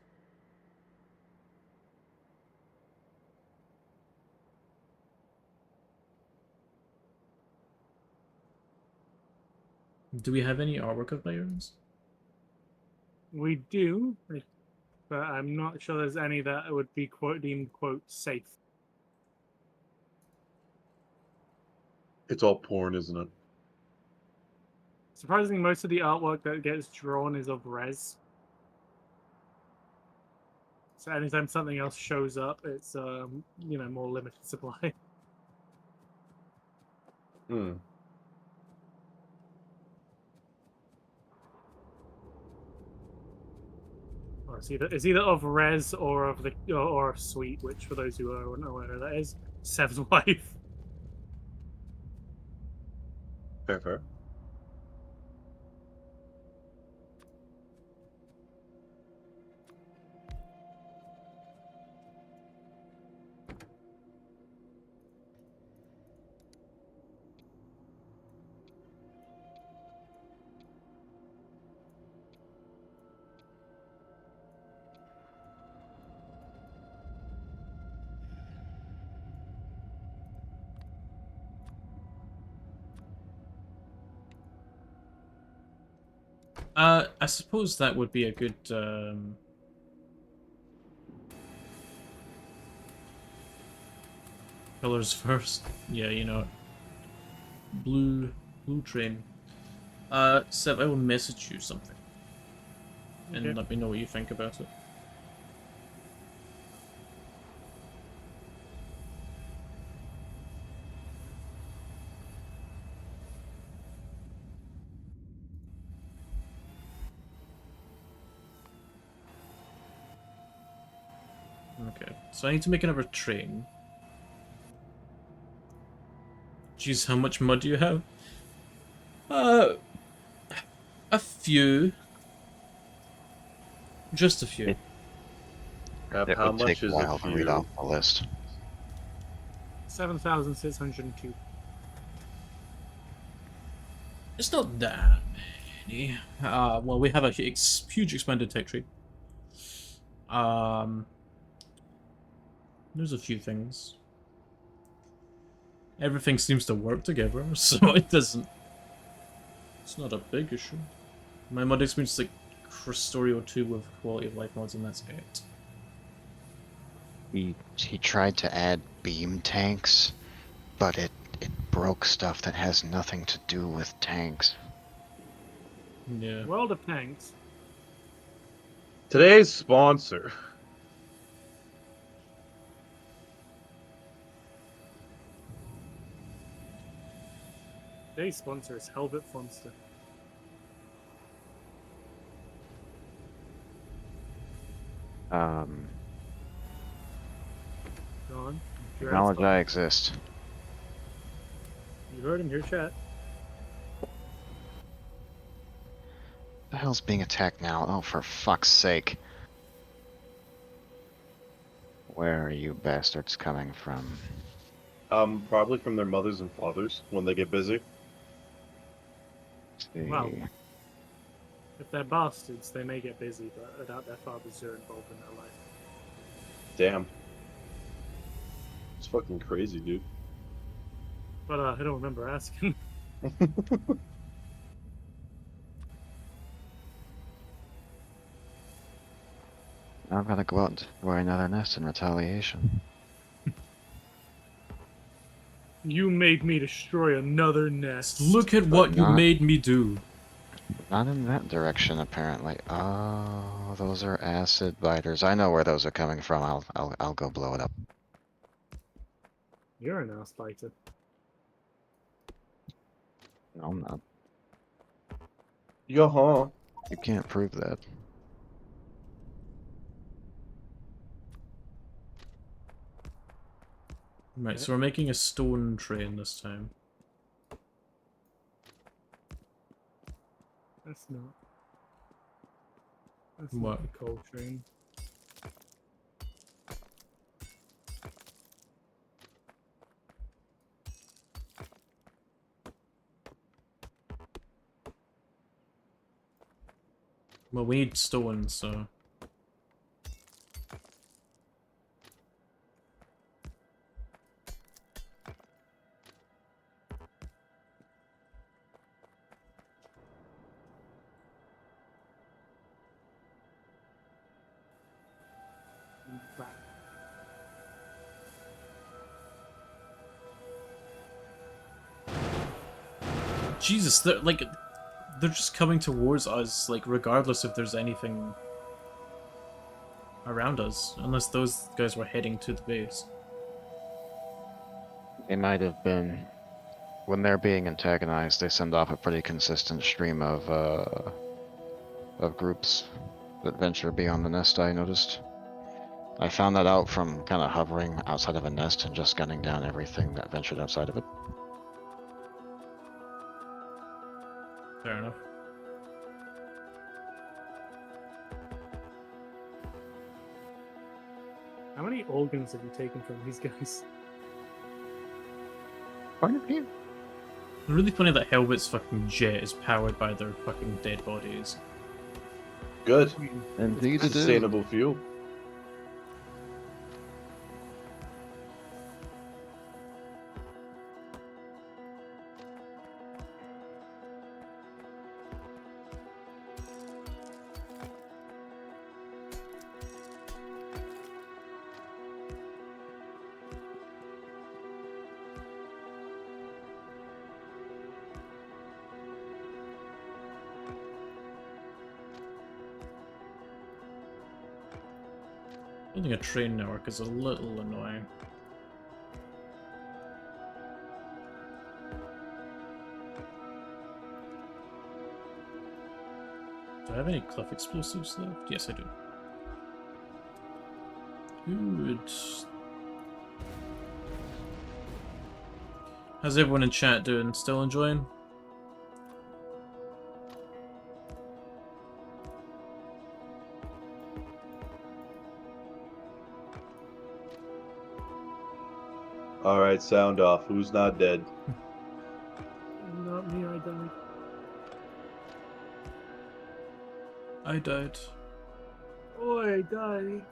Do we have any artwork of Bayerns? we do, but I'm not sure there's any that would be deemed quote safe. It's all porn, isn't it? Surprisingly, most of the artwork that gets drawn is of res. So anytime something else shows up, it's more limited supply. Hmm. Or it's either of res or of the or of sweet, which for those who are unaware, that is Sev's wife. Fair, fair. I suppose that would be a good, colors first. Yeah, you know, blue train. Seb, I will message you something, and Okay. let me know what you think about it. Okay, so I need to make another train. Jeez, how much mud do you have? Uh, a few. Just a few. It, Have It how would take much a is a while to read off few? the list. 7,602. It's not that many. Well, we have a huge expanded tech tree. Um, there's a few things. Everything seems to work together, so it doesn't. It's not a big issue. My mod experience is like Factorio 2 with quality of life mods, and that's it. He tried to add beam tanks, but it broke stuff that has nothing to do with tanks. Yeah. World of Tanks. Today's sponsor. Today's sponsor is Helvet Fonster. Um, Go on. You're at acknowledge I exist. You heard him. Your chat. The hell's being attacked now? Oh, for fuck's sake. Where are you bastards coming from? Probably from their mothers and fathers when they get busy. Let's see. Well, if they're bastards, they may get busy, but I doubt their fathers are involved in their life. Damn. It's fucking crazy, dude. But I don't remember asking. I've got to go out and destroy another nest in retaliation. You made me destroy another nest. Look at what you not- made me do. Not in that direction, apparently. Oh, those are acid biters. I know where those are coming from. I'll go blow it up. You're an ass biter. No, I'm not. Yo-huh. You can't prove that. Right, so we're making a stone train this time. That's not. That's What? not the coal train. Well, we need stone, so... Crap. Jesus, they're, like, they're just coming towards us, like, regardless if there's anything around us. Unless those guys were heading to the base. They might have been. When they're being antagonized, they send off a pretty consistent stream of groups that venture beyond the nest, I noticed. I found that out from kind of hovering outside of a nest and just gunning down everything that ventured outside of it. Fair enough. How many organs have you taken from these guys? Point of view. Really funny that Helvet's fucking jet is powered by their fucking dead bodies. Good. I mean, Indeed it is. Sustainable fuel. Building a train network is a little annoying. Do I have any cliff explosives left? Yes, I do. Good. How's everyone in chat doing? Still enjoying? Alright, sound off. Who's not dead? not me, I died. I died. Oh, I died.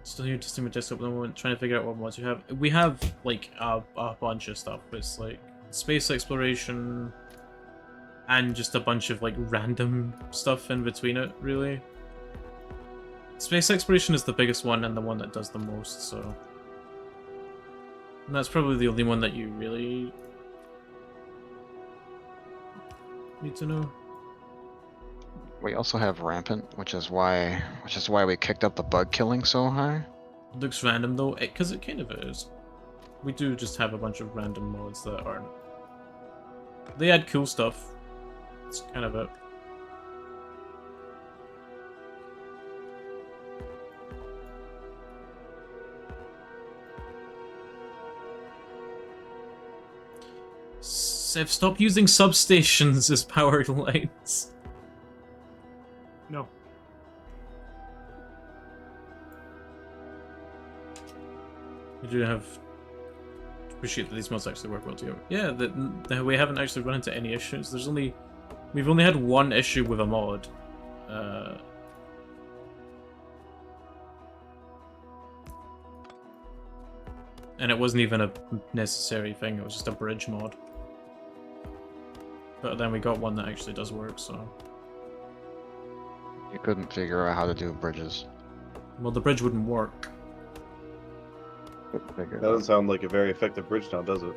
Still here to see my desktop at the moment, trying to figure out what mods you have. We have, like, a bunch of stuff. It's, like, space exploration, and just a bunch of, like, random stuff in between it, really. Space exploration is the biggest one, and the one that does the most, so... And that's probably the only one that you really... need to know. We also have rampant, which is why we kicked up the bug killing so high. Looks random though, because it kind of is. We do just have a bunch of random mods that aren't. They add cool stuff. It's kind of it. Sev, stop using substations as power lines. No. We do have to appreciate that these mods actually work well together. Yeah, that we haven't actually run into any issues. We've only had one issue with a mod. And it wasn't even a necessary thing, it was just a bridge mod. But then we got one that actually does work, so... You couldn't figure out how to do bridges. Well, the bridge wouldn't work. Couldn't figure That it out. doesn't sound like a very effective bridge now, does it?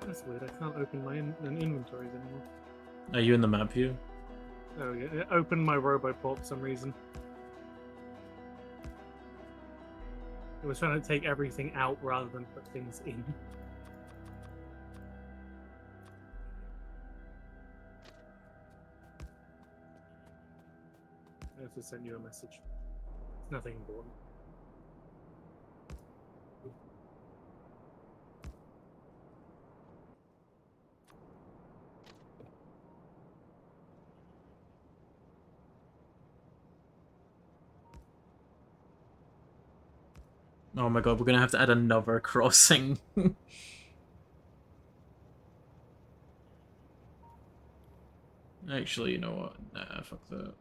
That's weird. I can't open my inventories anymore. Are you in the map view? Oh yeah, it opened my Roboport for some reason. It was trying to take everything out rather than put things in. I have to send you a message. It's nothing important. Oh my god, we're gonna have to add another crossing. Actually, you know what? Nah, fuck that.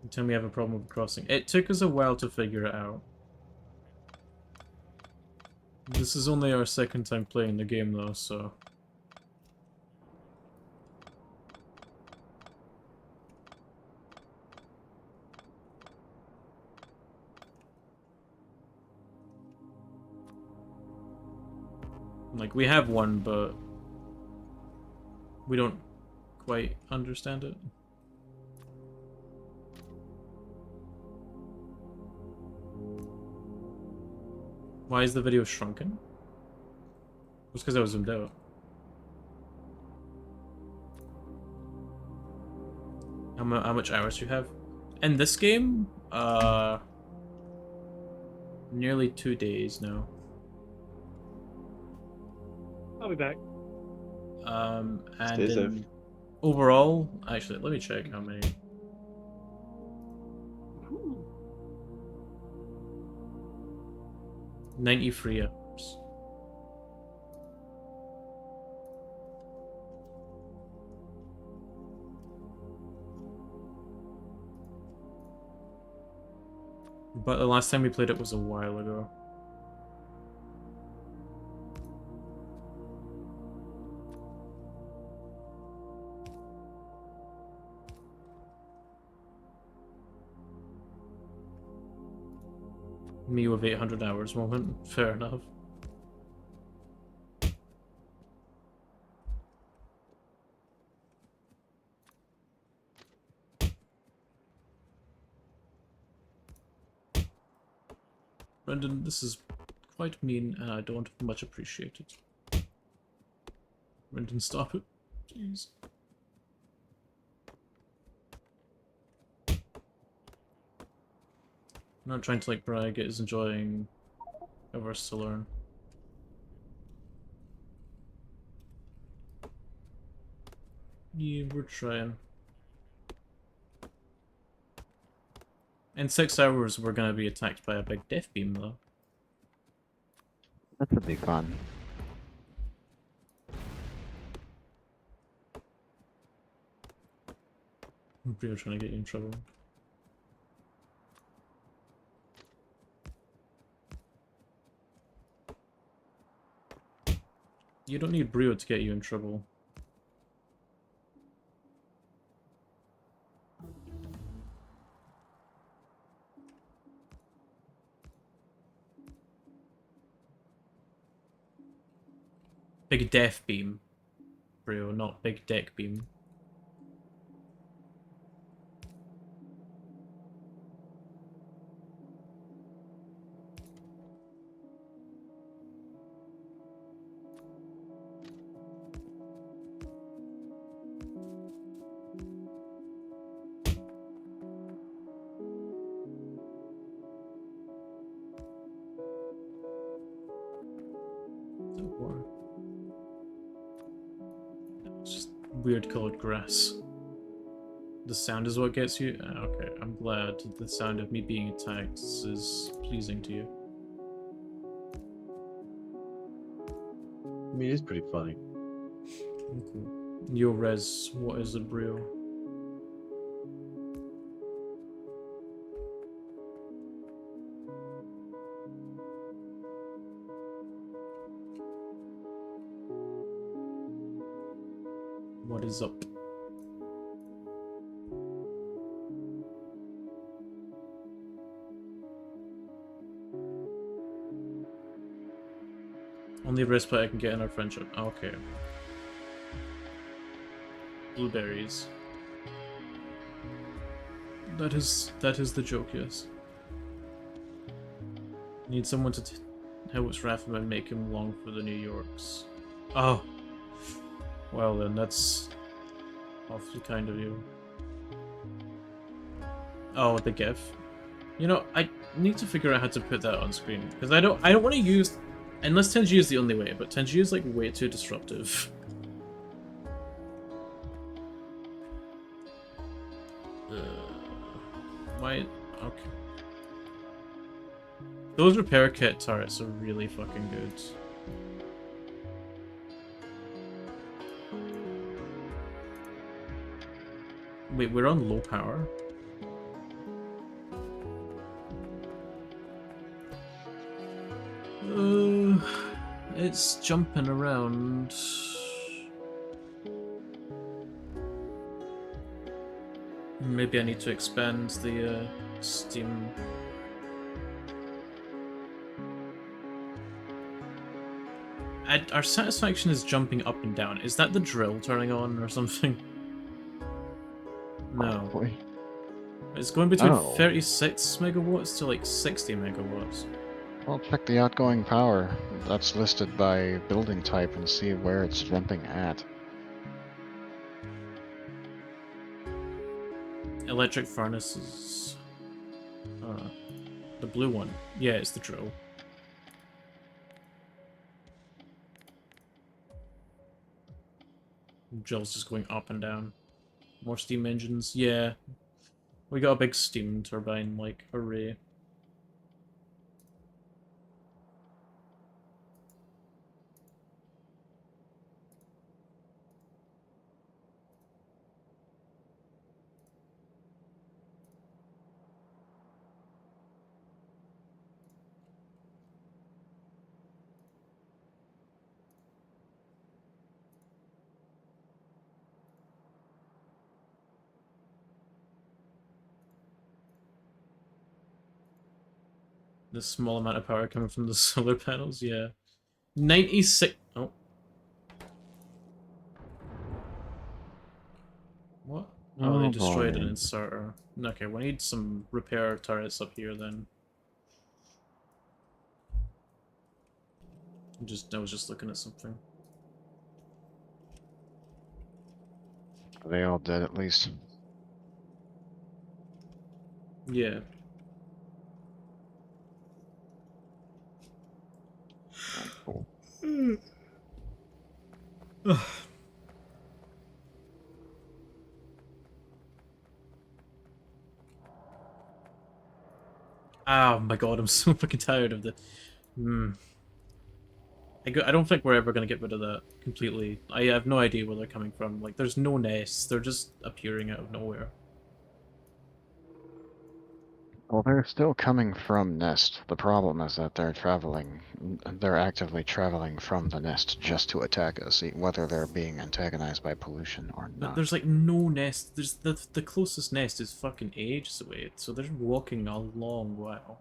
You tell me you have a problem with crossing. It took us a while to figure it out. This is only our second time playing the game though, so... Like, we have one, but... we don't quite understand it. Why is the video shrunken? It's because I was zoomed out. How much hours do you have? In this game? Nearly 2 days now. I'll be back. And Stay safe. in overall, actually, let me check how many. Ooh. 93 hours. But the last time we played it was a while ago. Me with 800 hours moment. Fair enough. Brendan, this is quite mean and I don't much appreciate it. Brendan, stop it. Jeez. I'm not trying to like brag, it is enjoying Everest to learn. Yeah, we're trying. In 6 hours, we're gonna be attacked by a big death beam, though. That would be fun. I'm really trying to get you in trouble. You don't need Brio to get you in trouble. Big death beam, Brio, not big deck beam. Or it's just weird colored grass. The sound is what gets you? Okay, I'm glad the sound of me being attacked is pleasing to you. I mean, it's pretty funny. Okay. Yo, Rez, what is a brew? What is up? Only respite I can get in our friendship. Okay. Blueberries. That is the joke, yes. Need someone to help Ratham and make him long for the New Yorks. Oh. Well then, that's awfully kind of you. Oh, the GIF. You know, I need to figure out how to put that on screen because I don't want to use, unless Tenji is the only way, but Tenji is like way too disruptive. Why? Okay. Those repair kit turrets are really fucking good. Wait, we're on low power? It's jumping around. Maybe I need to expand the steam. Our satisfaction is jumping up and down. Is that the drill turning on or something? No. Probably. It's going between Oh. 36 megawatts to like 60 megawatts. Well, check the outgoing power. That's listed by building type and see where it's jumping at. Electric furnaces. The blue one. Yeah, it's the drill. Drill's just going up and down. More steam engines. Yeah. We got a big steam turbine, like, array. The small amount of power coming from the solar panels, yeah. 96... Oh. What? Oh, they Oh, destroyed boy. an inserter. Okay, we need some repair turrets up here then. I was just looking at something. Are they all dead at least? Yeah. Cool. Oh my god, I'm so fucking tired of the... I don't think we're ever going to get rid of that completely. I have no idea where they're coming from. Like, there's no nests. They're just appearing out of nowhere. Well, they're still coming from Nest. The problem is that they're actively traveling from the Nest just to attack us, whether they're being antagonized by pollution or But not. there's like no nest. There's the closest nest is fucking ages away, so they're walking a long while.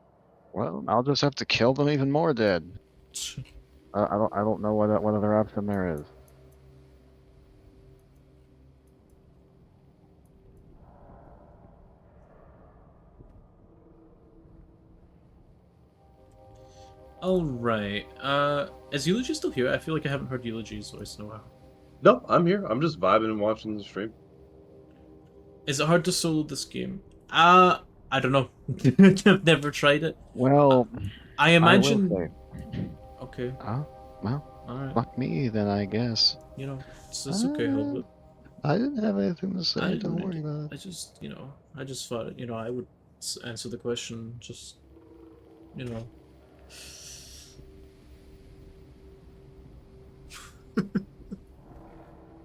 Well, I'll just have to kill them even more dead. I don't know what other option there is. Alright, is Eulogy still here? I feel like I haven't heard Eulogy's voice in a while. No, I'm here. I'm just vibing and watching the stream. Is it hard to solo this game? I don't know. I've never tried it. Well, I I will imagine... say. Okay. Well, Alright. Fuck me, then I guess. You know, it's okay, Hilbert. I didn't have anything to I say. didn't Don't really. worry about I it. just, I just thought, I would answer the question. Just, you know.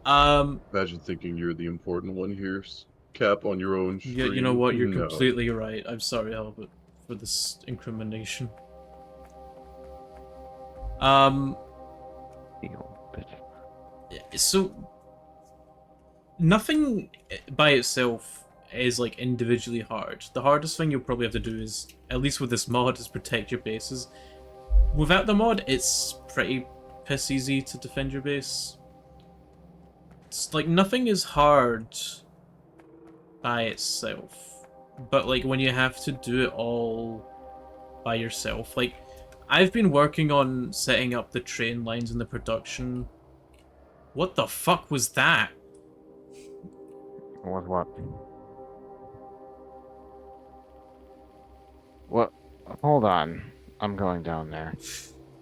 Imagine thinking you're the important one here, Cap, on your own Yeah, you know stream. what? You're No. completely right. I'm sorry, Albert, for this incrimination. Um, You bitch. so nothing by itself is like individually hard. The hardest thing you'll probably have to do is, at least with this mod, is protect your bases. Without the mod, it's pretty piss easy to defend your base. It's like nothing is hard by itself, but like when you have to do it all by yourself, like I've been working on setting up the train lines and the production. What the fuck was that? What? What? Hold on. I'm going down there.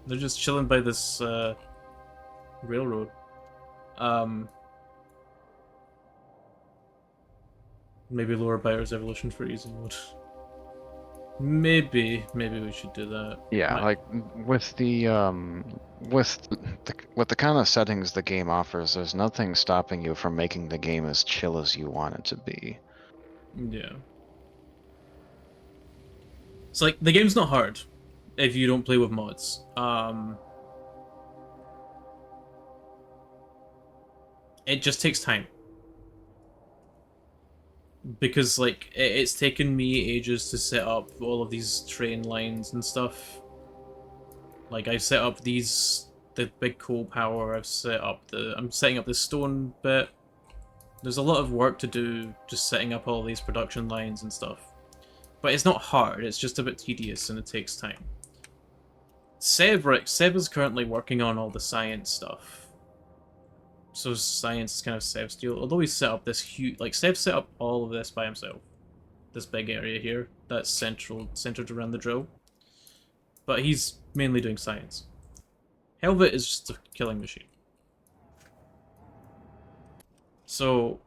They're just chilling by this railroad. Um, Maybe lower buyer's evolution for easy mode. Maybe we should do that. Yeah, like with the kind of settings the game offers, there's nothing stopping you from making the game as chill as you want it to be. Yeah. It's like the game's not hard if you don't play with mods. It just takes time. Because like it's taken me ages to set up all of these train lines and stuff. Like I've set up the big coal power, I'm setting up the stone bit. There's a lot of work to do just setting up all these production lines and stuff. But it's not hard, it's just a bit tedious and it takes time. Seb is currently working on all the science stuff. So science is kind of Seb's deal. Although he's set up this huge... Like, Seb set up all of this by himself. This big area here. That's centered around the drill. But he's mainly doing science. Helvet is just a killing machine. So...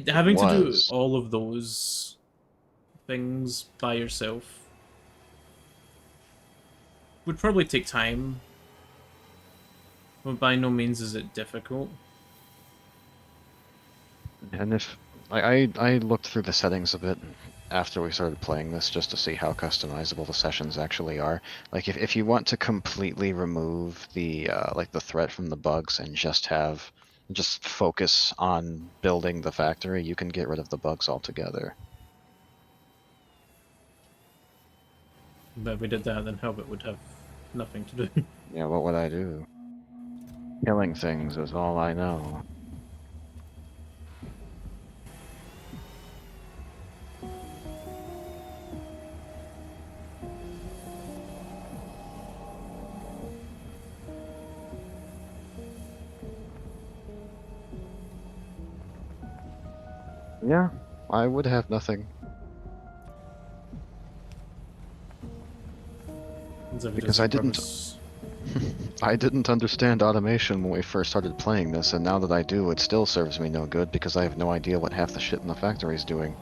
having to do all of those things by yourself would probably take time. But by no means is it difficult. And if I looked through the settings a bit after we started playing this just to see how customizable the sessions actually are. Like if you want to completely remove the like the threat from the bugs and just focus on building the factory, you can get rid of the bugs altogether. But if we did that, then Helvet would have nothing to do. Yeah, what would I do? Killing things is all I know. Yeah, I would have nothing. Because I didn't understand automation when we first started playing this, and now that I do, it still serves me no good because I have no idea what half the shit in the factory is doing.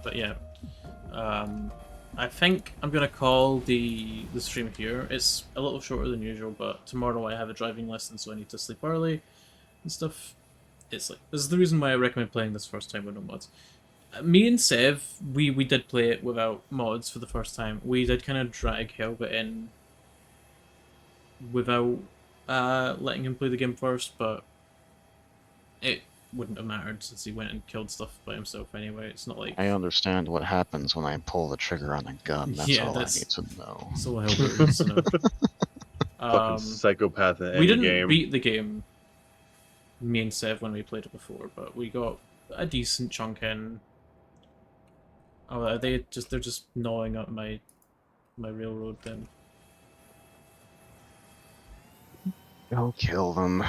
But yeah, I think I'm gonna call the stream here. It's a little shorter than usual, but tomorrow I have a driving lesson, so I need to sleep early and stuff. It's like this is the reason why I recommend playing this first time with no mods. Me and Sev, we did play it without mods for the first time. We did kind of drag Helvet in without letting him play the game first, but it wouldn't have mattered since he went and killed stuff by himself anyway. It's not like... I understand what happens when I pull the trigger on a gun. That's all I need to know. So Helvet needs to know. Fucking psychopath in any we didn't game. beat the game, me and Sev, when we played it before, but we got a decent chunk in. Oh, they're just gnawing up my railroad then. Go kill them.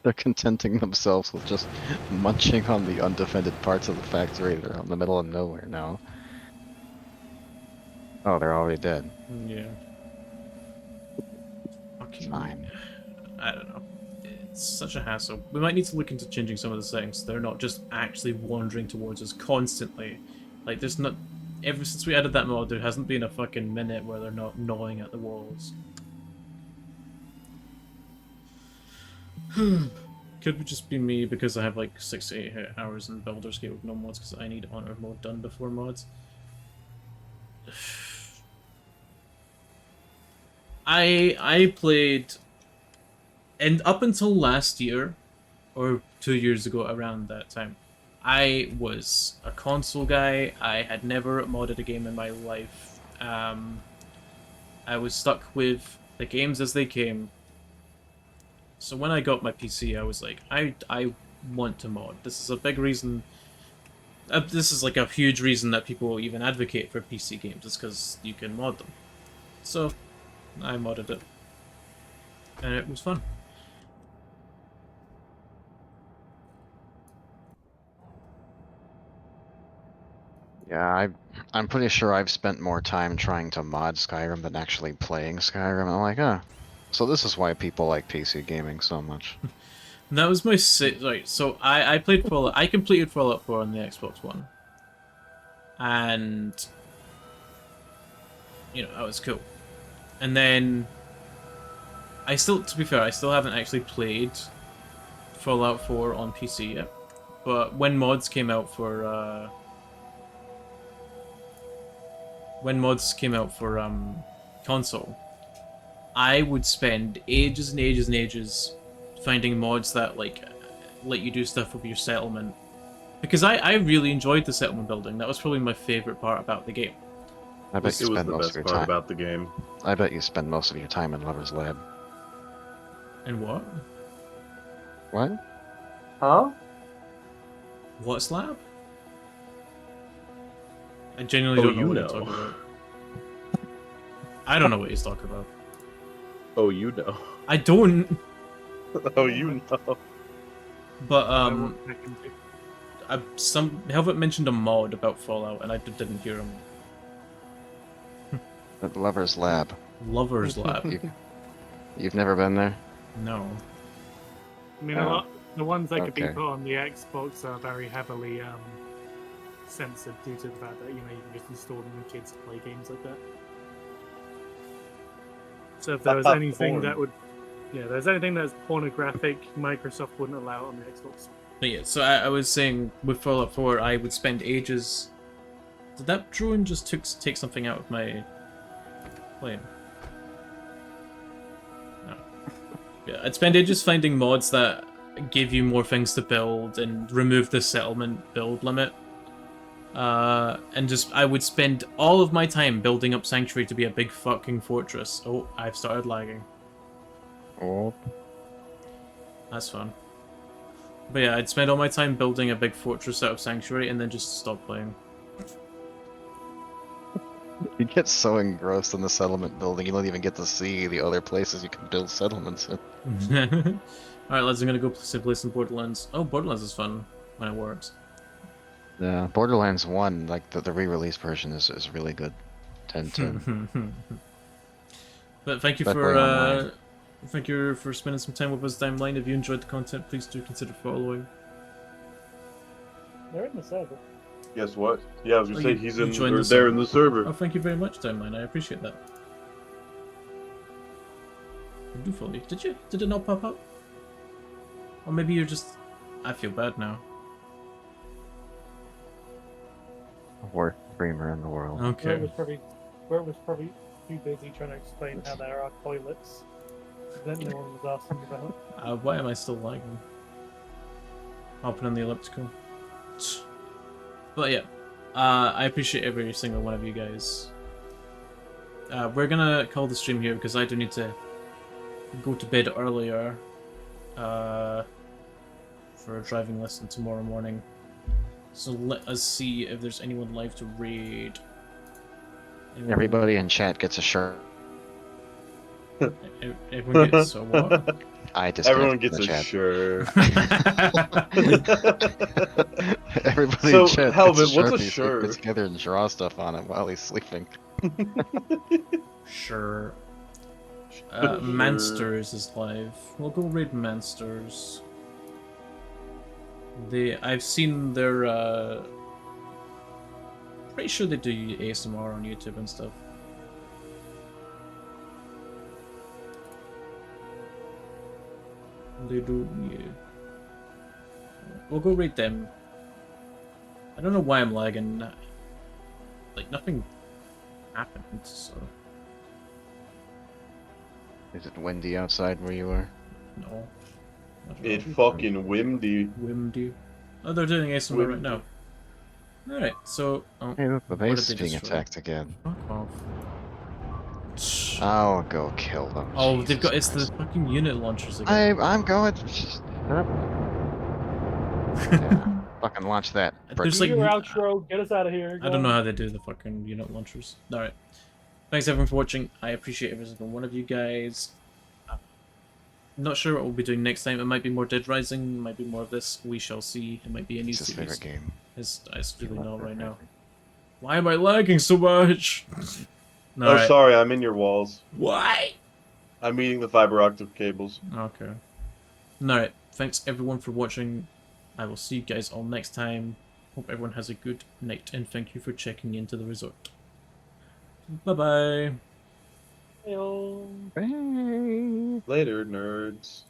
They're contenting themselves with just munching on the undefended parts of the factory. They're out in the middle of nowhere now. Oh, they're already dead. Yeah. Fucking. Fine. I don't know. It's such a hassle. We might need to look into changing some of the settings so they're not just actually wandering towards us constantly. Like, there's not. Ever since we added that mod, there hasn't been a fucking minute where they're not gnawing at the walls. Could just be me because I have like 6 to 8 hours in Baldur's Gate with no mods because I need Honor mode done before mods. I played, and up until last year, or 2 years ago around that time, I was a console guy. I had never modded a game in my life. I was stuck with the games as they came. So when I got my PC, I was like, I want to mod. This is a big reason. This is like a huge reason that people even advocate for PC games, is because you can mod them. So I modded it, and it was fun. Yeah, I'm pretty sure I've spent more time trying to mod Skyrim than actually playing Skyrim. I'm like, huh. So this is why people like PC gaming so much. And that was my right. So I played Fallout. I completed Fallout 4 on the Xbox One, and you know that was cool. And then I still, to be fair, I still haven't actually played Fallout 4 on PC yet. But when mods came out for console, I would spend ages and ages and ages finding mods that like let you do stuff with your settlement, because I really enjoyed the settlement building. That was probably my favorite part about the game. I bet you It was spend the most of best your part time. about the game. I bet you spend most of your time in Lover's Lab. And what? What? Huh? What's lab? I genuinely don't know you what know. you're talking about. I don't know what he's talking about. Oh, you know. I don't. Oh, you know. But I won't back into. Helvet mentioned a mod about Fallout, and I didn't hear him. At Lover's Lab. Lovers Lab. You've never been there? No. I mean, Oh. the ones that could be Okay. put on the Xbox are very heavily censored due to the fact that you can just install them and kids play games like that. So if there was anything Porn. that would, if there's anything that's pornographic, Microsoft wouldn't allow it on the Xbox. But yeah, so I was saying with Fallout 4, I would spend ages. Did that drone just take something out of my plane? No. Yeah, I'd spend ages finding mods that give you more things to build and remove the settlement build limit. And I would spend all of my time building up Sanctuary to be a big fucking fortress. Oh, I've started lagging. Oh. That's fun. But yeah, I'd spend all my time building a big fortress out of Sanctuary and then just stop playing. You get so engrossed in the settlement building, you don't even get to see the other places you can build settlements in. Alright, lads, I'm gonna go play some Borderlands. Oh, Borderlands is fun when it works. Yeah, Borderlands 1, like the re-release version is really good. 10/10. But thank you Especially for online. thank you for spending some time with us, Timeline. If you enjoyed the content, please do consider following. They're in the server. Guess what? Yeah, I was gonna Oh, say you- he's you in. joined Or the there server. in the server. Oh, thank you very much, Timeline. I appreciate that. I do follow you. Did you? Did it not pop up? Or maybe you're just. I feel bad now. Worst streamer in the world. Okay. Bert was probably too busy trying to explain how there are toilets that no one was asking about. Why am I still lagging? Hopping on the elliptical. But yeah, I appreciate every single one of you guys. We're gonna call the stream here because I do need to go to bed earlier for a driving lesson tomorrow morning. So let us see if there's anyone live to raid. Everybody in chat gets a shirt. Everyone gets a what? I Everyone disconnected from gets the a chat. sure. Everybody in So, chat gets a Helvet, what's a Sharpie so he can put sure? together and draw stuff on it while he's sleeping. Sure. Sure. Mansters is live. We'll go raid Mansters. I've seen their pretty sure they do ASMR on YouTube and stuff. They do, yeah. We'll go raid them. I don't know why I'm lagging. Like, nothing happened, so... Is it windy outside where you are? No. Not at It all. fucking windy. Wimdy. Oh, they're doing ASMR right now. Alright, so... Oh, Hey, look, the what did base they is being destroy? attacked again. Fuck off. I'll go kill them. Oh, they've Jesus got... It's the Christ. fucking unit launchers again. I'm going. Shut up. Yeah, fucking launch that. prick. There's Do like... your outro. Get us out of here. I don't know how they do the fucking unit launchers. Alright. Thanks everyone for watching. I appreciate every single one of you guys. Not sure what we'll be doing next time. It might be more Dead Rising, it might be more of this. We shall see. It might be a new It's his series. favorite game. It's really not right now. Why am I lagging so much? Oh, Alright. sorry, I'm in your walls. Why? I'm eating the fiber optic cables. Okay. Alright. Thanks everyone for watching. I will see you guys all next time. Hope everyone has a good night and thank you for checking into the resort. Bye bye. Heyo. Bye. Later, nerds.